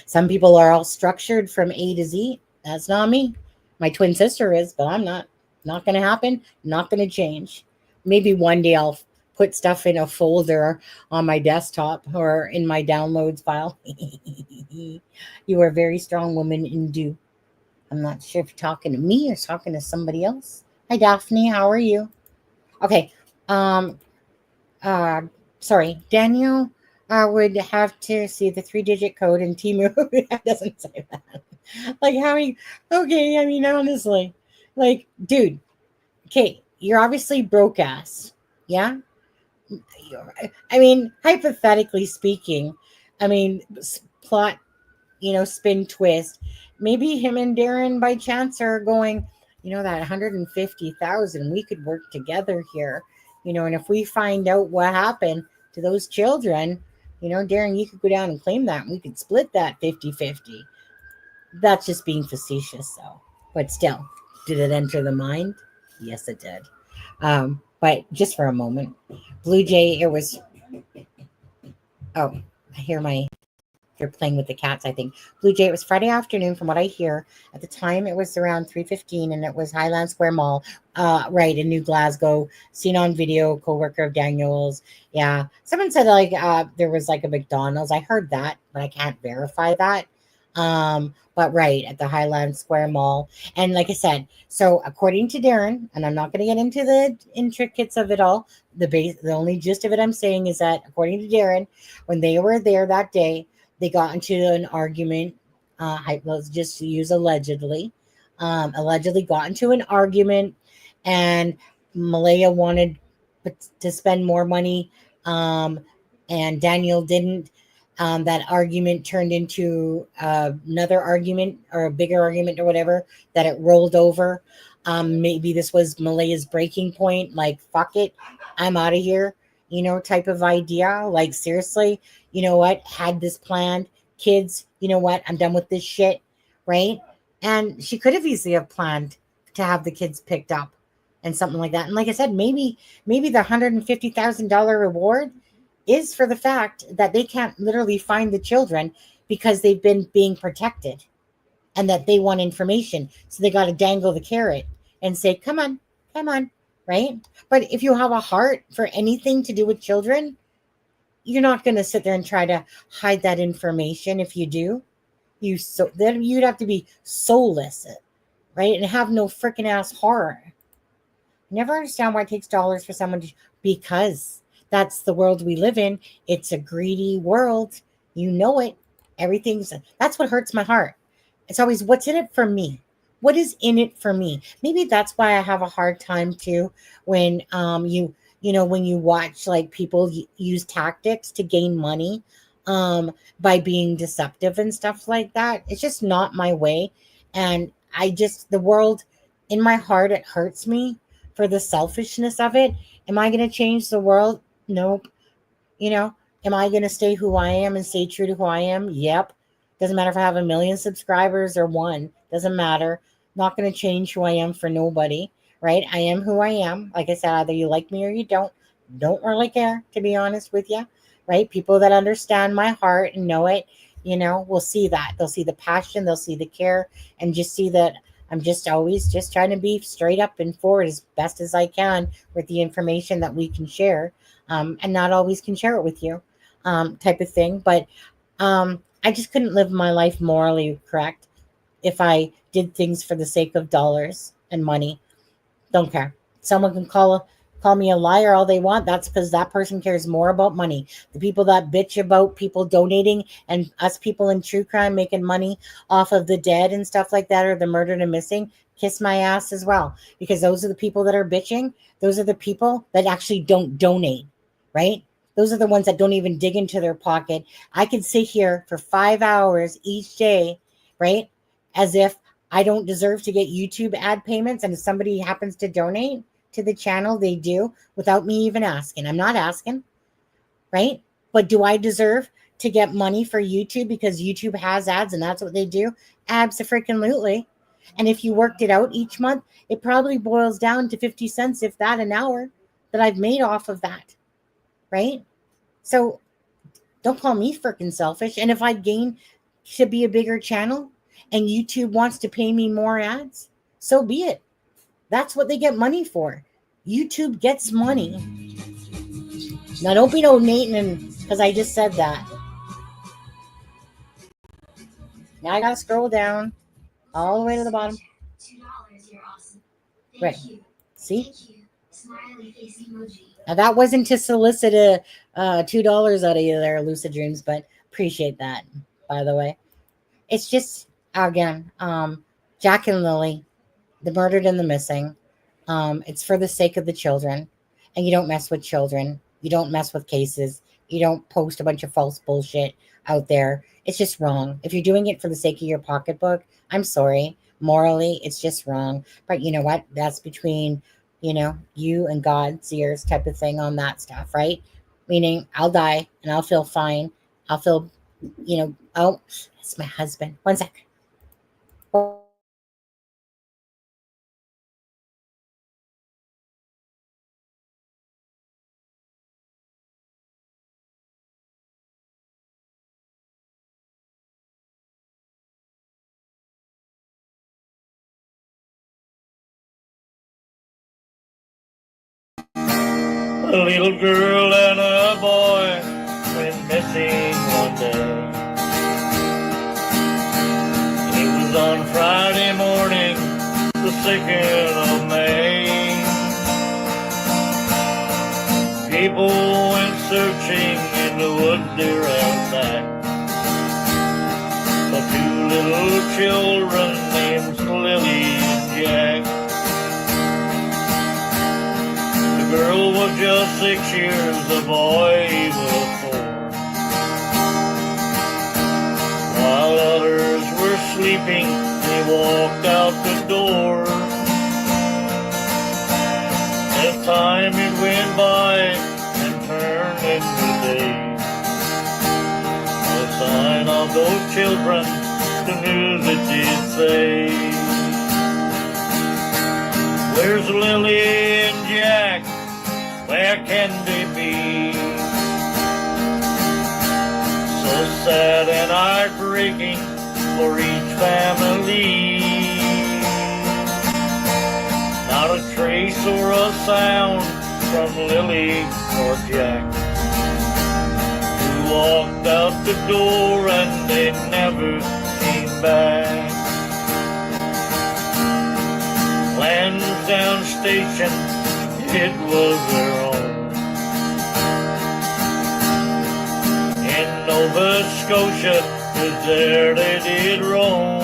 Some people are all structured from A to Z. That's not me. My twin sister is, but I'm not. Not going to happen. Not going to change. Maybe one day I'll put stuff in a folder on my desktop or in my downloads file. You are a very strong woman in do. I'm not sure if you're talking to me or talking to somebody else. Hi, Daphne. How are you? Okay. Sorry, Daniel. I would have to see the 3-digit code in Temu. It doesn't say that. Like, how many? Okay, I mean, honestly, like, dude, okay, you're obviously broke ass. Yeah? I mean, hypothetically speaking, I mean, plot, spin twist. Maybe him and Darren by chance are going, that 150,000, we could work together here, and if we find out what happened to those children, Darren, you could go down and claim that and we could split that 50-50. That's just being facetious, though. But still, did it enter the mind? Yes, it did. But just for a moment, Blue Jay, it was. Oh, I hear they're playing with the cats, I think. Blue Jay, it was Friday afternoon from what I hear. At the time, it was around 3:15, and it was Highland Square Mall, right, in New Glasgow, seen on video, co-worker of Daniel's. Yeah. Someone said, there was, a McDonald's. I heard that, but I can't verify that. But right, at the Highland Square Mall. And like I said, so according to Darren, and I'm not going to get into the intricacies of it all, the only gist of it I'm saying is that according to Darren, when they were there that day, they got into an argument. Let's just use allegedly. Allegedly got into an argument, and Malehya wanted to spend more money, and Daniel didn't. That argument turned into another argument or a bigger argument or whatever, that it rolled over. Maybe this was Malehya's breaking point, like, fuck it, I'm out of here, type of idea. Like, seriously, you know what, had this planned, kids, you know what, I'm done with this shit, right? And she could have easily have planned to have the kids picked up and something like that. And like I said, maybe the $150,000 reward is for the fact that they can't literally find the children because they've been being protected, and that they want information. So they got to dangle the carrot and say, come on, right? But if you have a heart for anything to do with children, you're not going to sit there and try to hide that information. If you do, then you'd have to be soulless, right? And have no freaking ass heart. Never understand why it takes dollars for someone because that's the world we live in. It's a greedy world. You know it. That's what hurts my heart. It's always, what's in it for me? What is in it for me? Maybe that's why I have a hard time too when when you watch people use tactics to gain money by being deceptive and stuff like that. It's just not my way. And the world, in my heart, it hurts me for the selfishness of it. Am I going to change the world? Nope. Am I going to stay who I am and stay true to who I am? Yep. Doesn't matter if I have 1 million subscribers or 1. Doesn't matter. Not going to change who I am for nobody, right? I am who I am. Like I said, either you like me or you don't. Don't really care, to be honest with you, right? People that understand my heart and know it, will see that. They'll see the passion. They'll see the care, and just see that I'm just always just trying to be straight up and forward as best as I can with the information that we can share, and not always can share it with you, type of thing. But I just couldn't live my life morally correct if I did things for the sake of dollars and money. Don't care. Someone can call me a liar all they want. That's because that person cares more about money. The people that bitch about people donating and us people in true crime making money off of the dead and stuff like that, or the murdered and missing, kiss my ass as well. Because those are the people that are bitching. Those are the people that actually don't donate, right? Those are the ones that don't even dig into their pocket. I could sit here for 5 hours each day, right? As if I don't deserve to get YouTube ad payments. And if somebody happens to donate to the channel, they do without me even asking. I'm not asking, right? But do I deserve to get money for YouTube because YouTube has ads and that's what they do? Abso-freaking-lutely. And if you worked it out each month, it probably boils down to 50 cents, if that, an hour that I've made off of that, right? So don't call me freaking selfish. And if I gain to be a bigger channel and YouTube wants to pay me more ads, so be it. That's what they get money for. YouTube gets money. Now, don't be donating because I just said that. Now I got to scroll down all the way to the bottom. $2, you're awesome. Thank Right. you. See? Thank you. Smiley face emoji. Now, that wasn't to solicit a $2 out of you there, Lucid Dreams, but appreciate that, by the way. It's just, again, Jack and Lily, the murdered and the missing. It's for the sake of the children. And you don't mess with children. You don't mess with cases. You don't post a bunch of false bullshit out there. It's just wrong. If you're doing it for the sake of your pocketbook, I'm sorry. Morally, it's just wrong. But you know what? That's between, you and God's ears type of thing on that stuff, right? Meaning I'll die and I'll feel fine. I'll feel, oh, that's my husband. One second. A little girl and a boy went missing one day. It was on Friday morning, the 2nd of May. People went searching in the woods there and back for 2 little children named Lily and Jack. The girl was just 6 years, the boy was 4. While others were sleeping, they walked out the door. As time it went by and turned into days, no sign of those children, the news it did say. Where's Lily and Jack? Where can they be? So sad and heartbreaking for each family. Not a trace or a sound from Lily or Jack, who walked out the door and they never came back. Lansdowne Station, it was their own. In Nova Scotia, 'cause there they did roam.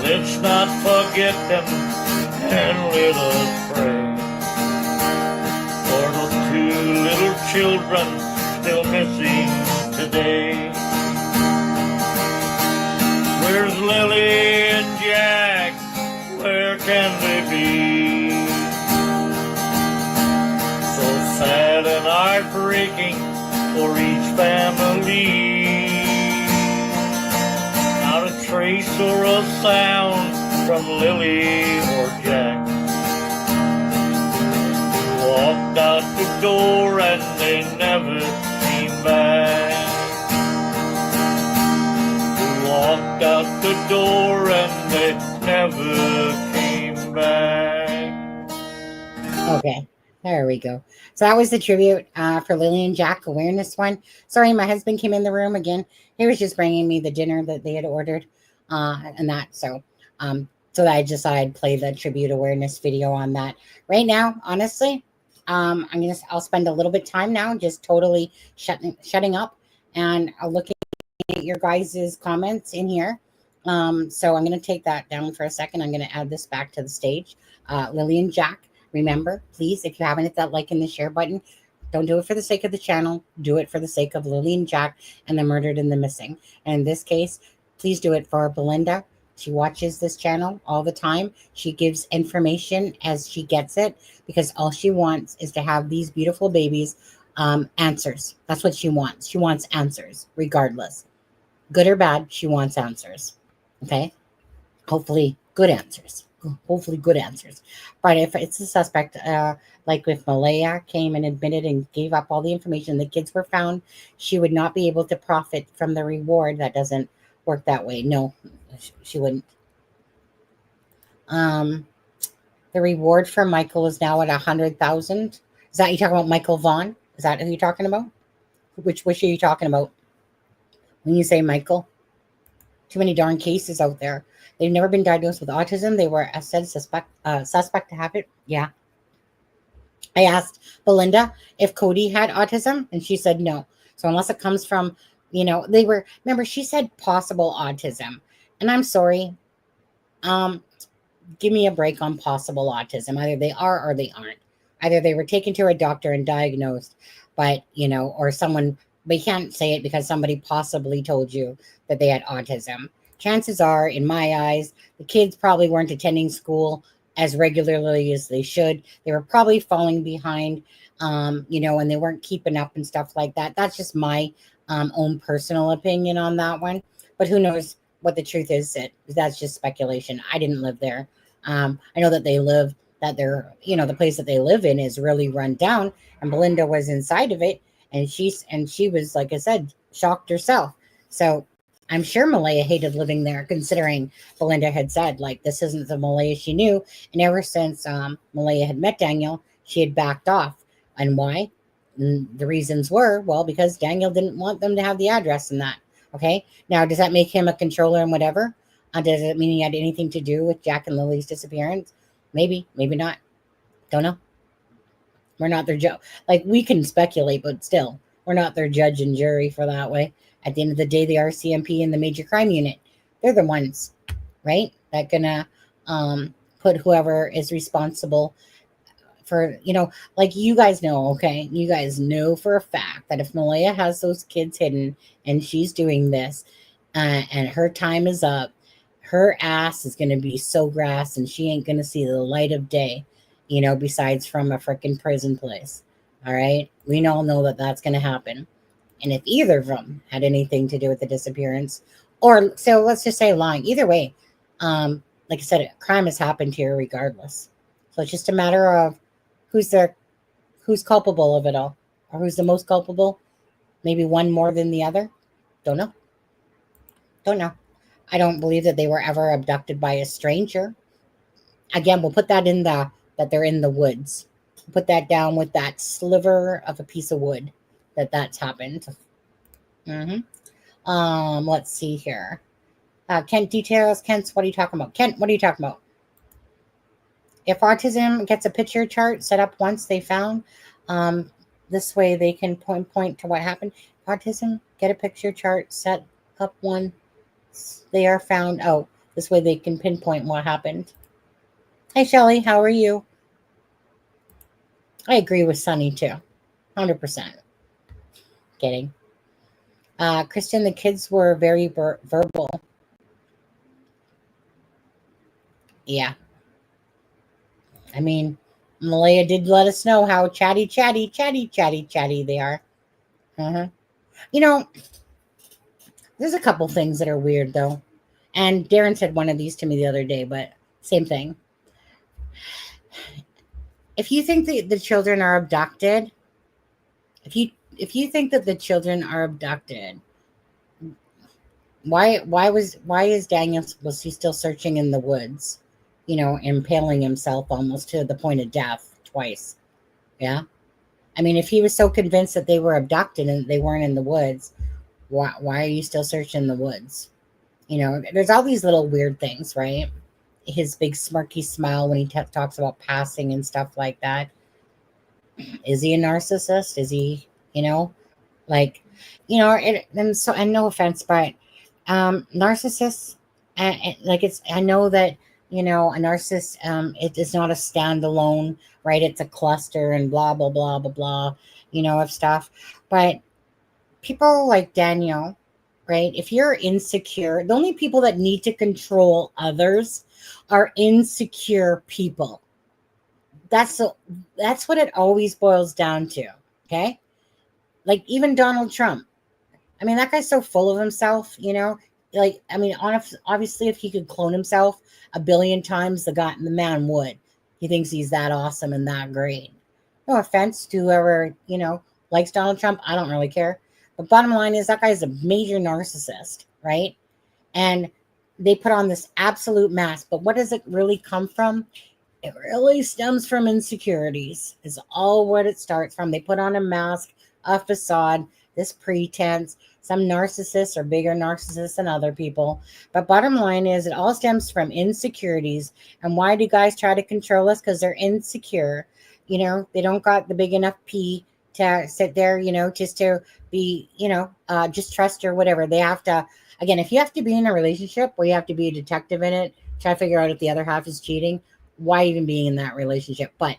Let's not forget them and let us pray for those 2 little children still missing today. Where's Lily and Jack? Where can they be? So sad and heartbreaking for each family. Not a trace or a sound from Lily or Jack, who walked out the door and they never came back. Who walked out the door and they never came back. Okay, there we go. So that was the tribute for Lily and Jack awareness one. Sorry, my husband came in the room again. He was just bringing me the dinner that they had ordered, and that. So I decided I'd play the tribute awareness video on that right now. Honestly, I'll spend a little bit of time now just totally shutting up and looking at your guys' comments in here. So I'm going to take that down for a second. I'm going to add this back to the stage. Lily and Jack, remember, please, if you haven't hit that like and the share button, don't do it for the sake of the channel. Do it for the sake of Lily and Jack and the murdered and the missing. And in this case, please do it for Belinda. She watches this channel all the time. She gives information as she gets it because all she wants is to have these beautiful babies answers. That's what she wants. She wants answers regardless. Good or bad, she wants answers. Okay? Hopefully good answers. Hopefully good answers. But if it's a suspect, like if Malehya came and admitted and gave up all the information, the kids were found, she would not be able to profit from the reward. That doesn't work that way. No, she wouldn't. The reward for Michael is now at 100,000. Is that you talking about Michael Vaughn? Is that who you're talking about? Which are you talking about when you say Michael? Too many darn cases out there. They've never been diagnosed with autism. They were said suspect to have it. Yeah. I asked Belinda if Cody had autism, and she said no. So unless it comes from, remember, she said possible autism. And I'm sorry. Give me a break on possible autism. Either they are or they aren't. Either they were taken to a doctor and diagnosed, but, or someone, but you can't say it because somebody possibly told you that they had autism. Chances are, in my eyes, the kids probably weren't attending school as regularly as they should. They were probably falling behind, and they weren't keeping up and stuff like that. That's just my own personal opinion on that one. But who knows what the truth is? That's just speculation. I didn't live there. I know that the place that they live in is really run down, and Belinda was inside of it, and she was, like I said, shocked herself. So I'm sure Malehya hated living there, considering Belinda had said, like, this isn't the Malehya she knew. And ever since Malehya had met Daniel, she had backed off. And why? And the reasons were, well, because Daniel didn't want them to have the address and that. Okay. Now, does that make him a controller and whatever? Does it mean he had anything to do with Jack and Lily's disappearance? Maybe, maybe not. Don't know. We're not their judge. Like, we can speculate, but still, we're not their judge and jury for that way. At the end of the day, the RCMP and the Major Crime Unit, they're the ones, right, that gonna put whoever is responsible for, like, you guys know, okay? You guys know for a fact that if Malehya has those kids hidden and she's doing this and her time is up, her ass is going to be so grass and she ain't going to see the light of day, besides from a freaking prison place. All right? We all know that that's going to happen. And if either of them had anything to do with the disappearance, or so let's just say lying, either way, like I said, crime has happened here regardless. So it's just a matter of who's culpable of it all, or who's the most culpable. Maybe one more than the other. Don't know. I don't believe that they were ever abducted by a stranger. Again, we'll put that in that they're in the woods. Put that down with that sliver of a piece of wood that's happened. Let's see here. Kent details. Kent, what are you talking about? Kent, what are you talking about? If autism gets a picture chart set up once they found, this way they can point to what happened. Autism, get a picture chart set up once they are found. Oh, this way they can pinpoint what happened. Hey, Shelly, how are you? I agree with Sunny too. 100%. Kidding. Kristen, the kids were very verbal. Yeah. I mean, Malehya did let us know how chatty they are. There's a couple things that are weird, though. And Darren said one of these to me the other day, but same thing. If you think that the children are abducted, if you think that the children are abducted, why is Daniel, was he still searching in the woods, impaling himself almost to the point of death twice? Yeah. I mean, if he was so convinced that they were abducted and they weren't in the woods, why are you still searching the woods? There's all these little weird things, right? His big smirky smile when he talks about passing and stuff like that. Is he a narcissist? Is he, and no offense, but narcissists, I know that, a narcissist, it is not a standalone, right? It's a cluster and blah, blah, blah, blah, blah, of stuff. But people like Daniel, right? If you're insecure, the only people that need to control others are insecure people. That's what it always boils down to. Okay. Like even Donald Trump. I mean, that guy's so full of himself, obviously if he could clone himself 1 billion times, the man would. He thinks he's that awesome and that great. No offense to whoever, likes Donald Trump. I don't really care. But bottom line is that guy's a major narcissist, right? And they put on this absolute mask. But what does it really come from? It really stems from insecurities. Is all what it starts from. They put on a mask, a facade, this pretense, Some narcissists are bigger narcissists than other people. But bottom line is it all stems from insecurities. And why do guys try to control us? Because they're insecure. You know, they don't got the big enough P to sit there, you know, just to be, you know, just trust or whatever. They have to, again, if you have to be in a relationship where you have to be a detective in it, try to figure out if the other half is cheating, why even being in that relationship? But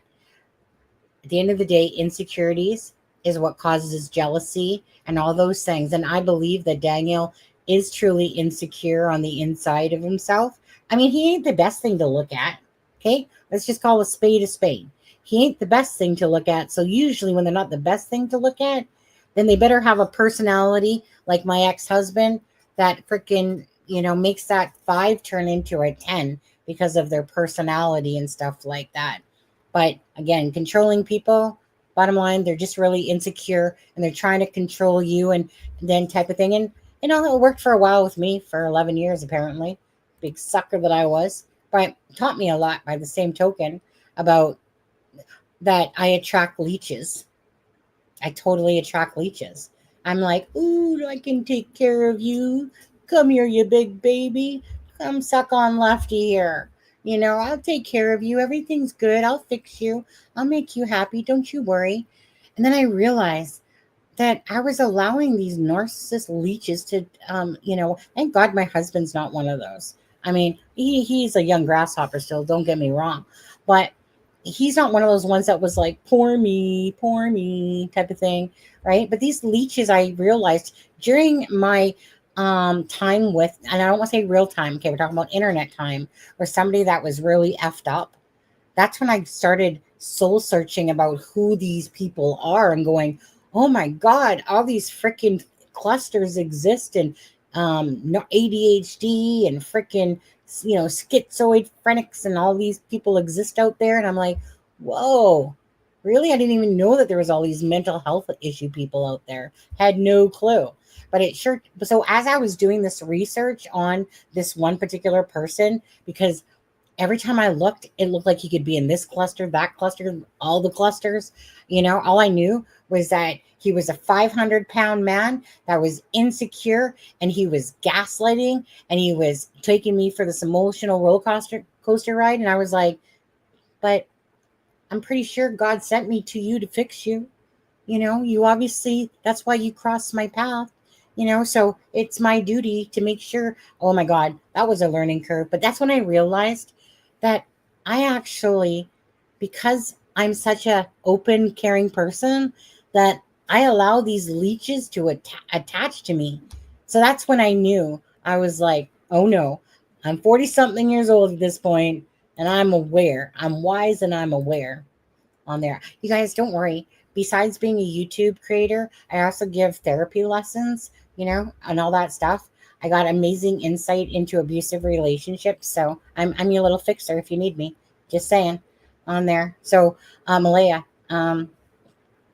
at the end of the day, insecurities is what causes jealousy and all those things. And I believe that Daniel is truly insecure on the inside of himself. I mean, he ain't the best thing to look at. Okay, let's just call a spade a spade. He ain't the best thing to look at. So usually when they're not the best thing to look at, then they better have a personality like my ex-husband that freaking, you know, makes that 5 turn into a 10 because of their personality and stuff like that. But again, controlling people, bottom line, they're just really insecure and they're trying to control you and then type of thing. And, you know, it worked for a while with me for 11 years, apparently. Big sucker that I was. But it taught me a lot by the same token about that I attract leeches. I totally attract leeches. I'm like, ooh, I can take care of you. Come here, you big baby. Come suck on Lefty here. You know, I'll take care of you. Everything's good. I'll fix you. I'll make you happy. Don't you worry. And then I realized that I was allowing these narcissist leeches to, you know, thank God my husband's not one of those. I mean, he's a young grasshopper still, don't get me wrong. But he's not one of those ones that was like, poor me type of thing, right? But these leeches, I realized during my time with, and I don't want to say real time, okay, we're talking about internet time, or somebody that was really effed up. That's when I started soul searching about who these people are and going, oh my God, all these freaking clusters exist, and ADHD and freaking, you know, schizoid phrenics and all these people exist out there. And I'm like, whoa, really? I didn't even know that there was all these mental health issue people out there. Had no clue. But it sure, so as I was doing this research on this one particular person, because every time I looked, it looked like he could be in this cluster, that cluster, all the clusters. You know, all I knew was that he was a 500-pound man that was insecure, and he was gaslighting, and he was taking me for this emotional roller coaster ride. And I was like, but I'm pretty sure God sent me to you to fix you. You know, you obviously, that's why you crossed my path. You know, so it's my duty to make sure. Oh my God, that was a learning curve. But that's when I realized that I actually, because I'm such a open, caring person, that I allow these leeches to attach to me. So that's when I knew. I was like, oh no, I'm 40 something years old at this point, and I'm aware. I'm wise and I'm aware on there. You guys, don't worry. Besides being a YouTube creator, I also give therapy lessons, you know, and all that stuff. I got amazing insight into abusive relationships. So I'm your little fixer if you need me. Just saying on there. So Malehya,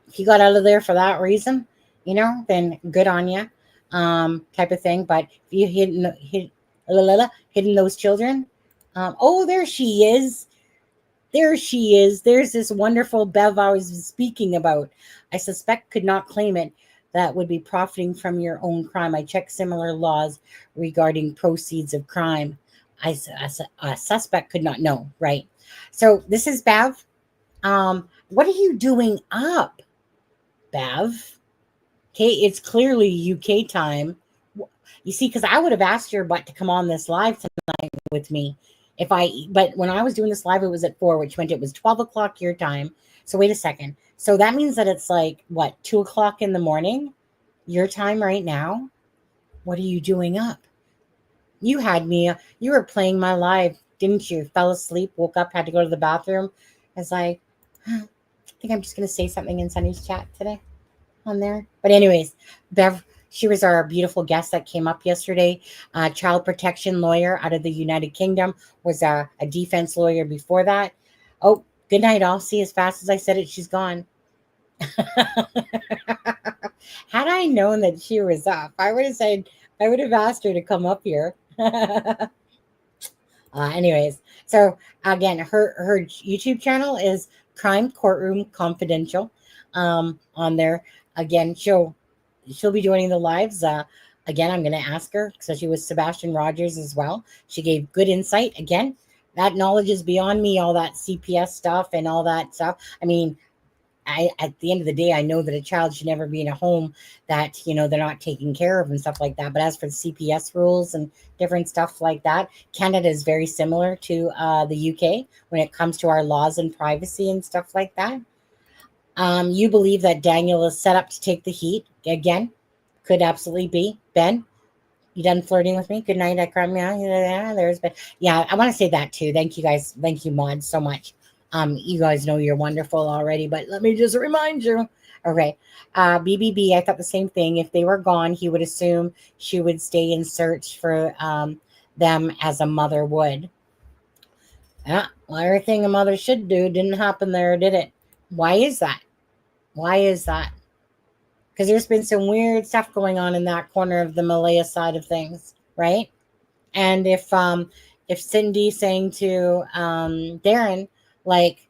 if you got out of there for that reason, you know, then good on you, type of thing. But if you hidden those children, oh, there she is. There she is. There's this wonderful Bev I was speaking about. I suspect could not claim it. That would be profiting from your own crime. I checked similar laws regarding proceeds of crime. A suspect could not know, right? So this is Bev. What are you doing up, Bev? Okay, it's clearly UK time. You see, because I would have asked your butt to come on this live tonight with me. But when I was doing this live, it was at 4, which meant it was 12 o'clock your time. So wait a second. So that means that it's like, what, 2 o'clock in the morning, your time right now? What are you doing up? You had me, you were playing my live, didn't you? Fell asleep, woke up, had to go to the bathroom. I was like, I think I'm just going to say something in Sunny's chat today on there. But anyways, Bev, she was our beautiful guest that came up yesterday. Child protection lawyer out of the United Kingdom, was a defense lawyer before that. Oh, good night, all. See, as fast as I said it, she's gone. Had I known that she was up, I would have asked her to come up here. Anyways, so again, her YouTube channel is Crime Courtroom Confidential. On there, again, she'll she'll be joining the lives. Again, I'm going to ask her, especially with Sebastian Rogers as well. She gave good insight. Again, that knowledge is beyond me, all that CPS stuff and all that stuff. I mean, at the end of the day, I know that a child should never be in a home that, they're not taking care of and stuff like that. But as for the CPS rules and different stuff like that, Canada is very similar to the UK when it comes to our laws and privacy and stuff like that. You believe that Daniel is set up to take the heat. Again, could absolutely be. Ben, you done flirting with me? Good night. I cried. Yeah, there's Ben. Yeah, I want to say that too. Thank you guys. Thank you, Maud, so much. You guys know you're wonderful already, but let me just remind you. Okay. BBB, I thought the same thing. If they were gone, he would assume she would stay in search for them as a mother would. Yeah, well, everything a mother should do didn't happen there, did it? Why is that? Why is that? Because there's been some weird stuff going on in that corner of the Malehya side of things, right? And if Cindy saying to Darren, like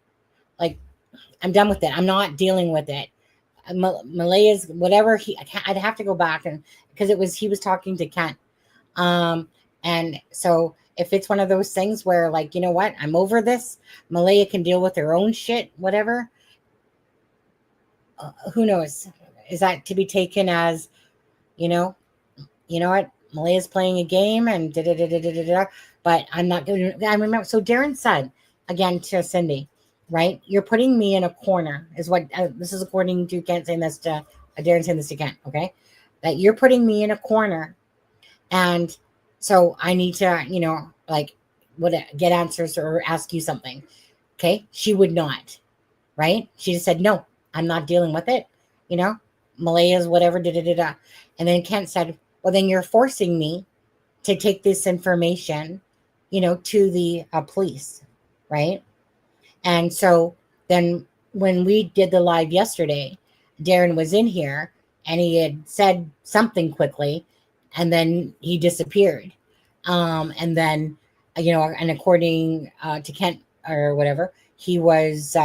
I'm done with it, I'm not dealing with it. Malehya's whatever I'd have to go back and because he was talking to Kent, and so if it's one of those things where like, you know what, I'm over this, Malehya can deal with her own shit, whatever. Who knows? Is that to be taken as, you know what? Malehya's playing a game and but I'm not going to. I remember. So Darren said again to Cindy, right? You're putting me in a corner. Is what this is according to Kent saying this to Darren saying this to Kent. Okay, that you're putting me in a corner, and so I need to, get answers or ask you something. Okay, she would not, right? She just said no. I'm not dealing with it. Malehya's whatever, And then Kent said, well, then you're forcing me to take this information, to the police, right? And so then when we did the live yesterday, Darren was in here and he had said something quickly and then he disappeared. And then, and according to Kent or whatever, he was,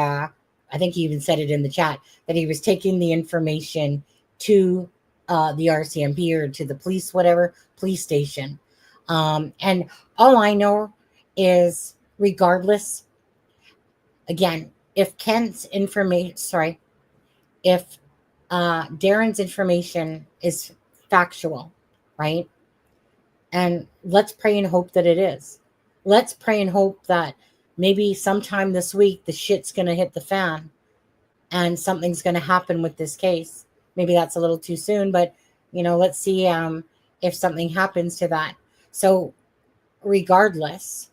I think he even said it in the chat, that he was taking the information to the RCMP or to the police, whatever, police station. And all I know is regardless, again, if Darren's information is factual, right? And let's pray and hope that it is. Let's pray and hope that maybe sometime this week the shit's going to hit the fan and something's going to happen with this case. Maybe that's a little too soon, but let's see if something happens to that. So regardless,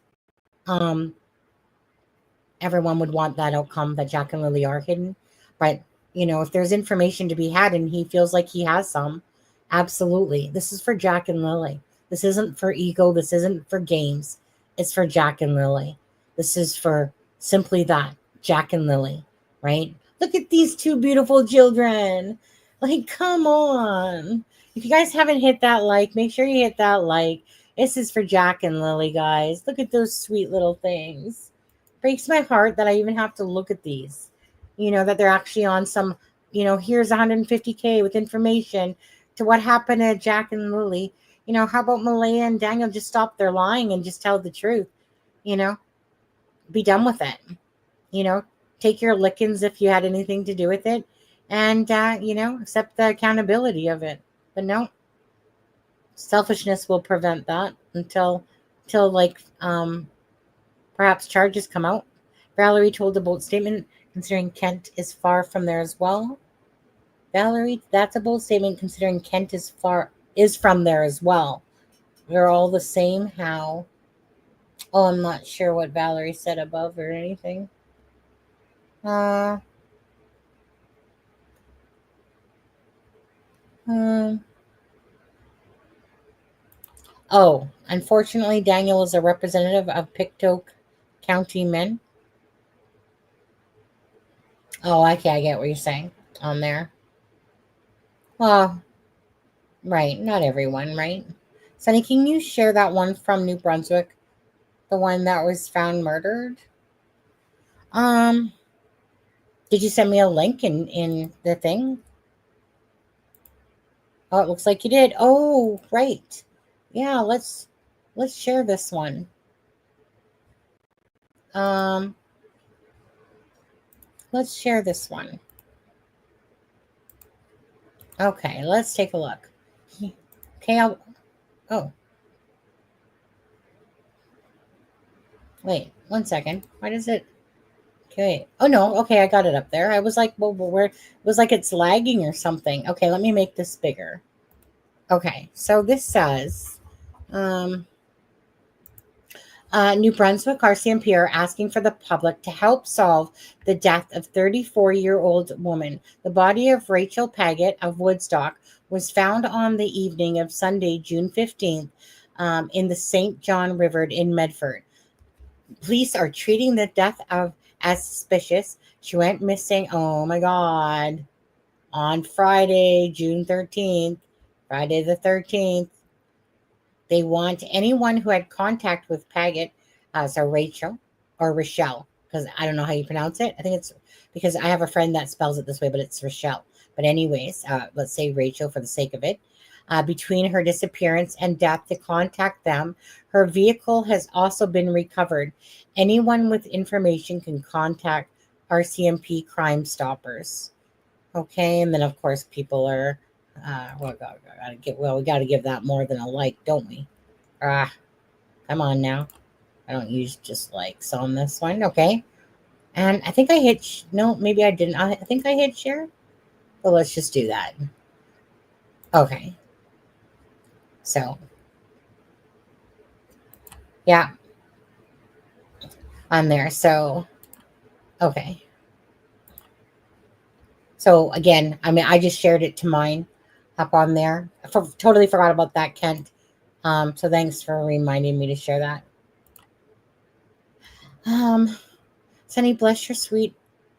everyone would want that outcome that Jack and Lily are hidden. But if there's information to be had and he feels like he has some, absolutely. This is for Jack and Lily. This isn't for ego. This isn't for games. It's for Jack and Lily. This is for simply that, Jack and Lily, right? Look at these two beautiful children. Like, come on. If you guys haven't hit that like, make sure you hit that like. This is for Jack and Lily, guys. Look at those sweet little things. Breaks my heart that I even have to look at these. That they're actually on some, here's 150K with information to what happened to Jack and Lily. How about Malehya and Daniel just stop their lying and just tell the truth? Be done with it. Take your lickings if you had anything to do with it. And, accept the accountability of it. But no, selfishness will prevent that until perhaps charges come out. Valerie told a bold statement considering Kent is far from there as well. Valerie, that's a bold statement considering Kent is from there as well. They're all the same. How? Oh, I'm not sure what Valerie said above or anything. Oh, unfortunately, Daniel is a representative of Pictou County men. Oh, okay, I get what you're saying on there. Well, right, not everyone, right? Sunny, can you share that one from New Brunswick? The one that was found murdered? Did you send me a link in the thing? Oh, it looks like you did. Oh, right. Yeah, let's share this one. Let's share this one. Okay, let's take a look. Okay, oh. Wait, 1 second. Why does it? Okay. Oh no. Okay, I got it up there. I was like, well, where? It was like it's lagging or something. Okay, let me make this bigger. Okay, so this says, New Brunswick RCMP are asking for the public to help solve the death of 34-year-old woman. The body of Rachel Paget of Woodstock was found on the evening of Sunday, June 15th, in the St. John River in Medford. Police are treating the death as suspicious. She went missing, oh my God, on Friday, June 13th, Friday the 13th. They want anyone who had contact with Paget, so Rachel or Rochelle, because I don't know how you pronounce it. I think it's because I have a friend that spells it this way, but it's Rochelle. But anyways, let's say Rachel for the sake of it. Between her disappearance and death to contact them. Her vehicle has also been recovered. Anyone with information can contact RCMP Crime Stoppers. Okay, and then of course people are, we got to give that more than a like, don't we? Come on now. I don't use just likes on this one. Okay, and I think I hit. No, maybe I didn't. I think I hit share. But let's just do that. Okay. So, yeah, on there. So, okay. So again, I mean, I just shared it to mine up on there. Totally forgot about that, Kent. So thanks for reminding me to share that. Sunny, bless your sweet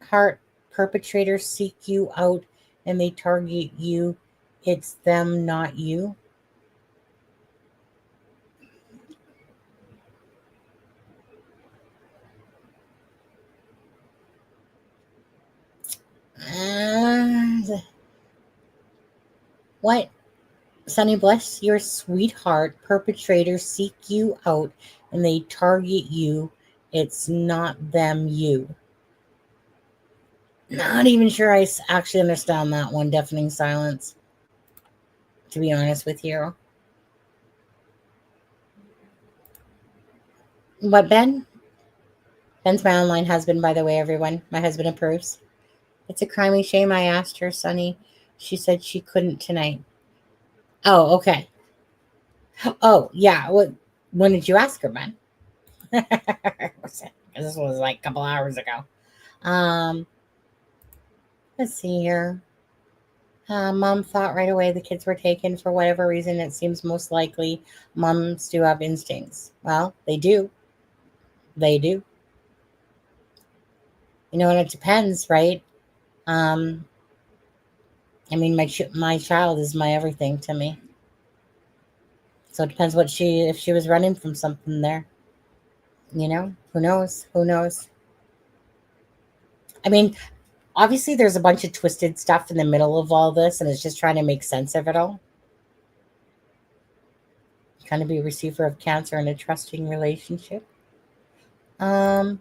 heart. Perpetrators seek you out and they target you. It's them, not you. What? Sunny, bless your sweetheart. Perpetrators seek you out and they target you. It's not them, you. Not even sure I actually understand that one. Deafening silence, to be honest with you. What, Ben? Ben's my online husband, by the way, everyone. My husband approves. It's a crime and shame. I asked her, Sunny. She said she couldn't tonight. Oh, okay. Oh, yeah. When did you ask her, Ben? This was like a couple hours ago. Let's see here. Mom thought right away the kids were taken for whatever reason. It seems most likely moms do have instincts. Well, they do. They do. You know, and it depends, right? I mean, my child is my everything to me. So it depends if she was running from something there. You know, who knows? Who knows? I mean, obviously there's a bunch of twisted stuff in the middle of all this, and it's just trying to make sense of it all. Kind of be a receiver of cancer in a trusting relationship. Oh,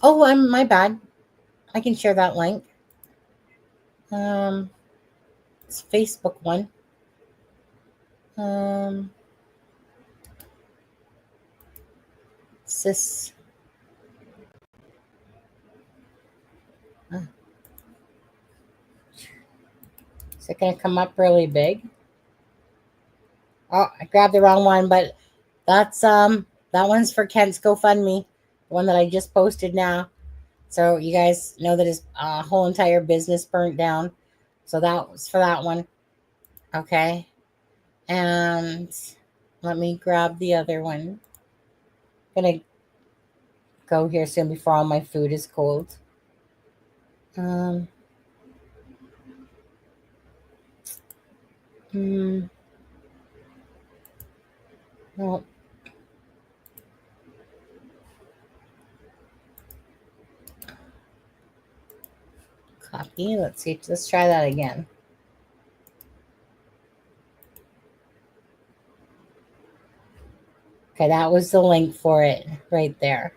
my bad. I can share that link. It's a Facebook one. Sis. Is it going to come up really big? Oh, I grabbed the wrong one, but that's that one's for Kent's GoFundMe, the one that I just posted now. So you guys know that his whole entire business burnt down. So that was for that one. Okay. And let me grab the other one. I'm gonna go here soon before all my food is cold. Well, copy. Let's see. Let's try that again. Okay, that was the link for it right there.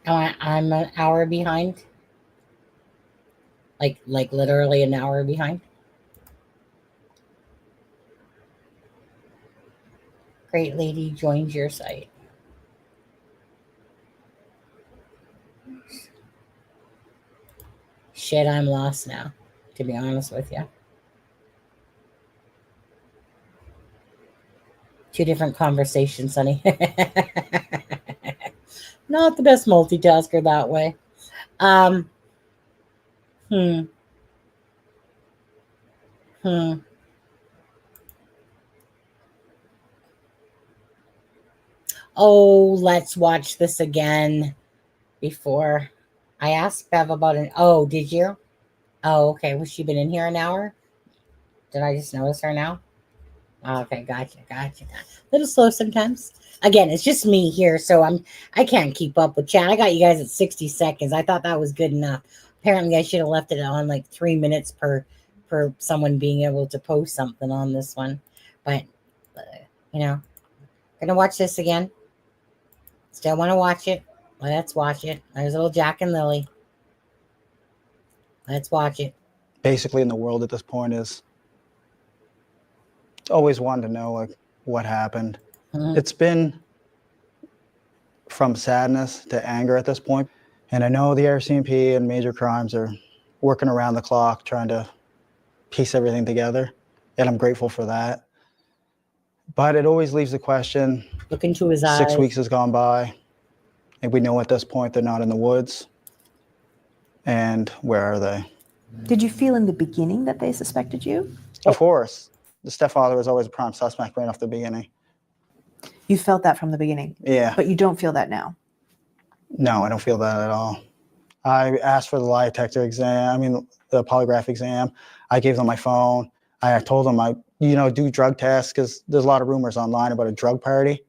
I'm an hour behind. Like literally an hour behind. Great lady joins your site. Shit, I'm lost now, to be honest with you. Two different conversations, honey. Not the best multitasker that way. Oh, let's watch this again before. I asked Bev about it. Oh, did you? Oh, okay. Was she been in here an hour? Did I just notice her now? Okay, gotcha. A little slow sometimes. Again, it's just me here, so I can't keep up with chat. I got you guys at 60 seconds. I thought that was good enough. Apparently, I should have left it on like 3 minutes per someone being able to post something on this one. But gonna watch this again. Still want to watch it. Let's watch it. There's little Jack and Lily. Let's watch it. Basically, in the world at this point is always wanted to know like what happened. It's been from sadness to anger at this point. And I know the RCMP and major crimes are working around the clock trying to piece everything together. And I'm grateful for that. But it always leaves the question. Look into his eyes. 6 weeks has gone by. And we know at this point they're not in the woods. And where are they? Did you feel in the beginning that they suspected you? Of course. The stepfather was always a prime suspect right off the beginning. You felt that from the beginning? Yeah. But you don't feel that now? No, I don't feel that at all. I asked for the lie detector exam, the polygraph exam. I gave them my phone. I told them do drug tests because there's a lot of rumors online about a drug party.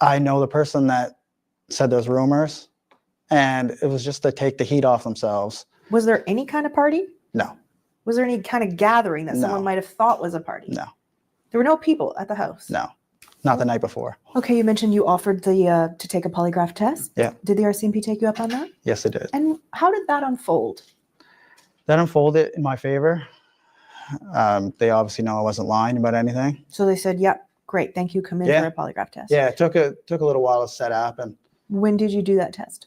I know the person that said those rumors, and it was just to take the heat off themselves. Was there any kind of party? No. Was there any kind of gathering that someone might have thought was a party? No. There were no people at the house? No. Not the night before. Okay, you mentioned you offered to take a polygraph test. Yeah. Did the RCMP take you up on that? Yes, it did. And how did that unfold? That unfolded in my favor. They obviously know I wasn't lying about anything. So they said, "Yep, great, thank you. Come in for a polygraph test." Yeah, it took a little while to set up. And when did you do that test?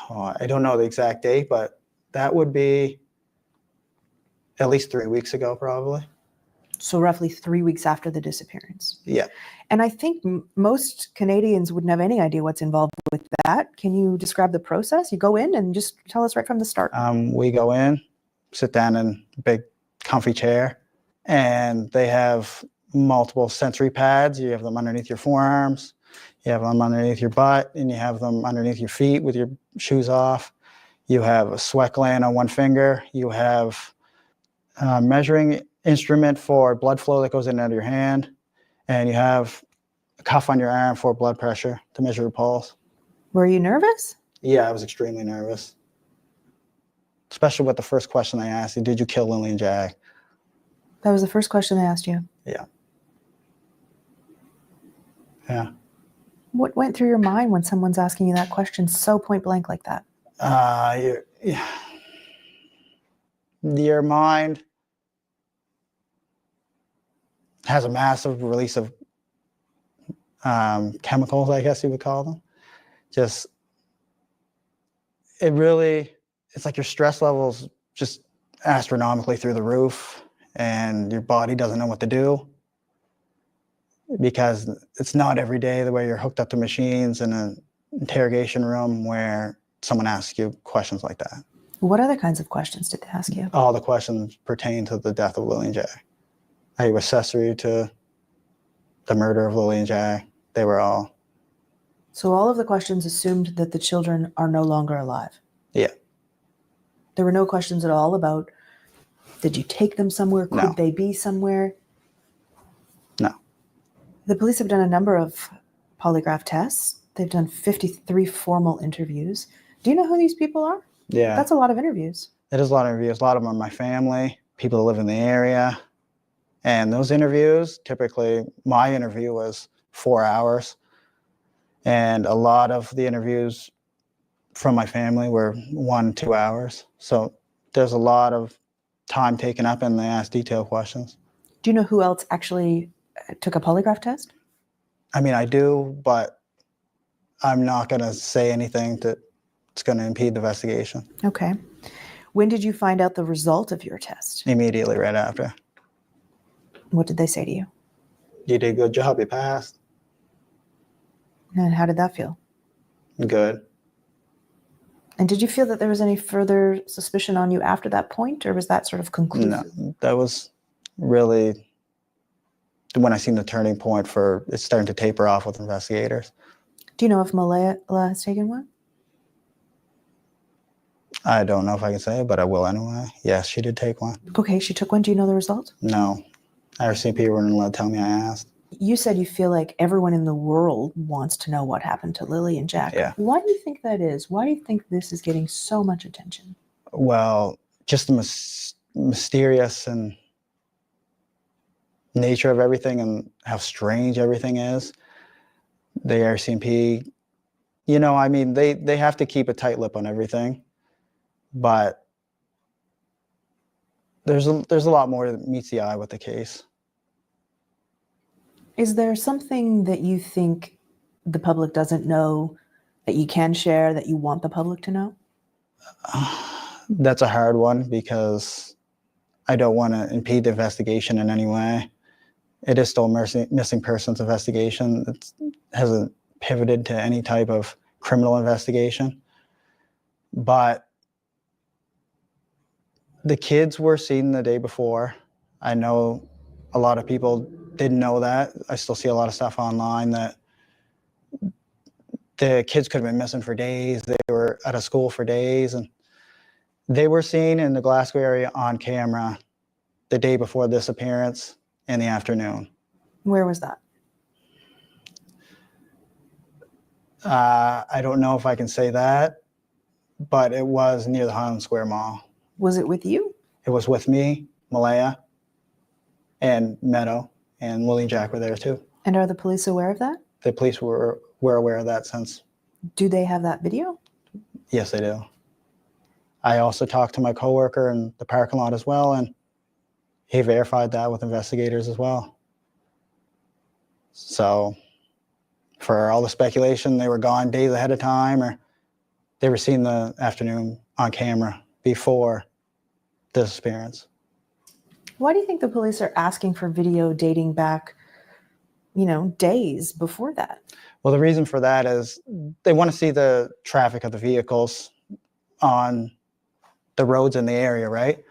I don't know the exact date, but that would be at least 3 weeks ago, probably. So roughly 3 weeks after the disappearance. Yeah. And I think most Canadians wouldn't have any idea what's involved with that. Can you describe the process? You go in and just tell us right from the start. We go in, sit down in a big comfy chair, and they have multiple sensory pads. You have them underneath your forearms, you have them underneath your butt, and you have them underneath your feet with your shoes off. You have a sweat gland on one finger. You have a measuring instrument for blood flow that goes in and out of your hand. And you have a cuff on your arm for blood pressure to measure your pulse. Were you nervous? Yeah, I was extremely nervous. Especially with the first question they asked you, did you kill Lily and Jack? That was the first question they asked you? Yeah. Yeah. What went through your mind when someone's asking you that question so point blank like that? Your mind has a massive release of chemicals, I guess you would call them. It's like your stress levels just astronomically through the roof, and your body doesn't know what to do because it's not every day the way you're hooked up to machines in an interrogation room where someone asks you questions like that. What other kinds of questions did they ask you? All the questions pertain to the death of Lily and Jack. Are you accessory to the murder of Lily and Jack? They were all. So all of the questions assumed that the children are no longer alive? Yeah. There were no questions at all about, did you take them somewhere? Could they be somewhere? No. The police have done a number of polygraph tests. They've done 53 formal interviews. Do you know who these people are? Yeah. That's a lot of interviews. It is a lot of interviews. A lot of them are my family, people that live in the area. And those interviews, typically my interview was 4 hours. And a lot of the interviews from my family were 1-2 hours. So there's a lot of time taken up and they ask detailed questions. Do you know who else actually took a polygraph test? I mean, I do, but I'm not going to say anything that's going to impede the investigation. Okay. When did you find out the result of your test? Immediately right after. What did they say to you? You did a good job, you passed. And how did that feel? Good. And did you feel that there was any further suspicion on you after that point, or was that sort of conclusive? No, that was really when I seen the turning point for it's starting to taper off with investigators. Do you know if Malehya has taken one? I don't know if I can say it, but I will anyway. Yes, she did take one. Okay, she took one. Do you know the result? No. RCMP weren't allowed to tell me. I asked. You said you feel like everyone in the world wants to know what happened to Lily and Jack. Yeah. Why do you think that is? Why do you think this is getting so much attention? Well, just the mysterious and nature of everything and how strange everything is. The RCMP, you know, I mean, they have to keep a tight lip on everything, but there's a lot more that meets the eye with the case. Is there something that you think the public doesn't know that you can share, that you want the public to know? That's a hard one because I don't want to impede the investigation in any way. It is still a missing persons investigation. It hasn't pivoted to any type of criminal investigation. But the kids were seen the day before. I know a lot of people didn't know that. I still see a lot of stuff online that the kids could have been missing for days. They were out of school for days, and they were seen in the Glasgow area on camera the day before this appearance in the afternoon. Where was that? I don't know if I can say that, but it was near the Highland Square Mall. Was it with you? It was with me, Malehya, and Meadow, and Lily and Jack were there too. And are the police aware of that? The police were aware of that since. Do they have that video? Yes, they do. I also talked to my coworker in the parking lot as well, and he verified that with investigators as well. So for all the speculation, they were gone days ahead of time, or they were seen the afternoon on camera before the disappearance. Why do you think the police are asking for video dating back, days before that? Well, the reason for that is they want to see the traffic of the vehicles on the roads in the area, right?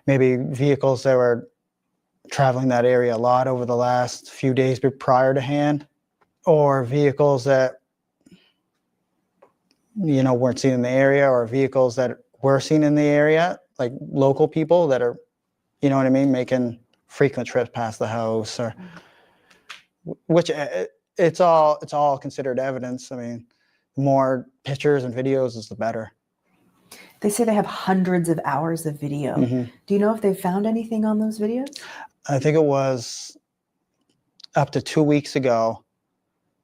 Maybe vehicles that were traveling that area a lot over the last few days prior to hand, or vehicles that, weren't seen in the area, or vehicles that were seen in the area, like local people that are, you know what I mean, making frequent trips past the house, or which it's all considered evidence. I mean, the more pictures and videos is the better. They say they have hundreds of hours of video. Mm-hmm. Do you know if they found anything on those videos? I think it was up to 2 weeks ago,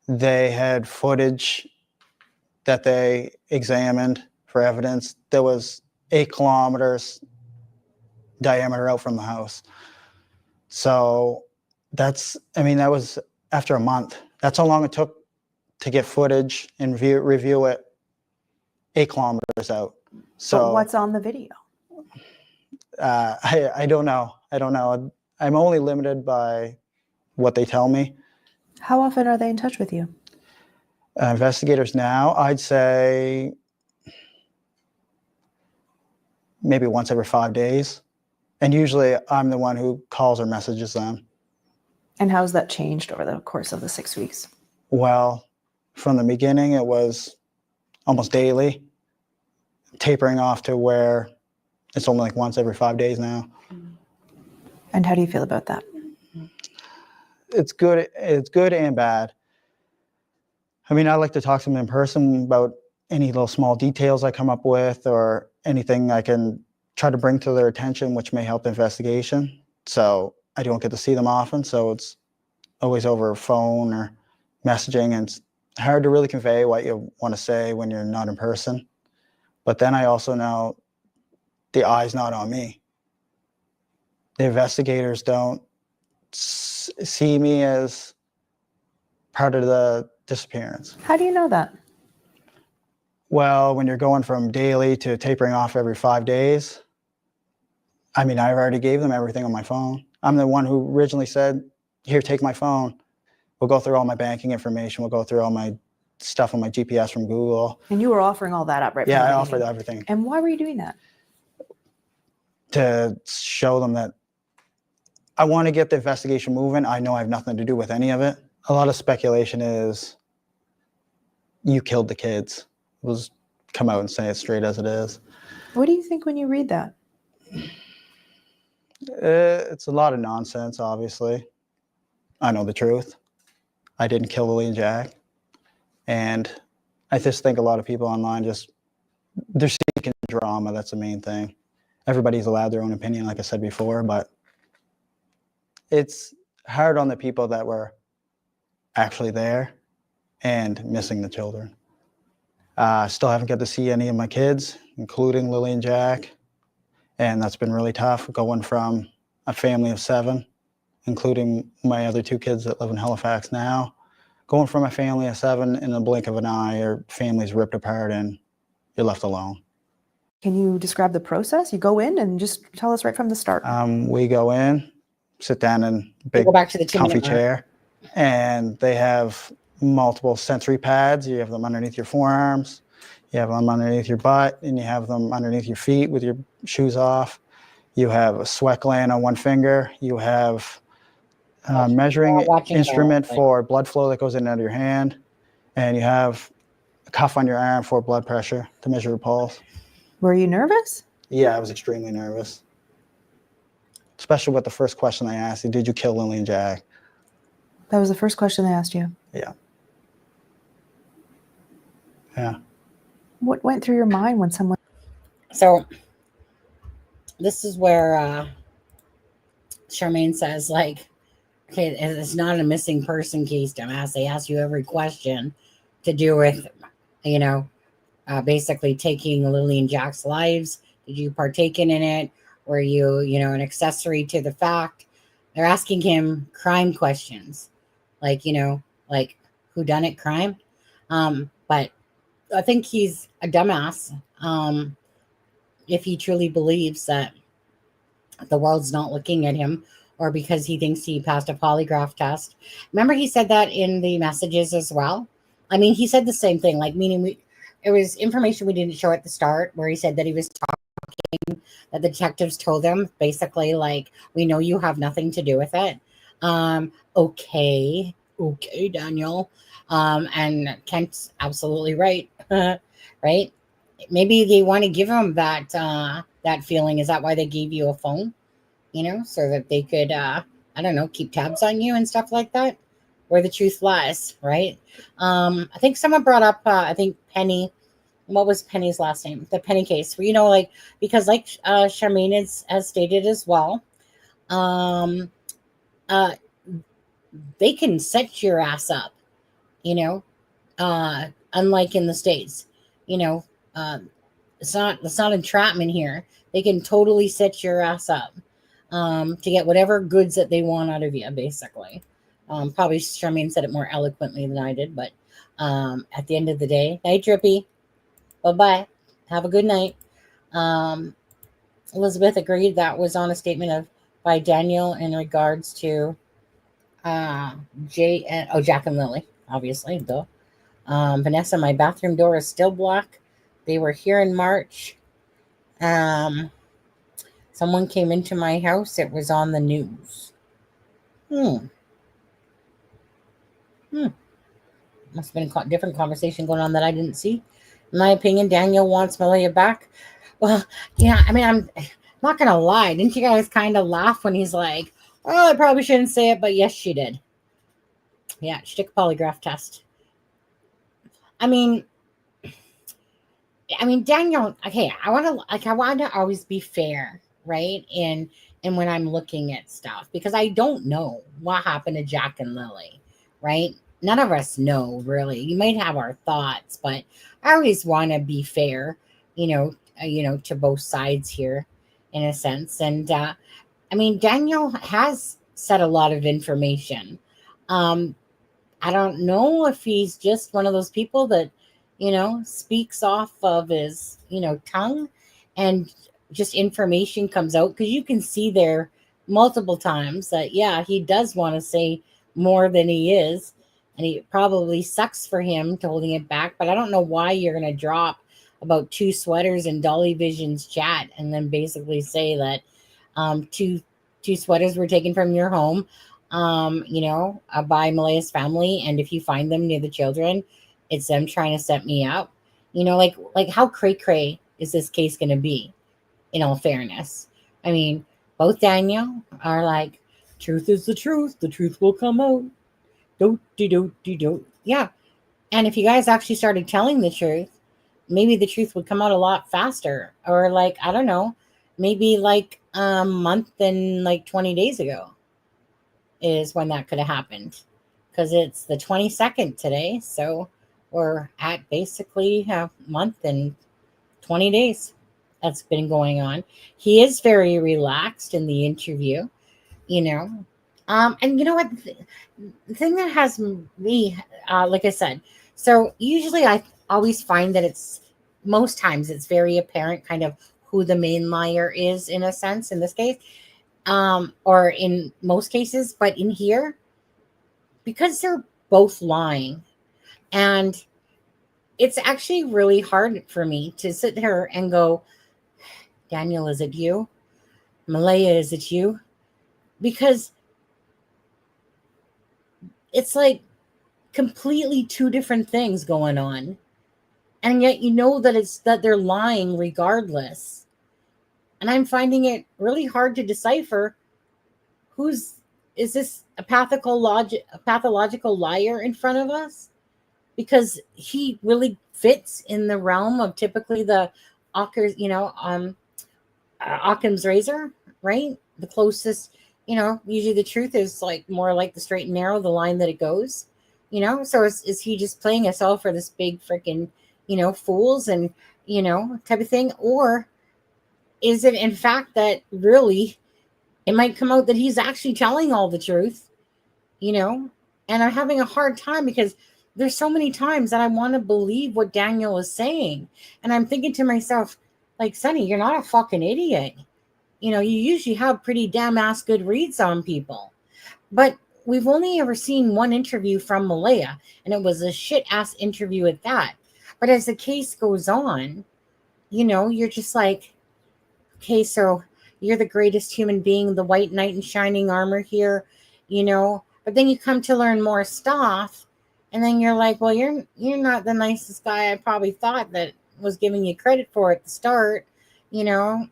they had footage that they examined for evidence that was 8 kilometers diameter out from the house. So that was after a month. That's how long it took to get footage and review it 8 kilometers out. So but what's on the video? I don't know. I'm only limited by what they tell me. How often are they in touch with you? Investigators now, I'd say maybe once every 5 days. And usually I'm the one who calls or messages them. And how's that changed over the course of the 6 weeks? Well, from the beginning, it was almost daily, tapering off to where it's only like once every 5 days now. And how do you feel about that? It's good. It's good and bad. I mean, I like to talk to them in person about any little small details I come up with, or anything I can try to bring to their attention, which may help the investigation. So I don't get to see them often, so it's always over phone or messaging, and it's hard to really convey what you want to say when you're not in person. But then I also know the eye's not on me. The investigators don't see me as part of the disappearance. How do you know that? Well, when you're going from daily to tapering off every 5 days, I mean, I've already gave them everything on my phone. I'm the one who originally said, here, take my phone. We'll go through all my banking information. We'll go through all my stuff on my GPS from Google. And you were offering all that up, right? Yeah, I offered everything. And why were you doing that? To show them that I want to get the investigation moving. I know I have nothing to do with any of it. A lot of speculation is you killed the kids. We'll just come out and say it straight as it is. What do you think when you read that? It's a lot of nonsense, obviously. I know the truth. I didn't kill Lily and Jack. And I just think a lot of people online they're seeking drama. That's the main thing. Everybody's allowed their own opinion, like I said before, but it's hard on the people that were actually there and missing the children. Still haven't got to see any of my kids, including Lily and Jack. And that's been really tough, going from a family of 7, including my other 2 kids that live in Halifax now, going from a family of 7 in the blink of an eye, your family's ripped apart and you're left alone. Can you describe the process? You go in and just tell us right from the start. We go in, sit down in a big go back to the comfy chair, and they have multiple sensory pads. You have them underneath your forearms, you have them underneath your butt, and you have them underneath your feet with your shoes off. You have a sweat gland on one finger. You have a measuring instrument for blood flow that goes in and out of your hand. And you have a cuff on your arm for blood pressure to measure your pulse. Were you nervous? Yeah, I was extremely nervous. Especially with the first question I asked you, did you kill Lily and Jack? That was the first question they asked you? Yeah. Yeah. What went through your mind when someone... So this is where Charmaine says, like, okay, it's not a missing person case, dumbass. They ask you every question to do with, basically taking Lily and Jack's lives. Did you partake in it? Were you, an accessory to the fact? They're asking him crime questions, like whodunit crime. But I think he's a dumbass if he truly believes that the world's not looking at him, or because he thinks he passed a polygraph test. Remember, he said that in the messages as well. I mean, he said the same thing, like, meaning it was information we didn't show at the start, where he said that he was talking, that the detectives told him, basically, like, we know you have nothing to do with it. Okay, Daniel. And Kent's absolutely right. Right? Maybe they want to give him that feeling. Is that why they gave you a phone? So that they could, keep tabs on you and stuff like that, where the truth lies, right? I think someone brought up, Penny. What was Penny's last name? The Penny case, where, because Charmaine has stated as well, they can set your ass up, unlike in the States, it's not entrapment here. They can totally set your ass up to get whatever goods that they want out of you, basically. Probably Charmaine said it more eloquently than I did, but at the end of the day, night, Drippy. Bye-bye. Have a good night. Elizabeth agreed that was on a statement by Daniel in regards to Jack and Lily, obviously, duh. Vanessa, my bathroom door is still blocked. They were here in March. Someone came into my house. It was on the news. Must have been a different conversation going on that I didn't see. In my opinion, Daniel wants Malehya back. Well, yeah, I mean, I'm not going to lie. Didn't you guys kind of laugh when he's like, oh, I probably shouldn't say it, but yes, she did. Yeah, she took a polygraph test. I mean, Daniel, okay, I want to always be fair, right? And and when I'm looking at stuff, because I don't know what happened to Jack and Lily, right? None of us know, really. You might have our thoughts, but I always want to be fair, to both sides here, in a sense. And I mean, Daniel has said a lot of information. I don't know if he's just one of those people that, speaks off of his, tongue, and just information comes out, because you can see there multiple times that, yeah, he does want to say more than he is. And he probably sucks for him to holding it back. But I don't know why you're going to drop about 2 sweaters in Dolly Vision's chat and then basically say that two sweaters were taken from your home, by Malehya's family. And if you find them near the children, it's them trying to set me up. Like how cray-cray is this case going to be, in all fairness? I mean, both Daniel are like, truth is the truth will come out. Do. Yeah. And if you guys actually started telling the truth, maybe the truth would come out a lot faster. Or like, I don't know, maybe like a month and like 20 days ago is when that could have happened. Because it's the 22nd today. So we're at basically a month and 20 days that's been going on. He is very relaxed in the interview, and you know what? The thing that has me, like I said, so usually I always find that most times it's very apparent kind of who the main liar is, in a sense, in this case, or in most cases. But in here, because they're both lying, and it's actually really hard for me to sit there and go, Daniel, is it you? Malehya, is it you? Because it's like completely 2 different things going on. And yet that they're lying regardless. And I'm finding it really hard to decipher is this a pathological liar in front of us? Because he really fits in the realm of typically the Occam's razor, right? The closest, usually the truth is like more like the straight and narrow, the line that it goes, So is he just playing us all for this big freaking, fools and, type of thing? Or is it in fact that really it might come out that he's actually telling all the truth, And I'm having a hard time because there's so many times that I want to believe what Daniel is saying. And I'm thinking to myself, like, Sonny, you're not a fucking idiot. You usually have pretty damn ass good reads on people. But we've only ever seen one interview from Malehya, and it was a shit ass interview at that. But as the case goes on, you're just like, okay, so you're the greatest human being, the white knight in shining armor here, But then you come to learn more stuff, and then you're like, well, you're not the nicest guy I probably thought that was giving you credit for at the start, and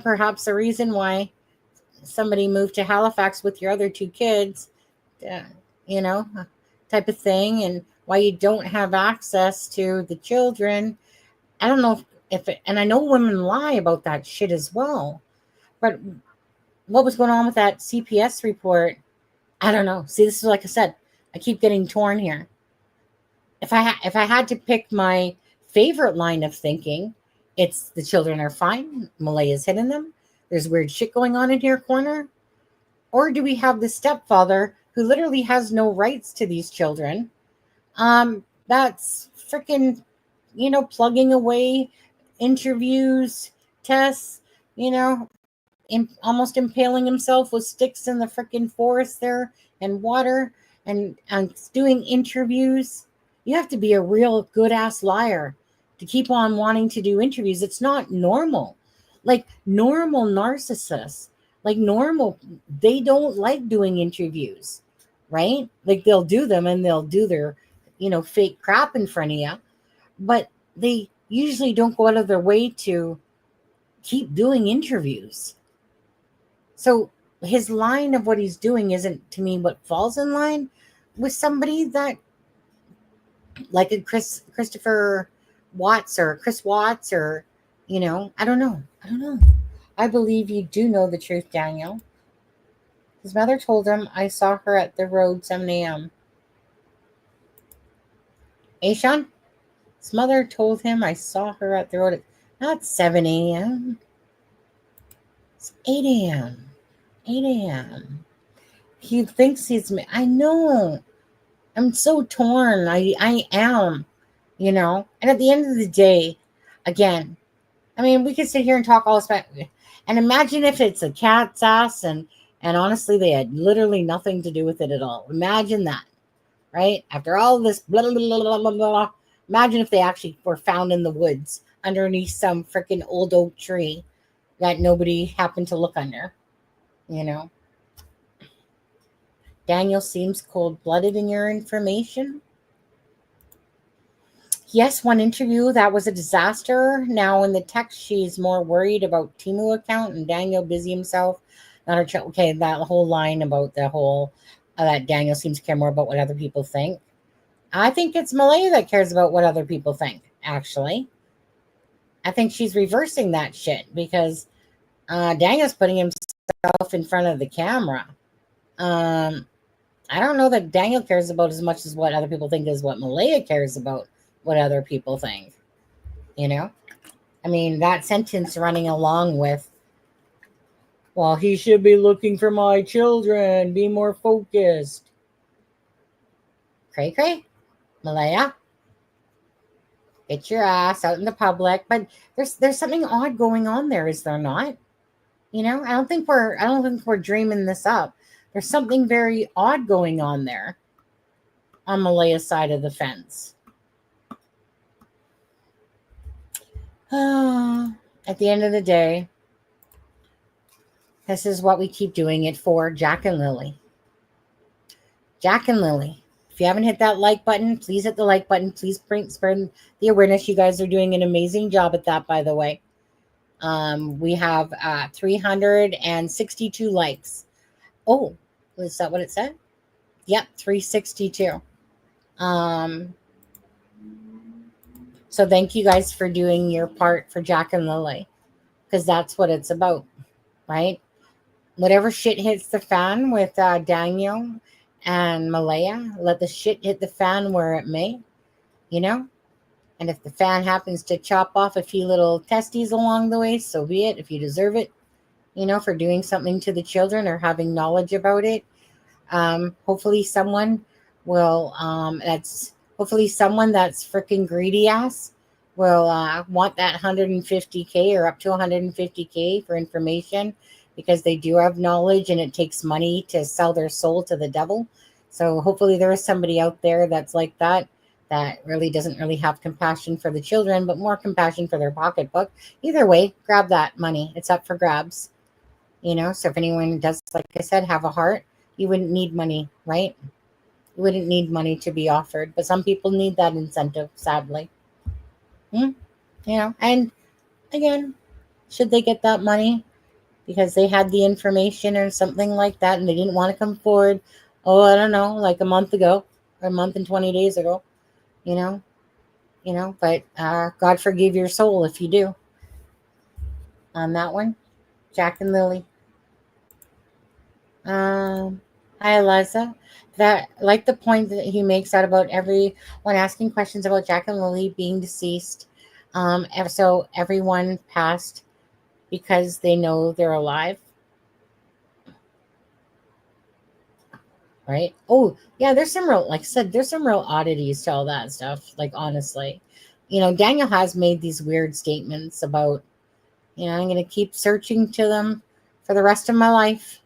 perhaps the reason why somebody moved to Halifax with your other 2 kids, type of thing, and why you don't have access to the children. I don't know and I know women lie about that shit as well, but what was going on with that CPS report? I don't know. See, this is like I said, I keep getting torn here. If I had to pick my favorite line of thinking, it's the children are fine. Malehya's hitting them. There's weird shit going on in your corner. Or do we have the stepfather who literally has no rights to these children? That's freaking, plugging away interviews, tests, almost impaling himself with sticks in the freaking forest there and water and doing interviews. You have to be a real good ass liar to keep on wanting to do interviews. It's not normal. Like normal narcissists, they don't like doing interviews, right? Like they'll do them and they'll do their, fake crap in front of you, but they usually don't go out of their way to keep doing interviews. So his line of what he's doing isn't, to me, what falls in line with somebody that, like a Christopher Watts or Chris Watts or, I don't know. I believe you do know the truth, Daniel. His mother told him, I saw her at the road 7 a.m. Sean? His mother told him, I saw her at the road at not 7 a.m. It's 8 a.m. 8 a.m. He thinks I know. I'm so torn. I am, And at the end of the day, again, I mean, we could sit here and talk all this about, and imagine if it's a cat's ass and honestly, they had literally nothing to do with it at all. Imagine that, right? After all this blah, blah, blah, blah, blah, blah, imagine if they actually were found in the woods underneath some freaking old oak tree that nobody happened to look under, Daniel seems cold-blooded in your information. Yes, one interview, that was a disaster. Now in the text, she's more worried about Timu account and Daniel busy himself. Not her okay, that whole line about the whole that Daniel seems to care more about what other people think. I think it's Malehya that cares about what other people think, actually. I think she's reversing that shit because Daniel's putting himself in front of the camera. I don't know that Daniel cares about as much as what other people think is what Malehya cares about what other people think. I mean, that sentence running along with, well, he should be looking for my children, be more focused. Cray, Malehya, get your ass out in the public. But there's something odd going on there, is there not? I don't think we're dreaming this up. There's something very odd going on there on Malehya's side of the fence. At the end of the day, this is what we keep doing it for, Jack and Lily. Jack and Lily. If you haven't hit that like button, please hit the like button. Please spread the awareness. You guys are doing an amazing job at that, by the way. We have 362 likes. Oh, is that what it said? Yep, 362. So thank you guys for doing your part for Jack and Lily, because that's what it's about, right? Whatever shit hits the fan with Daniel and Malehya, let the shit hit the fan where it may, And if the fan happens to chop off a few little testes along the way, so be it. If you deserve it, for doing something to the children or having knowledge about it, hopefully someone will hopefully someone that's freaking greedy ass will want that 150K or up to 150K for information, because they do have knowledge and it takes money to sell their soul to the devil. So hopefully there is somebody out there that's like that really doesn't really have compassion for the children, but more compassion for their pocketbook. Either way, grab that money. It's up for grabs. So if anyone does, like I said, have a heart, you wouldn't need money, right? You wouldn't need money to be offered, but some people need that incentive, sadly. And again, should they get that money because they had the information or something like that and they didn't want to come forward, I don't know, like a month ago or a month and 20 days ago, but God forgive your soul if you do. On that one, Jack and Lily. Hi, Eliza. That, like the point that he makes out about everyone asking questions about Jack and Lily being deceased. So everyone passed because they know they're alive. Right? Oh, yeah, there's some real, like I said, there's some real oddities to all that stuff. Like, honestly, Daniel has made these weird statements about, I'm going to keep searching to them for the rest of my life.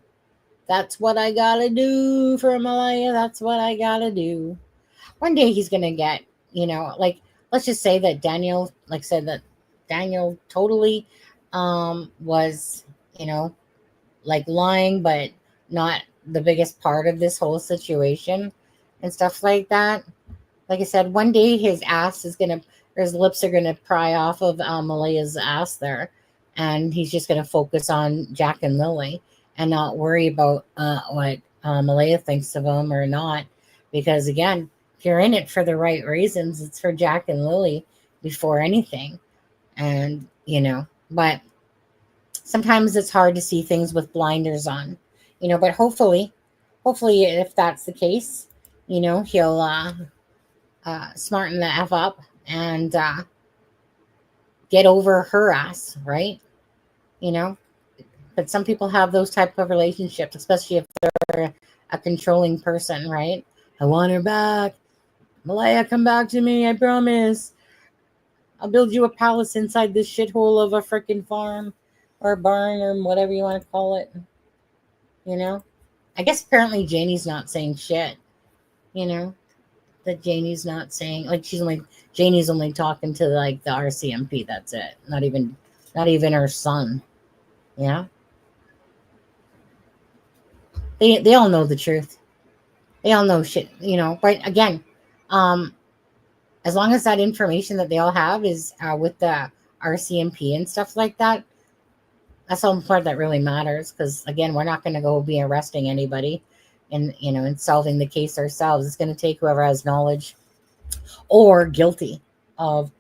That's what I got to do for Malehya. That's what I got to do. One day he's going to get, like, let's just say that Daniel, like I said, that Daniel totally was, like lying, but not the biggest part of this whole situation and stuff like that. Like I said, one day his ass is going to, or his lips are going to pry off of Malehya's ass there. And he's just going to focus on Jack and Lily and not worry about what Malehya thinks of him or not. Because again, if you're in it for the right reasons, it's for Jack and Lily before anything. And, but sometimes it's hard to see things with blinders on, but hopefully if that's the case, he'll smarten the F up and get over her ass, right? But some people have those type of relationships, especially if they're a controlling person, right? I want her back. Malehya, come back to me, I promise. I'll build you a palace inside this shithole of a freaking farm or barn or whatever you want to call it. I guess apparently Janie's not saying shit, that Janie's not saying, like, Janie's only talking to like the RCMP. That's it. Not even her son. Yeah. They all know the truth. They all know shit, but again, as long as that information that they all have is with the RCMP and stuff like that, that's the only part that really matters. Because again, we're not going to go be arresting anybody and solving the case ourselves. It's going to take whoever has knowledge or guilty of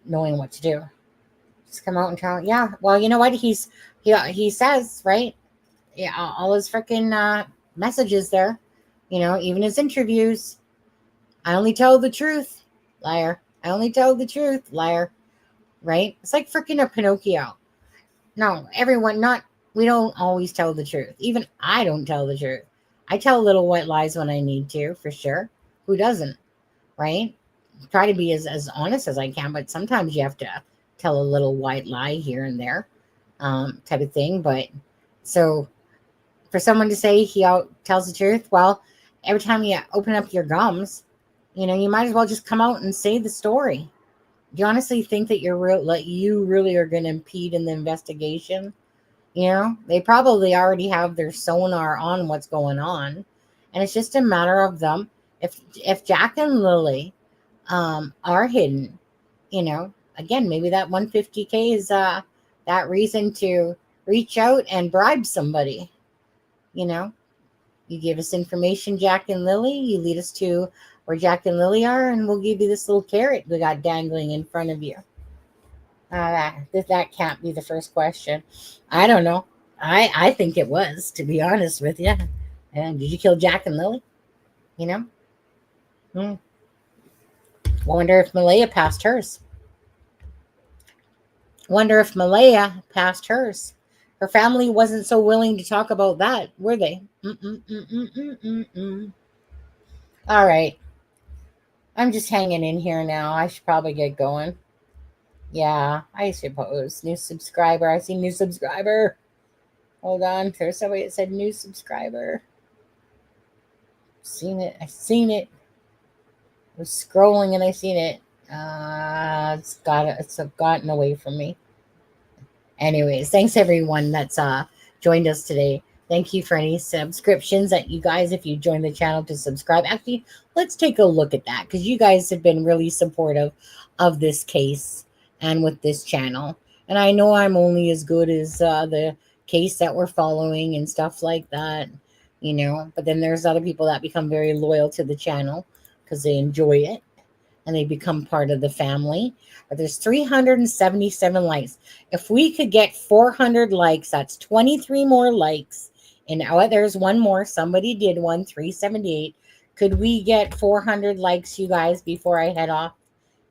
knowing what to do. Just come out and tell. Yeah, well, you know what he says, right? Yeah, all his freaking messages there, even his interviews. I only tell the truth, liar. I only tell the truth, liar. Right? It's like freaking a Pinocchio. No, we don't always tell the truth. Even I don't tell the truth. I tell little white lies when I need to, for sure. Who doesn't? Right? Try to be as honest as I can, but sometimes you have to tell a little white lie here and there, type of thing. But so for someone to say he tells the truth, well, every time you open up your gums, you might as well just come out and say the story. Do you honestly think that you really are going to impede in the investigation? They probably already have their sonar on what's going on, and it's just a matter of them. If Jack and Lily are hidden, again, maybe that 150K is that reason to reach out and bribe somebody. You give us information, Jack and Lily. You lead us to where Jack and Lily are, and we'll give you this little carrot we got dangling in front of you. That can't be the first question. I don't know. I think it was, to be honest with you. And did you kill Jack and Lily? Wonder if Malehya passed hers. Her family wasn't so willing to talk about that, were they? All right. I'm just hanging in here now. I should probably get going. Yeah, I suppose. New subscriber. I see new subscriber. Hold on. There's somebody that said new subscriber. I seen it. I was scrolling and I seen it. It's gotten away from me. Anyways, thanks everyone that's joined us today. Thank you for any subscriptions that you guys, if you joined the channel, to subscribe. Actually, let's take a look at that, because you guys have been really supportive of this case and with this channel. And I know I'm only as good as the case that we're following and stuff like that, but then there's other people that become very loyal to the channel because they enjoy it and they become part of the family. But there's 377 likes. If we could get 400 likes, that's 23 more likes. And there's one more. Somebody did one, 378. Could we get 400 likes, you guys, before I head off?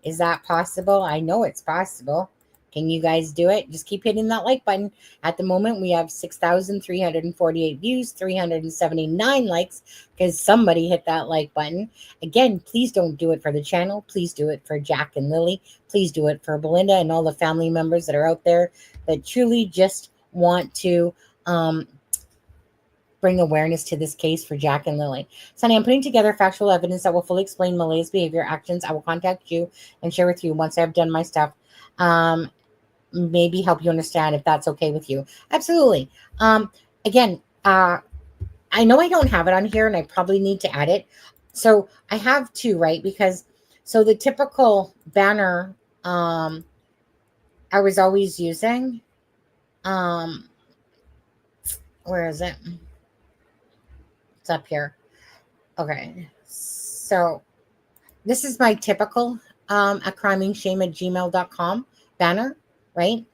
Is that possible? I know it's possible. Can you guys do it? Just keep hitting that like button. At the moment, we have 6,348 views, 379 likes, because somebody hit that like button. Again, please don't do it for the channel. Please do it for Jack and Lily. Please do it for Belinda and all the family members that are out there that truly just want to bring awareness to this case for Jack and Lily. Sonny, I'm putting together factual evidence that will fully explain Malehya's behavior, actions. I will contact you and share with you once I've done my stuff. Maybe help you understand if that's okay with you. Absolutely. Again, I know I don't have it on here and I probably need to add it. So I have two, right? Because so the typical banner I was always using, where is it? It's up here. Okay. So this is my typical at crimingshame@gmail.com banner, right?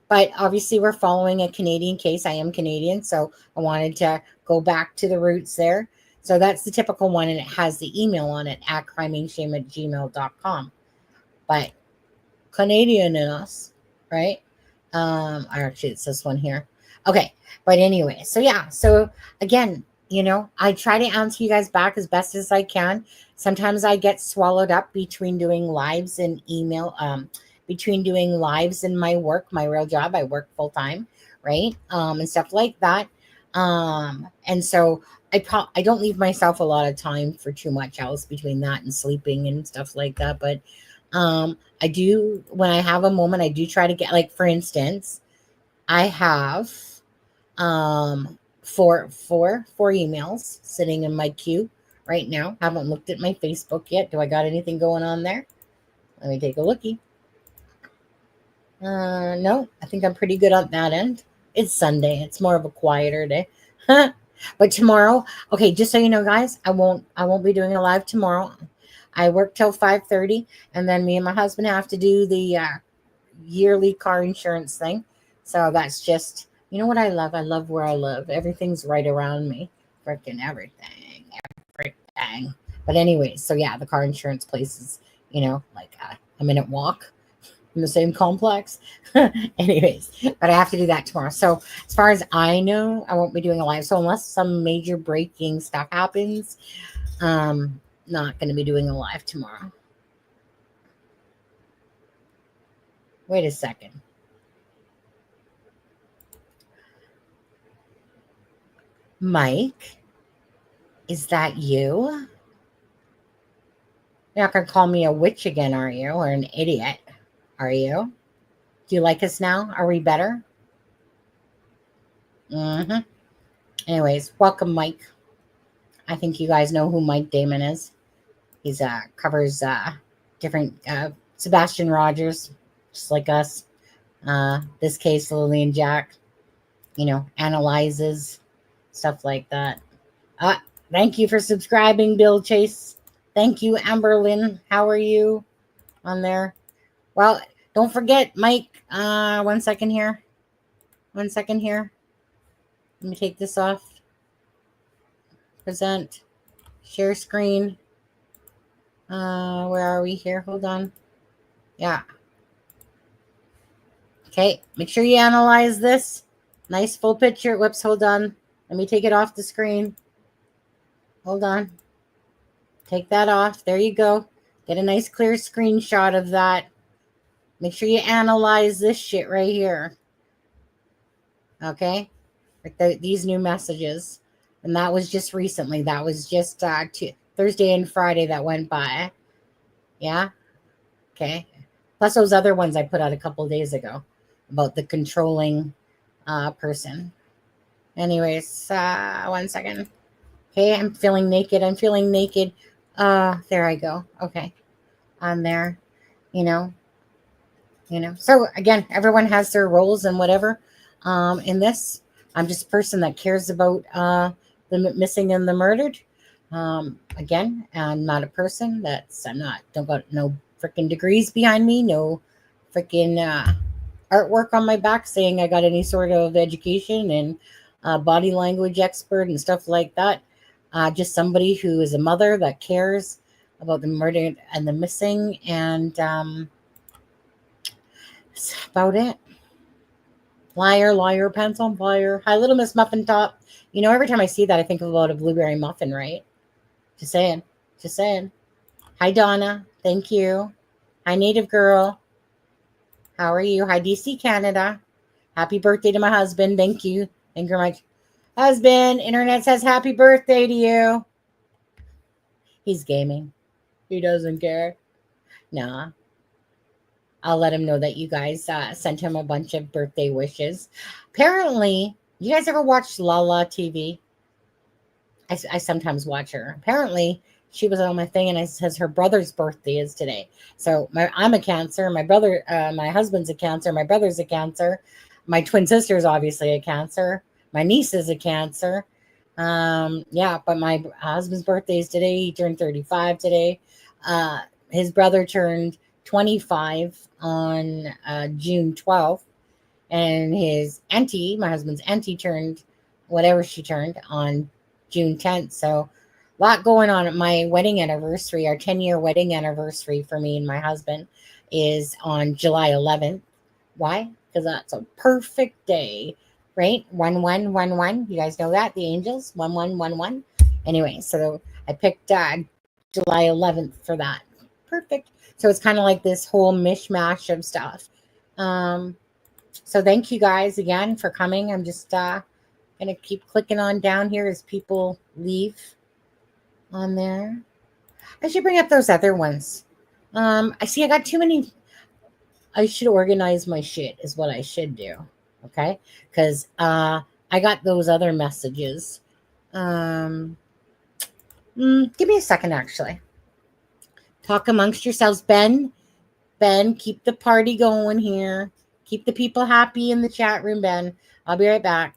But obviously we're following a Canadian case. I am Canadian, so I wanted to go back to the roots there. So that's the typical one, and it has the email on it at crimeandshame@gmail.com. But Canadian in us, right? Actually, it's this one here. Okay, but anyway, so yeah, so again, I try to answer you guys back as best as I can. Sometimes I get swallowed up between doing lives and email, between doing lives and my work, my real job. I work full time, right? And stuff like that. And so I don't leave myself a lot of time for too much else between that and sleeping and stuff like that. But I do, when I have a moment, I do try to get, like, for instance, I have four emails sitting in my queue right now. Haven't looked at my Facebook yet. Do I got anything going on there? Let me take a lookie. No, I think I'm pretty good on that end. It's Sunday. It's more of a quieter day. But tomorrow, okay, just so you know, guys, I won't be doing a live tomorrow. I work till 5:30, and then me and my husband have to do the yearly car insurance thing. So that's just, you know what I love? I love where I live. Everything's right around me. Freaking everything. But anyway, so yeah, the car insurance place is, like a minute walk in the same complex. Anyways, but I have to do that tomorrow. So as far as I know, I won't be doing a live. So unless some major breaking stuff happens, not going to be doing a live tomorrow. Wait a second. Mike, is that you? You're not going to call me a witch again, are you? Or an idiot, are you? Do you like us now? Are we better? Anyways, welcome, Mike. I think you guys know who Mike Damon is. He's covers different Sebastian Rogers, just like us. This case, Lily and Jack, analyzes stuff like that. Thank you for subscribing, Bill Chase. Thank you, Amberlynn. How are you on there? Well, don't forget, Mike. 1 second here. 1 second here. Let me take this off. Present. Share screen. Where are we here? Hold on. Yeah. Okay. Make sure you analyze this. Nice full picture. Whoops. Hold on. Let me take it off the screen. Hold on. Take that off. There you go. Get a nice clear screenshot of that. Make sure you analyze this shit right here. Okay? These new messages. And that was just recently. That was just Thursday and Friday that went by. Yeah? Okay. Plus those other ones I put out a couple days ago about the controlling person. Anyways, 1 second. Okay, I'm feeling naked. There I go. Okay. On there, So again, everyone has their roles and whatever. In this, I'm just a person that cares about the missing and the murdered. Again, I'm not a person don't got no freaking degrees behind me, no freaking artwork on my back saying I got any sort of education and body language expert and stuff like that. Just somebody who is a mother that cares about the murdered and the missing, and that's about it. Liar, pants on fire. Hi, Little Miss Muffin Top. Every time I see that, I think about a blueberry muffin, right? Just saying. Hi, Donna. Thank you. Hi, Native Girl. How are you? Hi, DC, Canada. Happy birthday to my husband. Thank you. Thank you very much. Husband, internet says happy birthday to you. He's gaming. He doesn't care. Nah. I'll let him know that you guys sent him a bunch of birthday wishes. Apparently, you guys ever watch Lala TV? I sometimes watch her. Apparently, she was on my thing, and it says her brother's birthday is today. So I'm a Cancer. My brother, my husband's a Cancer. My brother's a Cancer. My twin sister is obviously a Cancer. My niece is a Cancer. Yeah, but my husband's birthday is today. He turned 35 today. His brother turned 25 on June 12th. and his auntie, my husband's auntie, turned whatever she turned on June 10th. So a lot going on at my wedding anniversary. Our 10-year wedding anniversary for me and my husband is on July 11th. Why? Because that's a perfect day, right? 1111. You guys know that, the angels, 1111. Anyway, so I picked July 11th for that. Perfect. So it's kind of like this whole mishmash of stuff. So thank you guys again for coming. I'm just going to keep clicking on down here as people leave on there. I should bring up those other ones. I see I got too many. I should organize my shit is what I should do. Okay? Because I got those other messages. Give me a second, actually. Talk amongst yourselves. Ben, keep the party going here. Keep the people happy in the chat room, Ben. I'll be right back.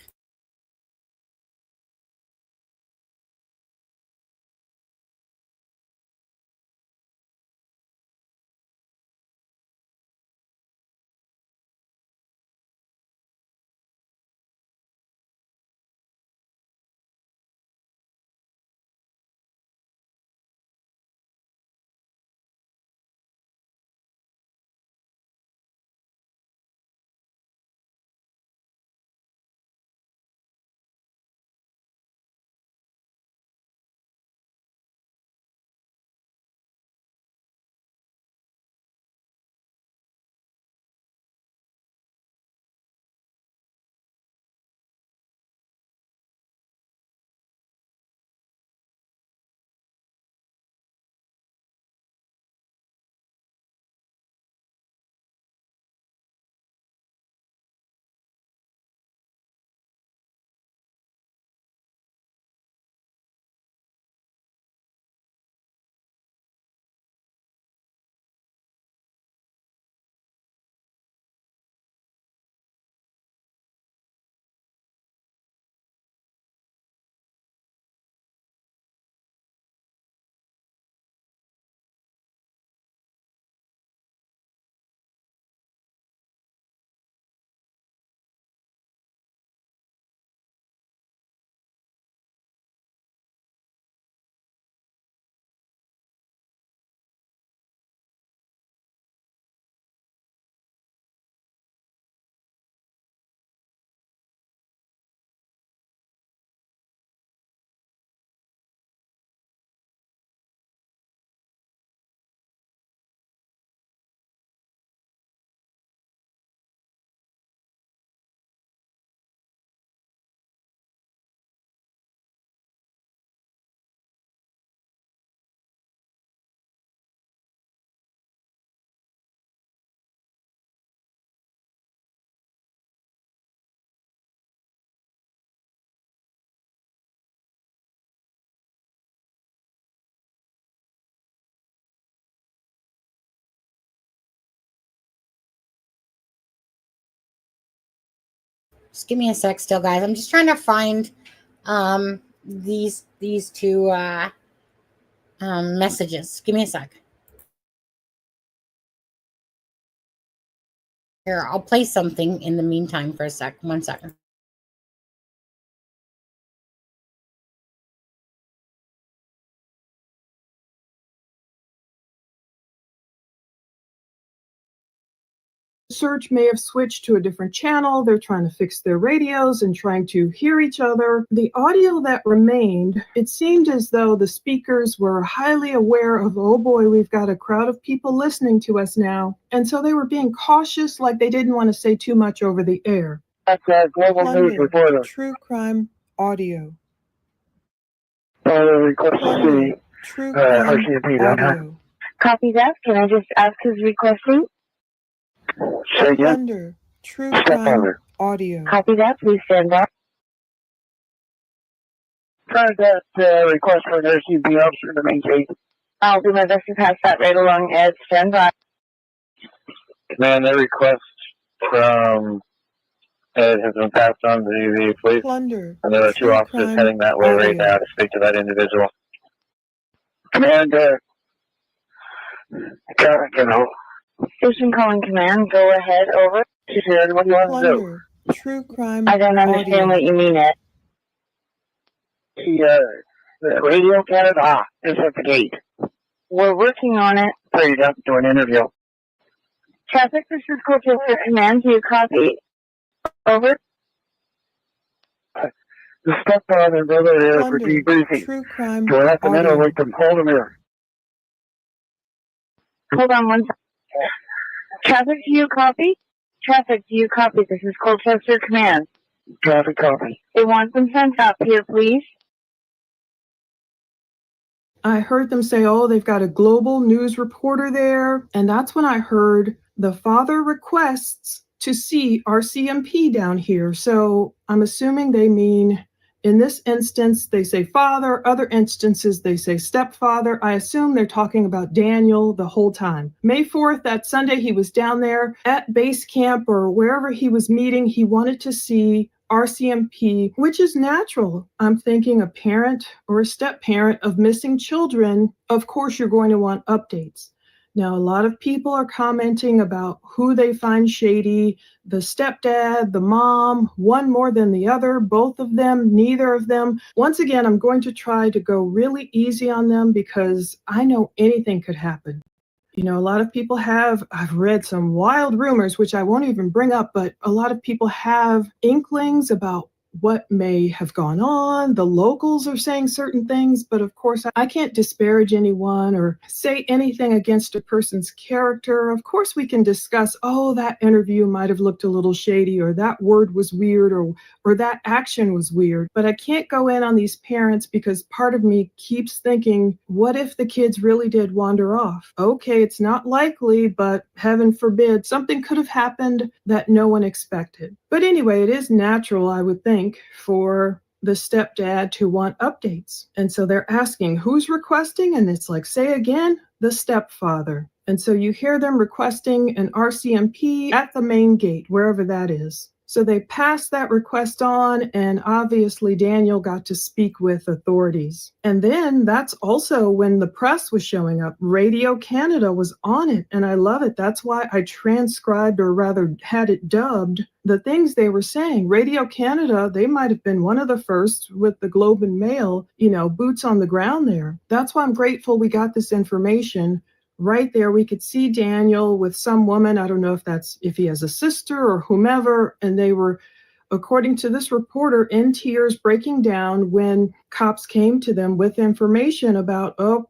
Just give me a sec still, guys. I'm just trying to find these two messages. Give me a sec. Here, I'll play something in the meantime for a sec. 1 second. Search may have switched to a different channel. They're trying to fix their radios and trying to hear each other. The audio that remained, it seemed as though the speakers were highly aware of, oh boy, we've got a crowd of people listening to us now. And so they were being cautious, like they didn't want to say too much over the air. That's a global news reporter. True crime audio. Request to see True crime RCMP. audio. Copy that. Can I just ask who's requesting? Say again. Thunder. True crime Stepfather. audio. Copy that. Please stand by. Trying to get request for an RCMP officer to main case. I'll do my best to pass that right along as stand by. Command, that request from Ed has been passed on to the police. Plunder. And there are two officers heading that way right now to speak to that individual. Commander, Station calling command. Go ahead. Over. you, Sharon. What do you want to do? True crime. I don't understand what you mean. The Radio Canada is at the gate. We're working on it. So you have to do an interview. Traffic, this is Colchester Command. Do you copy? Over. The stepfather and brother here for debriefing. True crime. Do I have to know we can hold them here? Hold on one second. Traffic, do you copy? Traffic, do you copy? This is Colchester Command. Traffic copy. They want them sent up here, please. I heard them say, oh, they've got a global news reporter there. And that's when I heard the father requests to see RCMP down here. So I'm assuming they mean, in this instance, they say father. Other instances, they say stepfather. I assume they're talking about Daniel the whole time. May 4th, that Sunday, he was down there at base camp or wherever he was meeting. He wanted to see RCMP, which is natural. I'm thinking a parent or a step-parent of missing children, of course you're going to want updates. Now, a lot of people are commenting about who they find shady, the stepdad, the mom, one more than the other, both of them, neither of them. Once again, I'm going to try to go really easy on them because I know anything could happen. You know, a lot of people I've read some wild rumors, which I won't even bring up, but a lot of people have inklings about what may have gone on. The locals are saying certain things, but of course, I can't disparage anyone or say anything against a person's character. Of course, we can discuss, oh, that interview might have looked a little shady, or that word was weird, or that action was weird. But I can't go in on these parents because part of me keeps thinking, what if the kids really did wander off? Okay, it's not likely, but heaven forbid, something could have happened that no one expected. But anyway, it is natural, I would think, for the stepdad to want updates. And so they're asking, who's requesting? And it's like, say again, the stepfather. And so you hear them requesting an RCMP at the main gate, wherever that is. So they passed that request on, and obviously Daniel got to speak with authorities. And then that's also when the press was showing up. Radio Canada was on it, and I love it. That's why I transcribed, or rather had it dubbed, the things they were saying. Radio Canada, they might have been one of the first with the Globe and Mail, boots on the ground there. That's why I'm grateful we got this information. Right there, we could see Daniel with some woman. I don't know if he has a sister or whomever. And they were, according to this reporter, in tears, breaking down when cops came to them with information about, oh,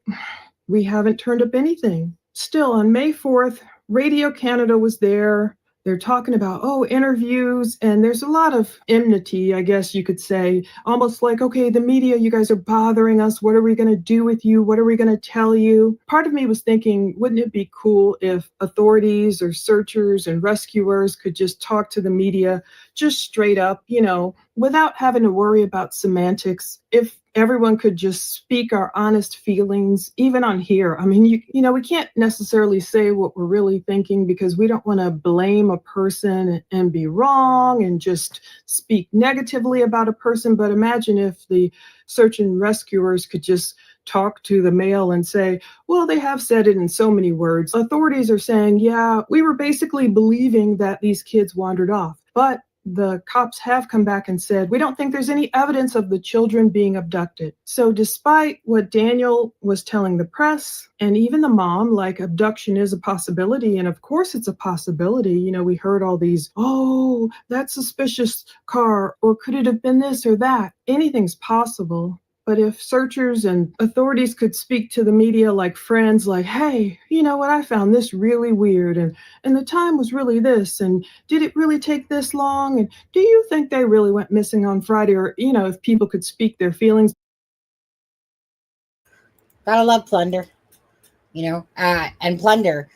we haven't turned up anything. Still, on May 4th, Radio Canada was there. They're talking about, interviews, and there's a lot of enmity, I guess you could say, almost like, okay, the media, you guys are bothering us. What are we going to do with you? What are we going to tell you? Part of me was thinking, wouldn't it be cool if authorities or searchers and rescuers could just talk to the media just straight up, without having to worry about semantics? If everyone could just speak our honest feelings, even on here. I mean, we can't necessarily say what we're really thinking because we don't want to blame a person and be wrong and just speak negatively about a person. But imagine if the search and rescuers could just talk to the Mail and say, well, they have said it in so many words. Authorities are saying, yeah, we were basically believing that these kids wandered off. But the cops have come back and said, we don't think there's any evidence of the children being abducted. So despite what Daniel was telling the press and even the mom, like abduction is a possibility. And of course it's a possibility. We heard all these, oh, that suspicious car, or could it have been this or that? Anything's possible. But if searchers and authorities could speak to the media like friends, like, hey, you know what, I found this really weird, and the time was really this, and did it really take this long? And do you think they really went missing on Friday? Or, if people could speak their feelings. Gotta love Plunder, and Plunder.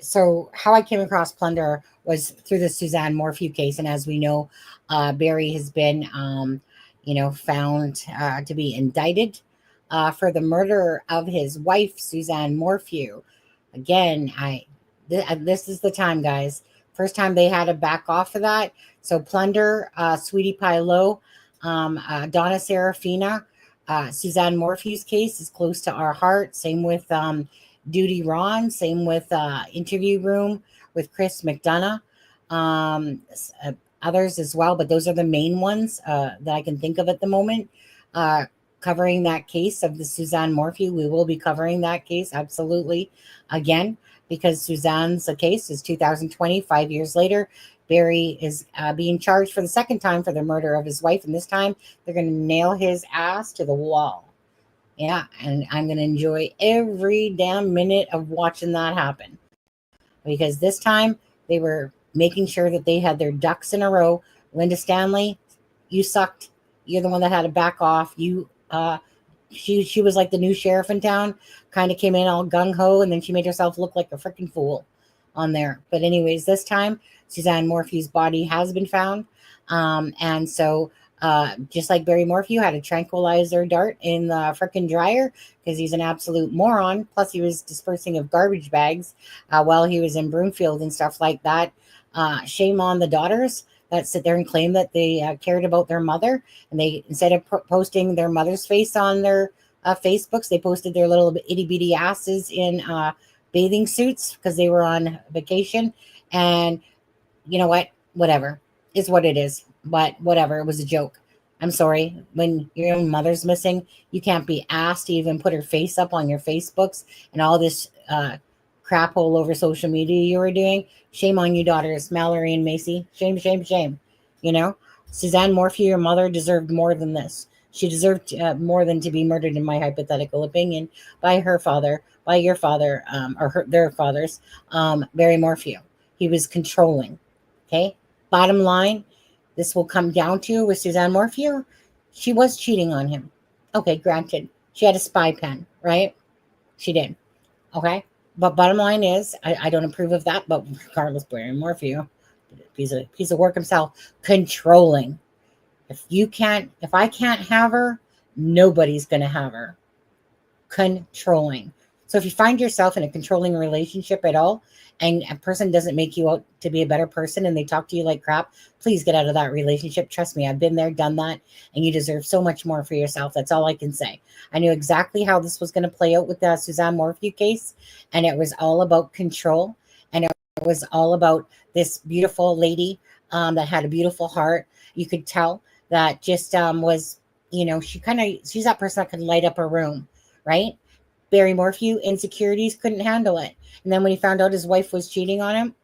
So how I came across Plunder was through the Suzanne Morphew case. And as we know, Barry has been, found to be indicted for the murder of his wife, Suzanne Morphew. Again, this is the time, guys. First time they had to back off of that. So Plunder, Sweetie Pie Low, Donna Serafina, Suzanne Morphew's case is close to our heart. Same with Duty Ron. Same with Interview Room with Chris McDonough. others as well, but those are the main ones that I can think of at the moment. Covering that case of the Suzanne Morphew. We will be covering that case, absolutely, again, because Suzanne's case is 2020, 5 years later. Barry is being charged for the second time for the murder of his wife, and this time they're going to nail his ass to the wall. Yeah, and I'm going to enjoy every damn minute of watching that happen, because this time they were making sure that they had their ducks in a row. Linda Stanley, you sucked. You're the one that had to back off. She was like the new sheriff in town, kind of came in all gung-ho, and then she made herself look like a freaking fool on there. But anyways, this time, Suzanne Morphew's body has been found. And so just like Barry Morphew had a tranquilizer dart in the freaking dryer because he's an absolute moron. Plus, he was dispersing of garbage bags while he was in Broomfield and stuff like that. Shame on the daughters that sit there and claim that they cared about their mother, and they, instead of posting their mother's face on their Facebooks, they posted their little itty bitty asses in bathing suits because they were on vacation. And you know what? Whatever is what it is. But whatever, it was a joke. I'm sorry. When your own mother's missing, you can't be asked to even put her face up on your Facebooks and all this crap all over social media you were doing. Shame on you, daughters, Mallory and Macy. Shame, shame, shame. You know, Suzanne Morphew, your mother, deserved more than this. She deserved more than to be murdered, in my hypothetical opinion, by her father, by your father, their fathers, Barry Morphew. He was controlling. Okay. Bottom line, this will come down to with Suzanne Morphew. She was cheating on him. Okay, granted. She had a spy pen, right? She did. Okay. But bottom line is, I don't approve of that. But regardless, Barry Morphew, he's a piece of work himself, controlling. If I can't have her, nobody's going to have her. Controlling. So if you find yourself in a controlling relationship at all, and a person doesn't make you out to be a better person and they talk to you like crap, please get out of that relationship. Trust me, I've been there, done that, and you deserve so much more for yourself. That's all I can say. I knew exactly how this was going to play out with the Suzanne Morphew case, and it was all about control, and it was all about this beautiful lady that had a beautiful heart. You could tell that just was, she's that person that could light up a room, right? Barry Morphew, insecurities, couldn't handle it. And then when he found out his wife was cheating on him,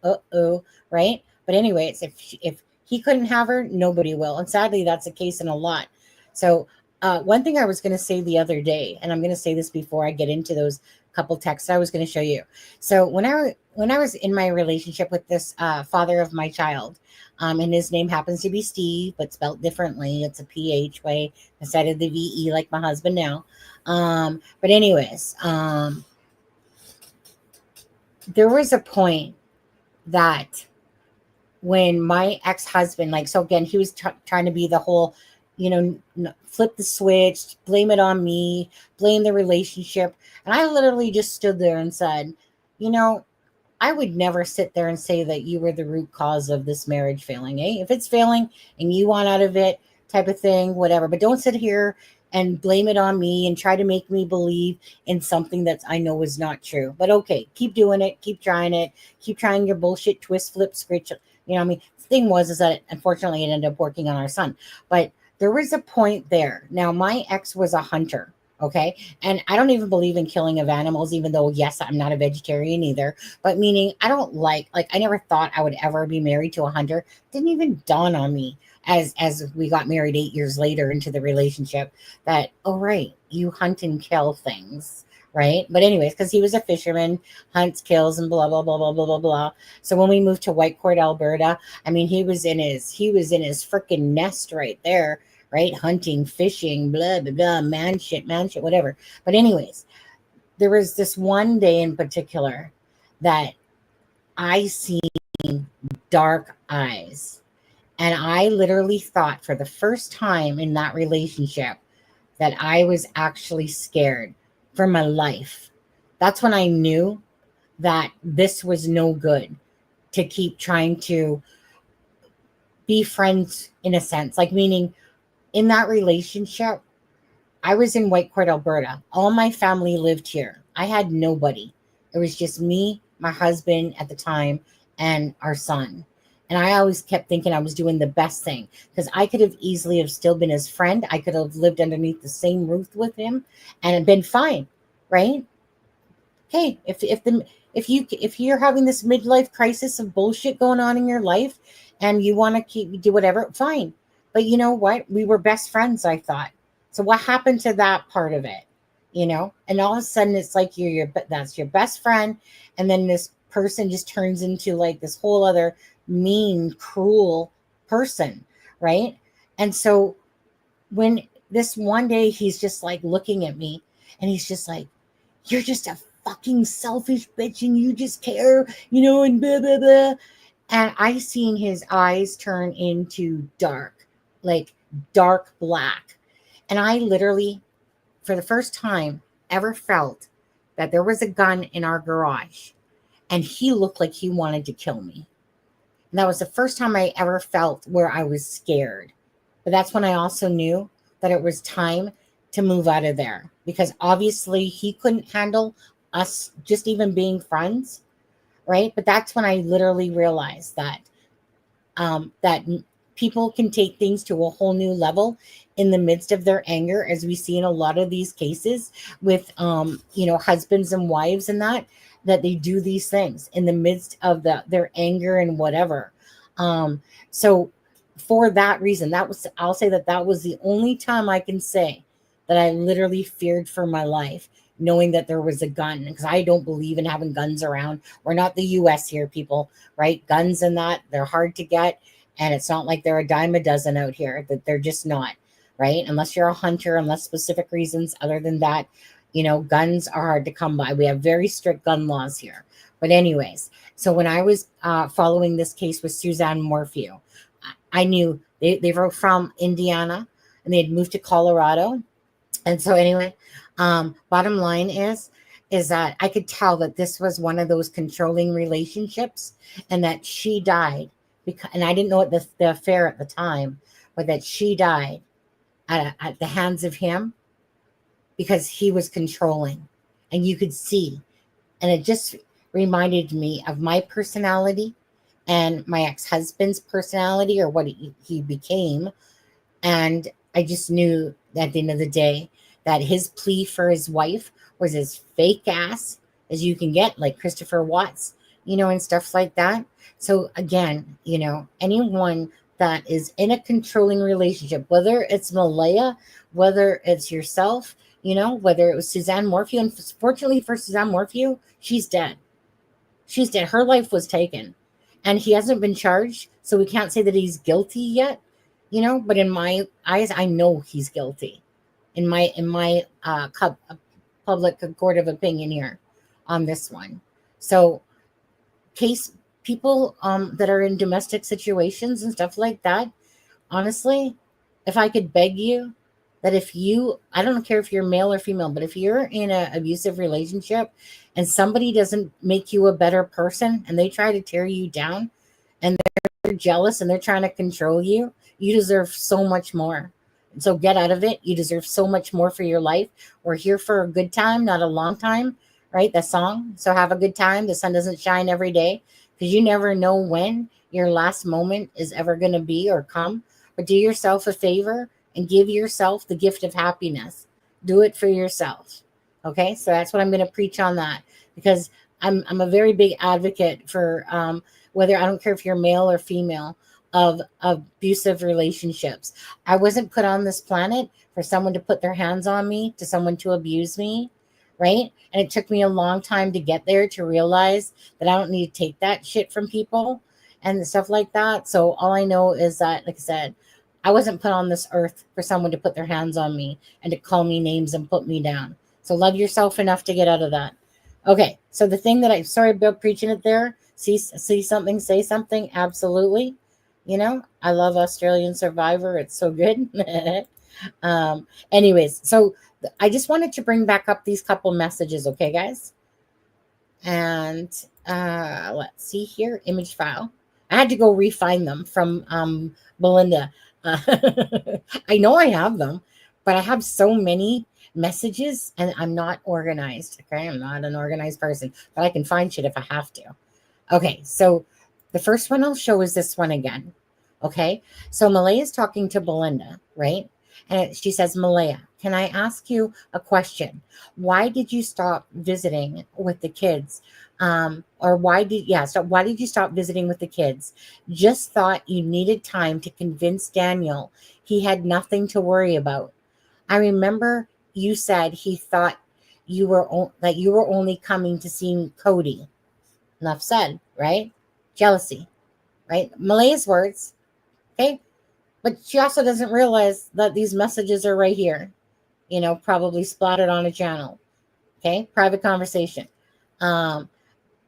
right? But anyways, if he couldn't have her, nobody will. And sadly, that's the case in a lot. So one thing I was going to say the other day, and I'm going to say this before I get into those couple texts I was going to show you. So when I was in my relationship with this father of my child, and his name happens to be Steve, but spelled differently. It's a PH way instead of the VE like my husband now. But anyways, there was a point that when my ex-husband, so again, he was trying to be the whole, flip the switch, blame it on me, blame the relationship. And I literally just stood there and said, I would never sit there and say that you were the root cause of this marriage failing. If it's failing and you want out of it, type of thing, whatever. But don't sit here and blame it on me and try to make me believe in something that I know is not true. But okay, keep doing it. Keep trying your bullshit twist, flip, scritch. The thing is that unfortunately it ended up working on our son. But there was a point there. Now, my ex was a hunter. Okay. And I don't even believe in killing of animals, even though, yes, I'm not a vegetarian either. But meaning I don't like I never thought I would ever be married to a hunter. Didn't even dawn on me as we got married 8 years later into the relationship that, oh, right, you hunt and kill things. Right. But anyways, because he was a fisherman, hunts, kills, and blah, blah, blah, blah, blah, blah, blah. So when we moved to Whitecourt, Alberta, he was in his freaking nest right there. Right? Hunting, fishing, blah, blah, blah, man shit, whatever. But anyways, there was this one day in particular that I seen dark eyes. And I literally thought for the first time in that relationship that I was actually scared for my life. That's when I knew that this was no good to keep trying to be friends in a sense. Meaning, in that relationship, I was in Whitecourt, Alberta. All my family lived here. I had nobody. It was just me, my husband at the time, and our son. And I always kept thinking I was doing the best thing, because I could have easily have still been his friend. I could have lived underneath the same roof with him and it been fine, right? Hey, if you're having this midlife crisis of bullshit going on in your life and you want to do whatever, fine. But you know what? We were best friends, I thought. So what happened to that part of it? And all of a sudden it's like that's your best friend, and then this person just turns into like this whole other mean, cruel person, right? And so when this one day he's just like looking at me and he's just like, you're just a fucking selfish bitch and you just care, and blah, blah, blah. And I seen his eyes turn into dark, like dark black. And I literally, for the first time, ever felt that there was a gun in our garage and he looked like he wanted to kill me. And that was the first time I ever felt where I was scared. But that's when I also knew that it was time to move out of there, because obviously he couldn't handle us just even being friends, right? But that's when I literally realized that people can take things to a whole new level in the midst of their anger, as we see in a lot of these cases with husbands and wives and that they do these things in the midst of their anger and whatever. So for that reason, I'll say that was the only time I can say that I literally feared for my life, knowing that there was a gun, because I don't believe in having guns around. We're not the US here, people, right? Guns and that, they're hard to get. And it's not like they're a dime a dozen out here, that they're just not, right? Unless you're a hunter, unless specific reasons. Other than that, guns are hard to come by. We have very strict gun laws here. But anyways, so when I was following this case with Suzanne Morphew, I knew they were from Indiana and they had moved to Colorado. And so anyway, bottom line is that I could tell that this was one of those controlling relationships, and that she died because, and I didn't know the affair at the time, but that she died at the hands of him because he was controlling, and you could see, and it just reminded me of my personality and my ex-husband's personality, or what he became. And I just knew at the end of the day that his plea for his wife was as fake ass as you can get, like Christopher Watts, and stuff like that. So again, anyone that is in a controlling relationship, whether it's Malehya, whether it's yourself, whether it was Suzanne Morphew, and fortunately for Suzanne Morphew, she's dead. She's dead. Her life was taken, and he hasn't been charged, so we can't say that he's guilty yet, but in my eyes, I know he's guilty. In my public court of opinion here on this one. So people that are in domestic situations and stuff like that, honestly, if I could beg you that I don't care if you're male or female, but if you're in an abusive relationship and somebody doesn't make you a better person and they try to tear you down and they're jealous and they're trying to control you, you deserve so much more. So get out of it. You deserve so much more for your life. We're here for a good time, not a long time, right? That song. So have a good time. The sun doesn't shine every day, because you never know when your last moment is ever going to be or come. But do yourself a favor and give yourself the gift of happiness. Do it for yourself. Okay. So that's what I'm going to preach on that, because I'm a very big advocate for whether, I don't care if you're male or female, of abusive relationships. I wasn't put on this planet for someone to put their hands on me, to someone to abuse me, right? And it took me a long time to get there, to realize that I don't need to take that shit from people and stuff like that. So all I know is that, like I said, I wasn't put on this earth for someone to put their hands on me and to call me names and put me down. So love yourself enough to get out of that. Okay, so the thing that sorry about preaching it there, see something, say something, absolutely. I love Australian Survivor. It's so good. Anyways, so I just wanted to bring back up these couple messages. Okay, guys. And let's see here. Image file. I had to go refine them from Belinda. I know I have them, but I have so many messages and I'm not organized. Okay. I'm not an organized person, but I can find shit if I have to. Okay. So The first one I'll show is this one again. Okay. So Malehya is talking to Belinda, right? And she says, Malehya, can I ask you a question? Why did you stop visiting with the kids? Why did you stop visiting with the kids? Just thought you needed time to convince Daniel he had nothing to worry about. I remember you said he thought you were only coming to see Cody. Enough said, right? Jealousy, right? Malehya's words, okay? But she also doesn't realize that these messages are right here, probably splattered on a channel, okay? Private conversation. And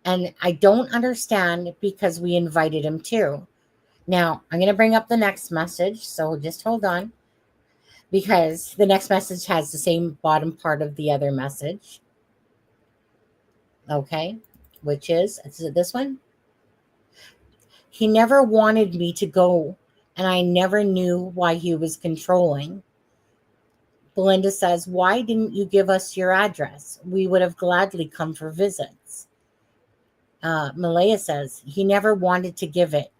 I don't understand because we invited him too. Now, I'm going to bring up the next message, so just hold on, because the next message has the same bottom part of the other message, okay? Which is it this one? He never wanted me to go, and I never knew why he was controlling. Belinda says, why didn't you give us your address? We would have gladly come for visits. Malehya says, he never wanted to give it.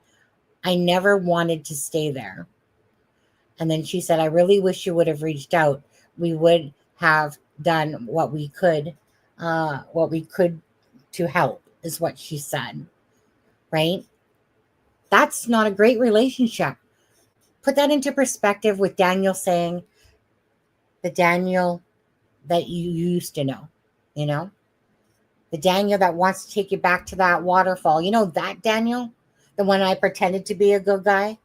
I never wanted to stay there. And then she said, I really wish you would have reached out. We would have done what we could to help, is what she said, right? That's not a great relationship. Put that into perspective with Daniel saying, the Daniel that you used to know, the Daniel that wants to take you back to that waterfall. That Daniel, the one I pretended to be a good guy,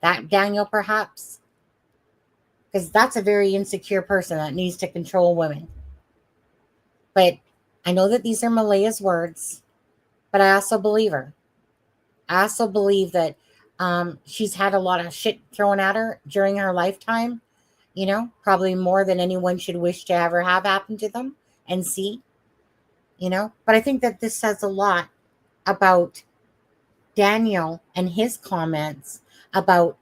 that Daniel perhaps, because that's a very insecure person that needs to control women. But I know that these are Malehya's words, but I also believe her. I also believe that she's had a lot of shit thrown at her during her lifetime, probably more than anyone should wish to ever have happen to them and see, but I think that this says a lot about Daniel and his comments about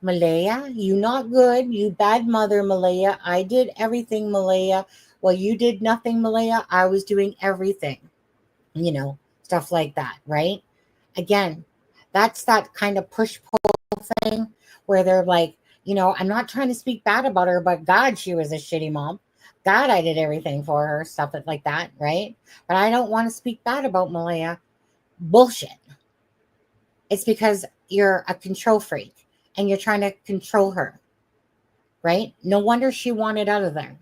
Malehya, you not good, you bad mother, Malehya. I did everything, Malehya. Well, you did nothing, Malehya. I was doing everything, stuff like that, right? Again, that's that kind of push-pull thing where they're like, I'm not trying to speak bad about her, but God, she was a shitty mom. God, I did everything for her, stuff like that, right? But I don't want to speak bad about Malehya. Bullshit. It's because you're a control freak and you're trying to control her, right? No wonder she wanted out of there.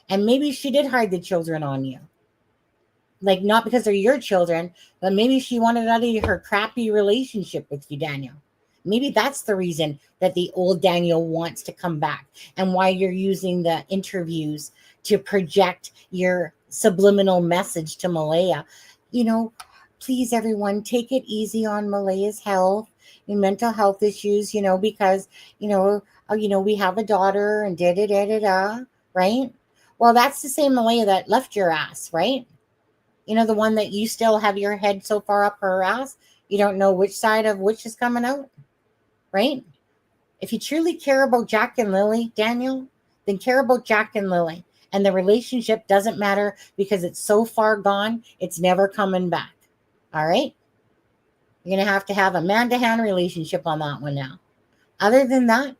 And maybe she did hide the children on you. Like, not because they're your children, but maybe she wanted out of her crappy relationship with you, Daniel. Maybe that's the reason that the old Daniel wants to come back and why you're using the interviews to project your subliminal message to Malehya. Please, everyone, take it easy on Malehya's health and mental health issues, because, we have a daughter and da-da-da-da-da, right? Well, that's the same Malehya that left your ass, right? The one that you still have your head so far up her ass, you don't know which side of which is coming out, right? If you truly care about Jack and Lily, Daniel, then care about Jack and Lily. And the relationship doesn't matter because it's so far gone, it's never coming back. All right? You're going to have a man-to-hand relationship on that one now. Other than that,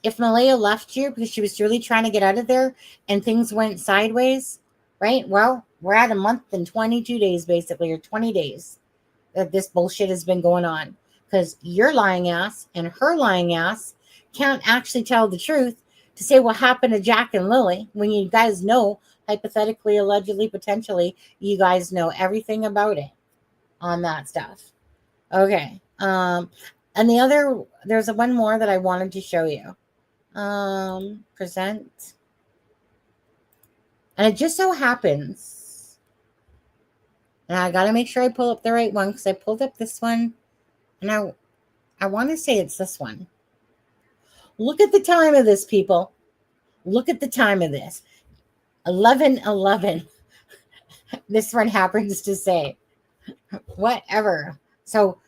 if Malehya left you because she was really trying to get out of there and things went sideways, right? Well, we're at a month and 22 days, basically, or 20 days that this bullshit has been going on. Because your lying ass and her lying ass can't actually tell the truth to say what happened to Jack and Lily when you guys know, hypothetically, allegedly, potentially, you guys know everything about it on that stuff. Okay. And there's one more that I wanted to show you. Present. And it just so happens, and I got to make sure I pull up the right one because I pulled up this one, and I want to say it's this one. Look at the time of this, people. Look at the time of this. 11:11. This one happens to say, whatever. So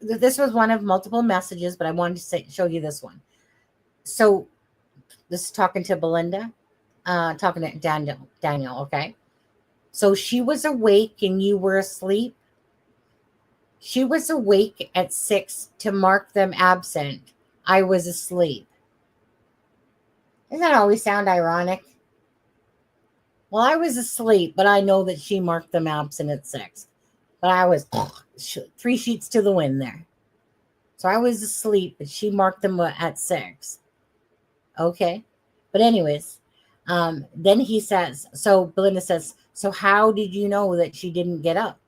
this was one of multiple messages, but I wanted to show you this one. So this is talking to Belinda, talking to Daniel, okay? So she was awake and you were asleep. She was awake at 6 to mark them absent. I was asleep. Doesn't that always sound ironic? Well, I was asleep, but I know that she marked them absent at 6. But I was 3 sheets to the wind there. So I was asleep, but she marked them at 6. Okay. But anyways, then he says, so Belinda says, so how did you know that she didn't get up?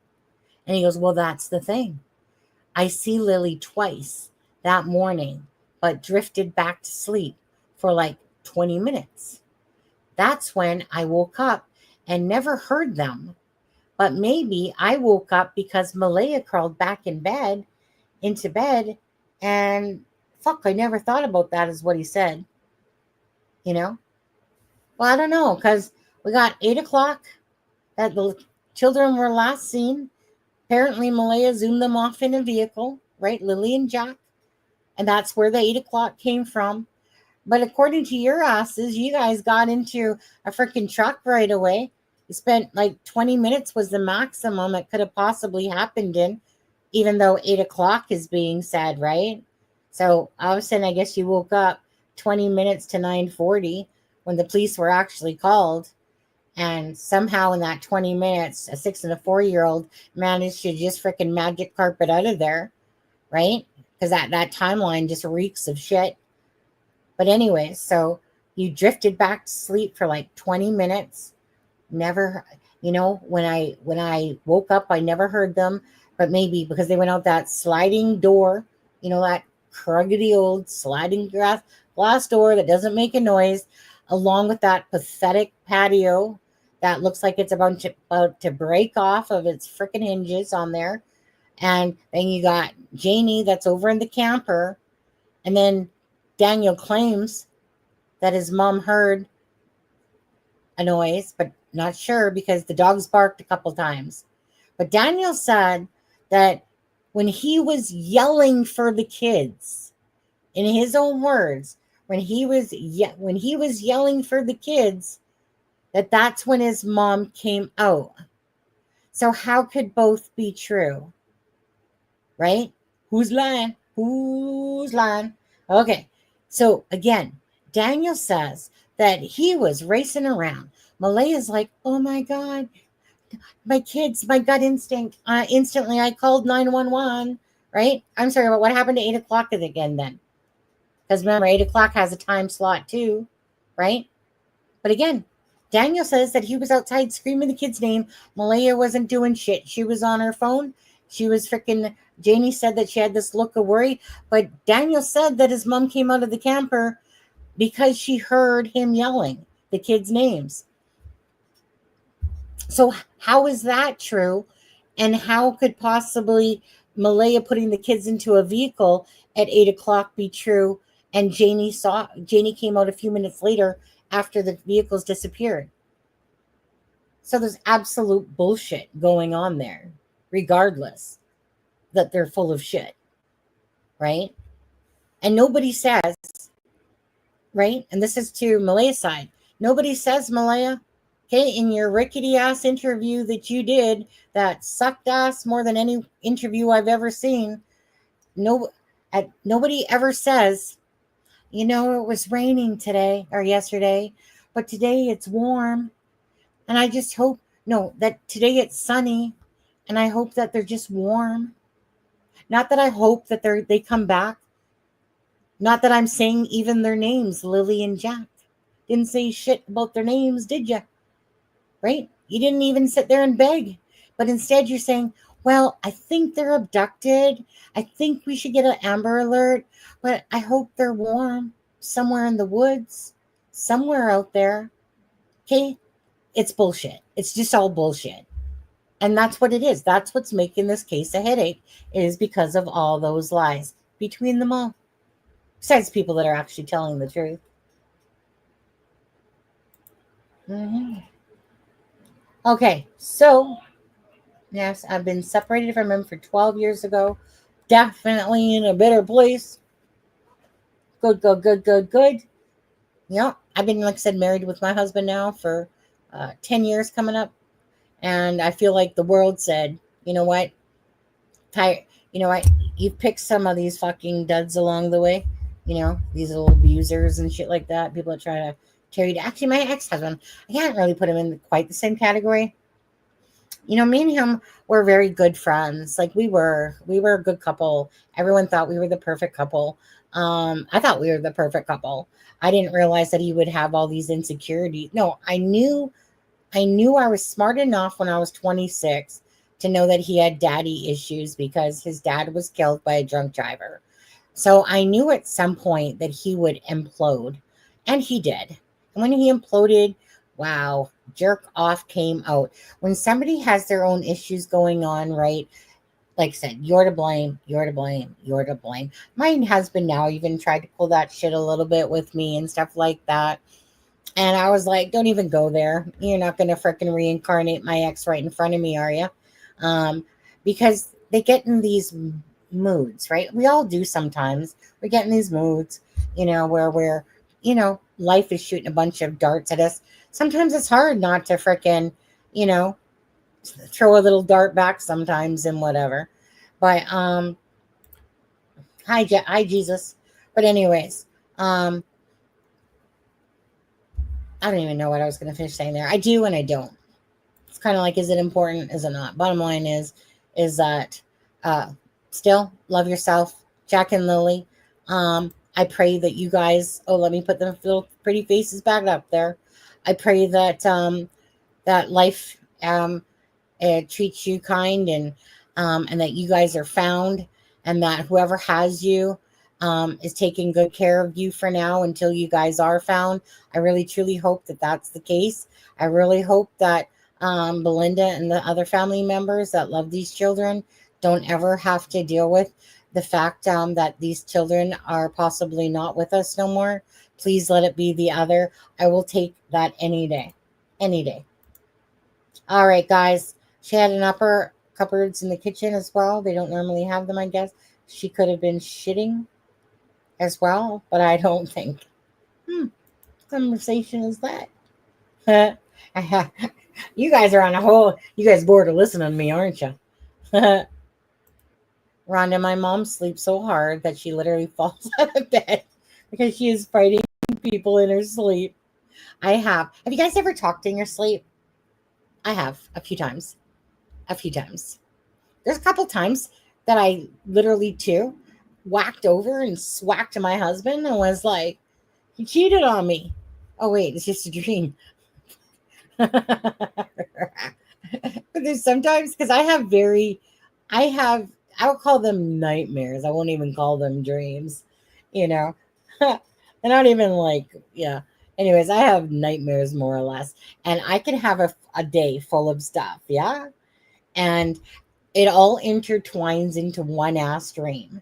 And he goes, well, that's the thing. I see Lily twice that morning, but drifted back to sleep for like 20 minutes. That's when I woke up and never heard them. But maybe I woke up because Malehya crawled back into bed, and fuck, I never thought about that, is what he said. You know? Well, I don't know, because we got 8 o'clock that the children were last seen. Apparently, Malehya zoomed them off in a vehicle, right? Lily and Jack. And that's where the 8 o'clock came from. But according to your asses, you guys got into a freaking truck right away. You spent like 20 minutes was the maximum it could have possibly happened in, even though 8 o'clock is being said, right? So all of a sudden, I guess you woke up 20 minutes to 9:40 when the police were actually called. And somehow in that 20 minutes, a 6 and a 4-year-old managed to just freaking magic carpet out of there, right? Because that timeline just reeks of shit. But anyways, so you drifted back to sleep for like 20 minutes. Never, when I woke up, I never heard them. But maybe because they went out that sliding door, that cruggedy old sliding glass door that doesn't make a noise, along with that pathetic patio that looks like it's about to break off of its freaking hinges on there. And then you got Janie that's over in the camper. And then Daniel claims that his mom heard a noise, but not sure because the dogs barked a couple times. But Daniel said that when he was yelling for the kids, in his own words, when he was yelling for the kids, that's when his mom came out. So how could both be true? Right? Who's lying? Who's lying? Okay. So again, Daniel says that he was racing around. Malehya's like, oh my God, my kids, my gut instinct. Instantly, I called 911, right? I'm sorry, but what happened to 8 o'clock again then? Because remember, 8 o'clock has a time slot too, right? But again, Daniel says that he was outside screaming the kid's name. Malehya wasn't doing shit. She was on her phone. She was freaking, Janie said that she had this look of worry. But Daniel said that his mom came out of the camper because she heard him yelling the kids' names. So how is that true? And how could possibly Malehya putting the kids into a vehicle at 8 o'clock be true? And Janie came out a few minutes later after the vehicles disappeared. So there's absolute bullshit going on there, regardless that they're full of shit, right? And nobody says, right? And this is to Malehya's side. Nobody says, Malehya, okay, in your rickety ass interview that you did, that sucked ass more than any interview I've ever seen. Nobody ever says, it was raining today or yesterday, but today it's warm. And I just hope, that today it's sunny. And I hope that they're just warm. Not that I hope that they come back. Not that I'm saying even their names, Lily and Jack. Didn't say shit about their names, did you? Right? You didn't even sit there and beg. But instead you're saying, well, I think they're abducted. I think we should get an Amber Alert. But I hope they're warm somewhere in the woods, somewhere out there. Okay? It's bullshit. It's just all bullshit. And that's what it is. That's what's making this case a headache, is because of all those lies between them all. Besides people that are actually telling the truth. Mm-hmm. Okay, so, yes, I've been separated from him for 12 years ago. Definitely in a better place. Good. I've been, like I said, married with my husband now for 10 years coming up. And I feel like the world said, you know what? you know, you've picked some of these fucking duds along the way, you know, these little abusers and shit like that. People that try to tear you down. Actually, my ex-husband, I can't really put him in quite the same category. You know, me and him were very good friends. Like we were a good couple. Everyone thought we were the perfect couple. I thought we were the perfect couple. I didn't realize that he would have all these insecurities. No, I knew I was smart enough when I was 26 to know that he had daddy issues because his dad was killed by a drunk driver. So I knew at some point that he would implode, and he did. And when he imploded, wow, jerk off came out. When somebody has their own issues going on, right? Like I said, you're to blame, you're to blame, you're to blame. My husband now even tried to pull that shit a little bit with me and stuff like that. And I was like, don't even go there. You're not going to freaking reincarnate my ex right in front of me, are you? Because they get in these moods, right? We all do sometimes. We get in these moods, you know, where we're, you know, life is shooting a bunch of darts at us. Sometimes it's hard not to freaking, you know, throw a little dart back sometimes and whatever. But hi Jesus. But anyways, I don't even know what I was going to finish saying there. I do and I don't. It's kind of like, is it important? Is it not? Bottom line is that still love yourself, Jack and Lily. I pray that you guys. Oh, let me put the little pretty faces back up there. I pray that that life treats you kind and that you guys are found, and that whoever has you is taking good care of you for now until you guys are found. I really truly hope that that's the case. I really hope that Belinda and the other family members that love these children don't ever have to deal with the fact that these children are possibly not with us no more. Please let it be the other. I will take that any day. Any day. All right, guys. She had an upper cupboards in the kitchen as well. They don't normally have them, I guess. She could have been shitting as well, but I don't think. Conversation is that? You guys are on a whole. You guys bored of listening to me, aren't you? Rhonda, my mom sleeps so hard that she literally falls out of bed because she is fighting people in her sleep. Have you guys ever talked in your sleep? I have a few times. There's a couple times that I literally too whacked over and swacked my husband and was like, he cheated on me. Oh wait, it's just a dream. But there's sometimes because I will call them nightmares. I won't even call them dreams. You know, they're not even like, yeah. Anyways, I have nightmares more or less, and I can have a day full of stuff. Yeah. And it all intertwines into one ass dream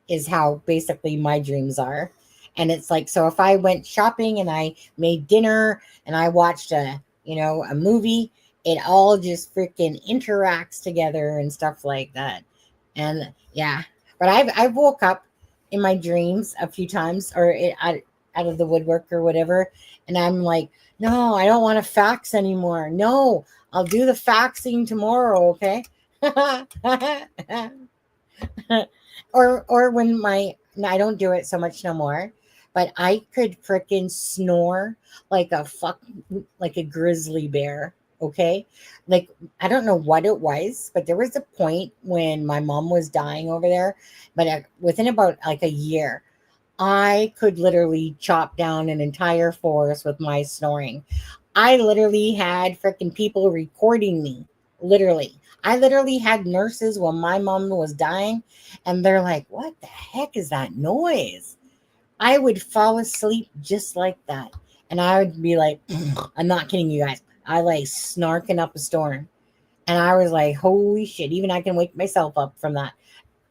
is how basically my dreams are. And it's like, so if I went shopping and I made dinner and I watched a movie, it all just freaking interacts together and stuff like that. And yeah, but I've woke up in my dreams a few times out of the woodwork or whatever. And I'm like, no, I don't want to fax anymore. No, I'll do the faxing tomorrow. Okay. or when I don't do it so much no more, but I could freaking snore like a grizzly bear. Okay. Like, I don't know what it was, but there was a point when my mom was dying over there, but within about like a year, I could literally chop down an entire forest with my snoring. I literally had freaking people recording me. Literally. I literally had nurses when my mom was dying, and they're like, what the heck is that noise? I would fall asleep just like that. And I would be like, I'm not kidding you guys. I like snarking up a storm. And I was like, holy shit, even I can wake myself up from that.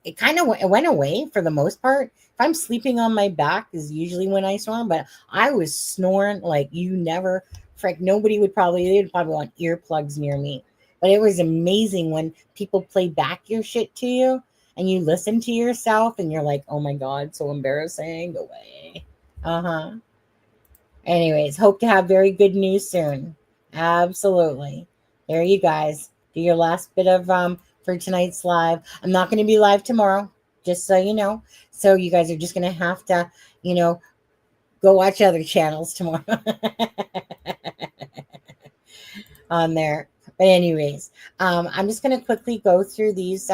It kind of went away for the most part. If I'm sleeping on my back is usually when I snore, but I was snoring like you never, nobody would they'd probably want earplugs near me. But it was amazing when people play back your shit to you and you listen to yourself and you're like, oh my God, so embarrassing. Go away. Anyways, hope to have very good news soon. Absolutely. There you guys. Do your last bit of for tonight's live. I'm not going to be live tomorrow, just so you know. So you guys are just going to have to, go watch other channels tomorrow on there. But anyways, I'm just going to quickly go through these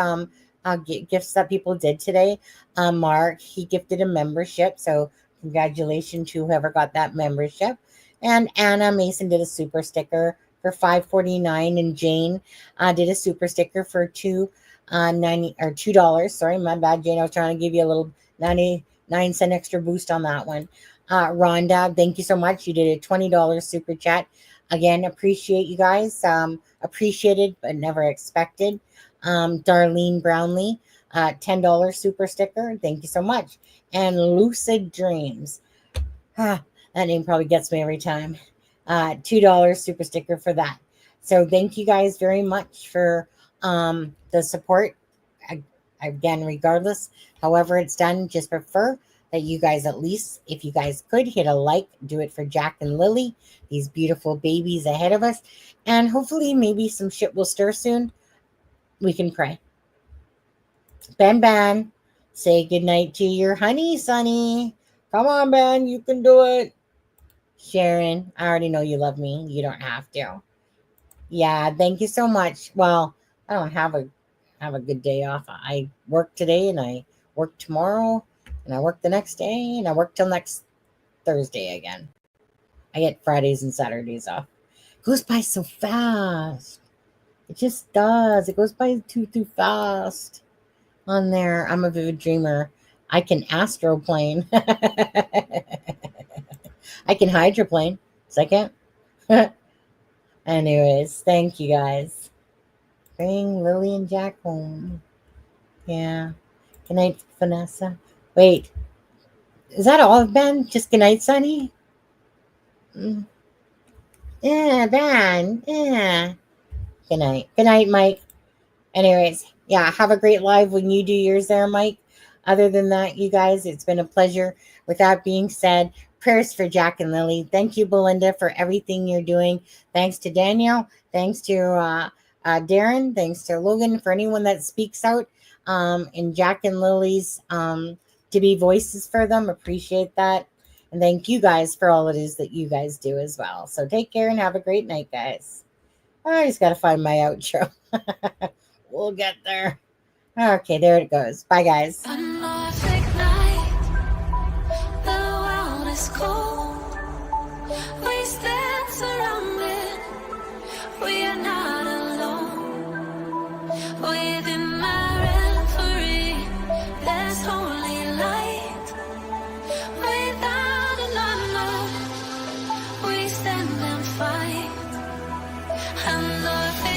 gifts that people did today. Mark, he gifted a membership. So congratulations to whoever got that membership. And Anna Mason did a super sticker for $5.49, and Jane did a super sticker for $2. Sorry, my bad, Jane. I was trying to give you a little 99-cent extra boost on that one. Rhonda, thank you so much. You did a $20 super chat. Again, appreciate you guys. Appreciated but never expected. Darlene Brownlee, $10 super sticker. Thank you so much. And Lucid Dreams. That name probably gets me every time. $2 super sticker for that. So thank you guys very much for the support. Again, regardless, however it's done, just prefer that you guys, at least, if you guys could, hit a like, do it for Jack and Lily, these beautiful babies ahead of us. And hopefully maybe some shit will stir soon. We can pray. Ben, say goodnight to your honey, Sonny. Come on, Ben, you can do it. Sharon, I already know you love me. You don't have to. Yeah, thank you so much. Well, I don't have a good day off. I work today and I work tomorrow and I work the next day and I work till next Thursday again. I get Fridays and Saturdays off. It goes by so fast. It just does. It goes by too fast on there. I'm a vivid dreamer. I can astroplane. I can hydroplane. Second. Anyways, thank you guys. Bring Lily and Jack home. Yeah. Good night, Vanessa. Wait. Is that all, Ben? Just good night, Sonny? Yeah, Ben. Yeah. Good night. Good night, Mike. Anyways, yeah, have a great live when you do yours there, Mike. Other than that, you guys, it's been a pleasure. With that being said, prayers for Jack and Lily. Thank you, Belinda, for everything you're doing. Thanks to Danielle. Thanks to Darren. Thanks to Logan, for anyone that speaks out in Jack and Lily's to be voices for them. Appreciate that. And thank you guys for all it is that you guys do as well. So take care and have a great night, guys. I just got to find my outro. We'll get there. Okay, there it goes. Bye, guys.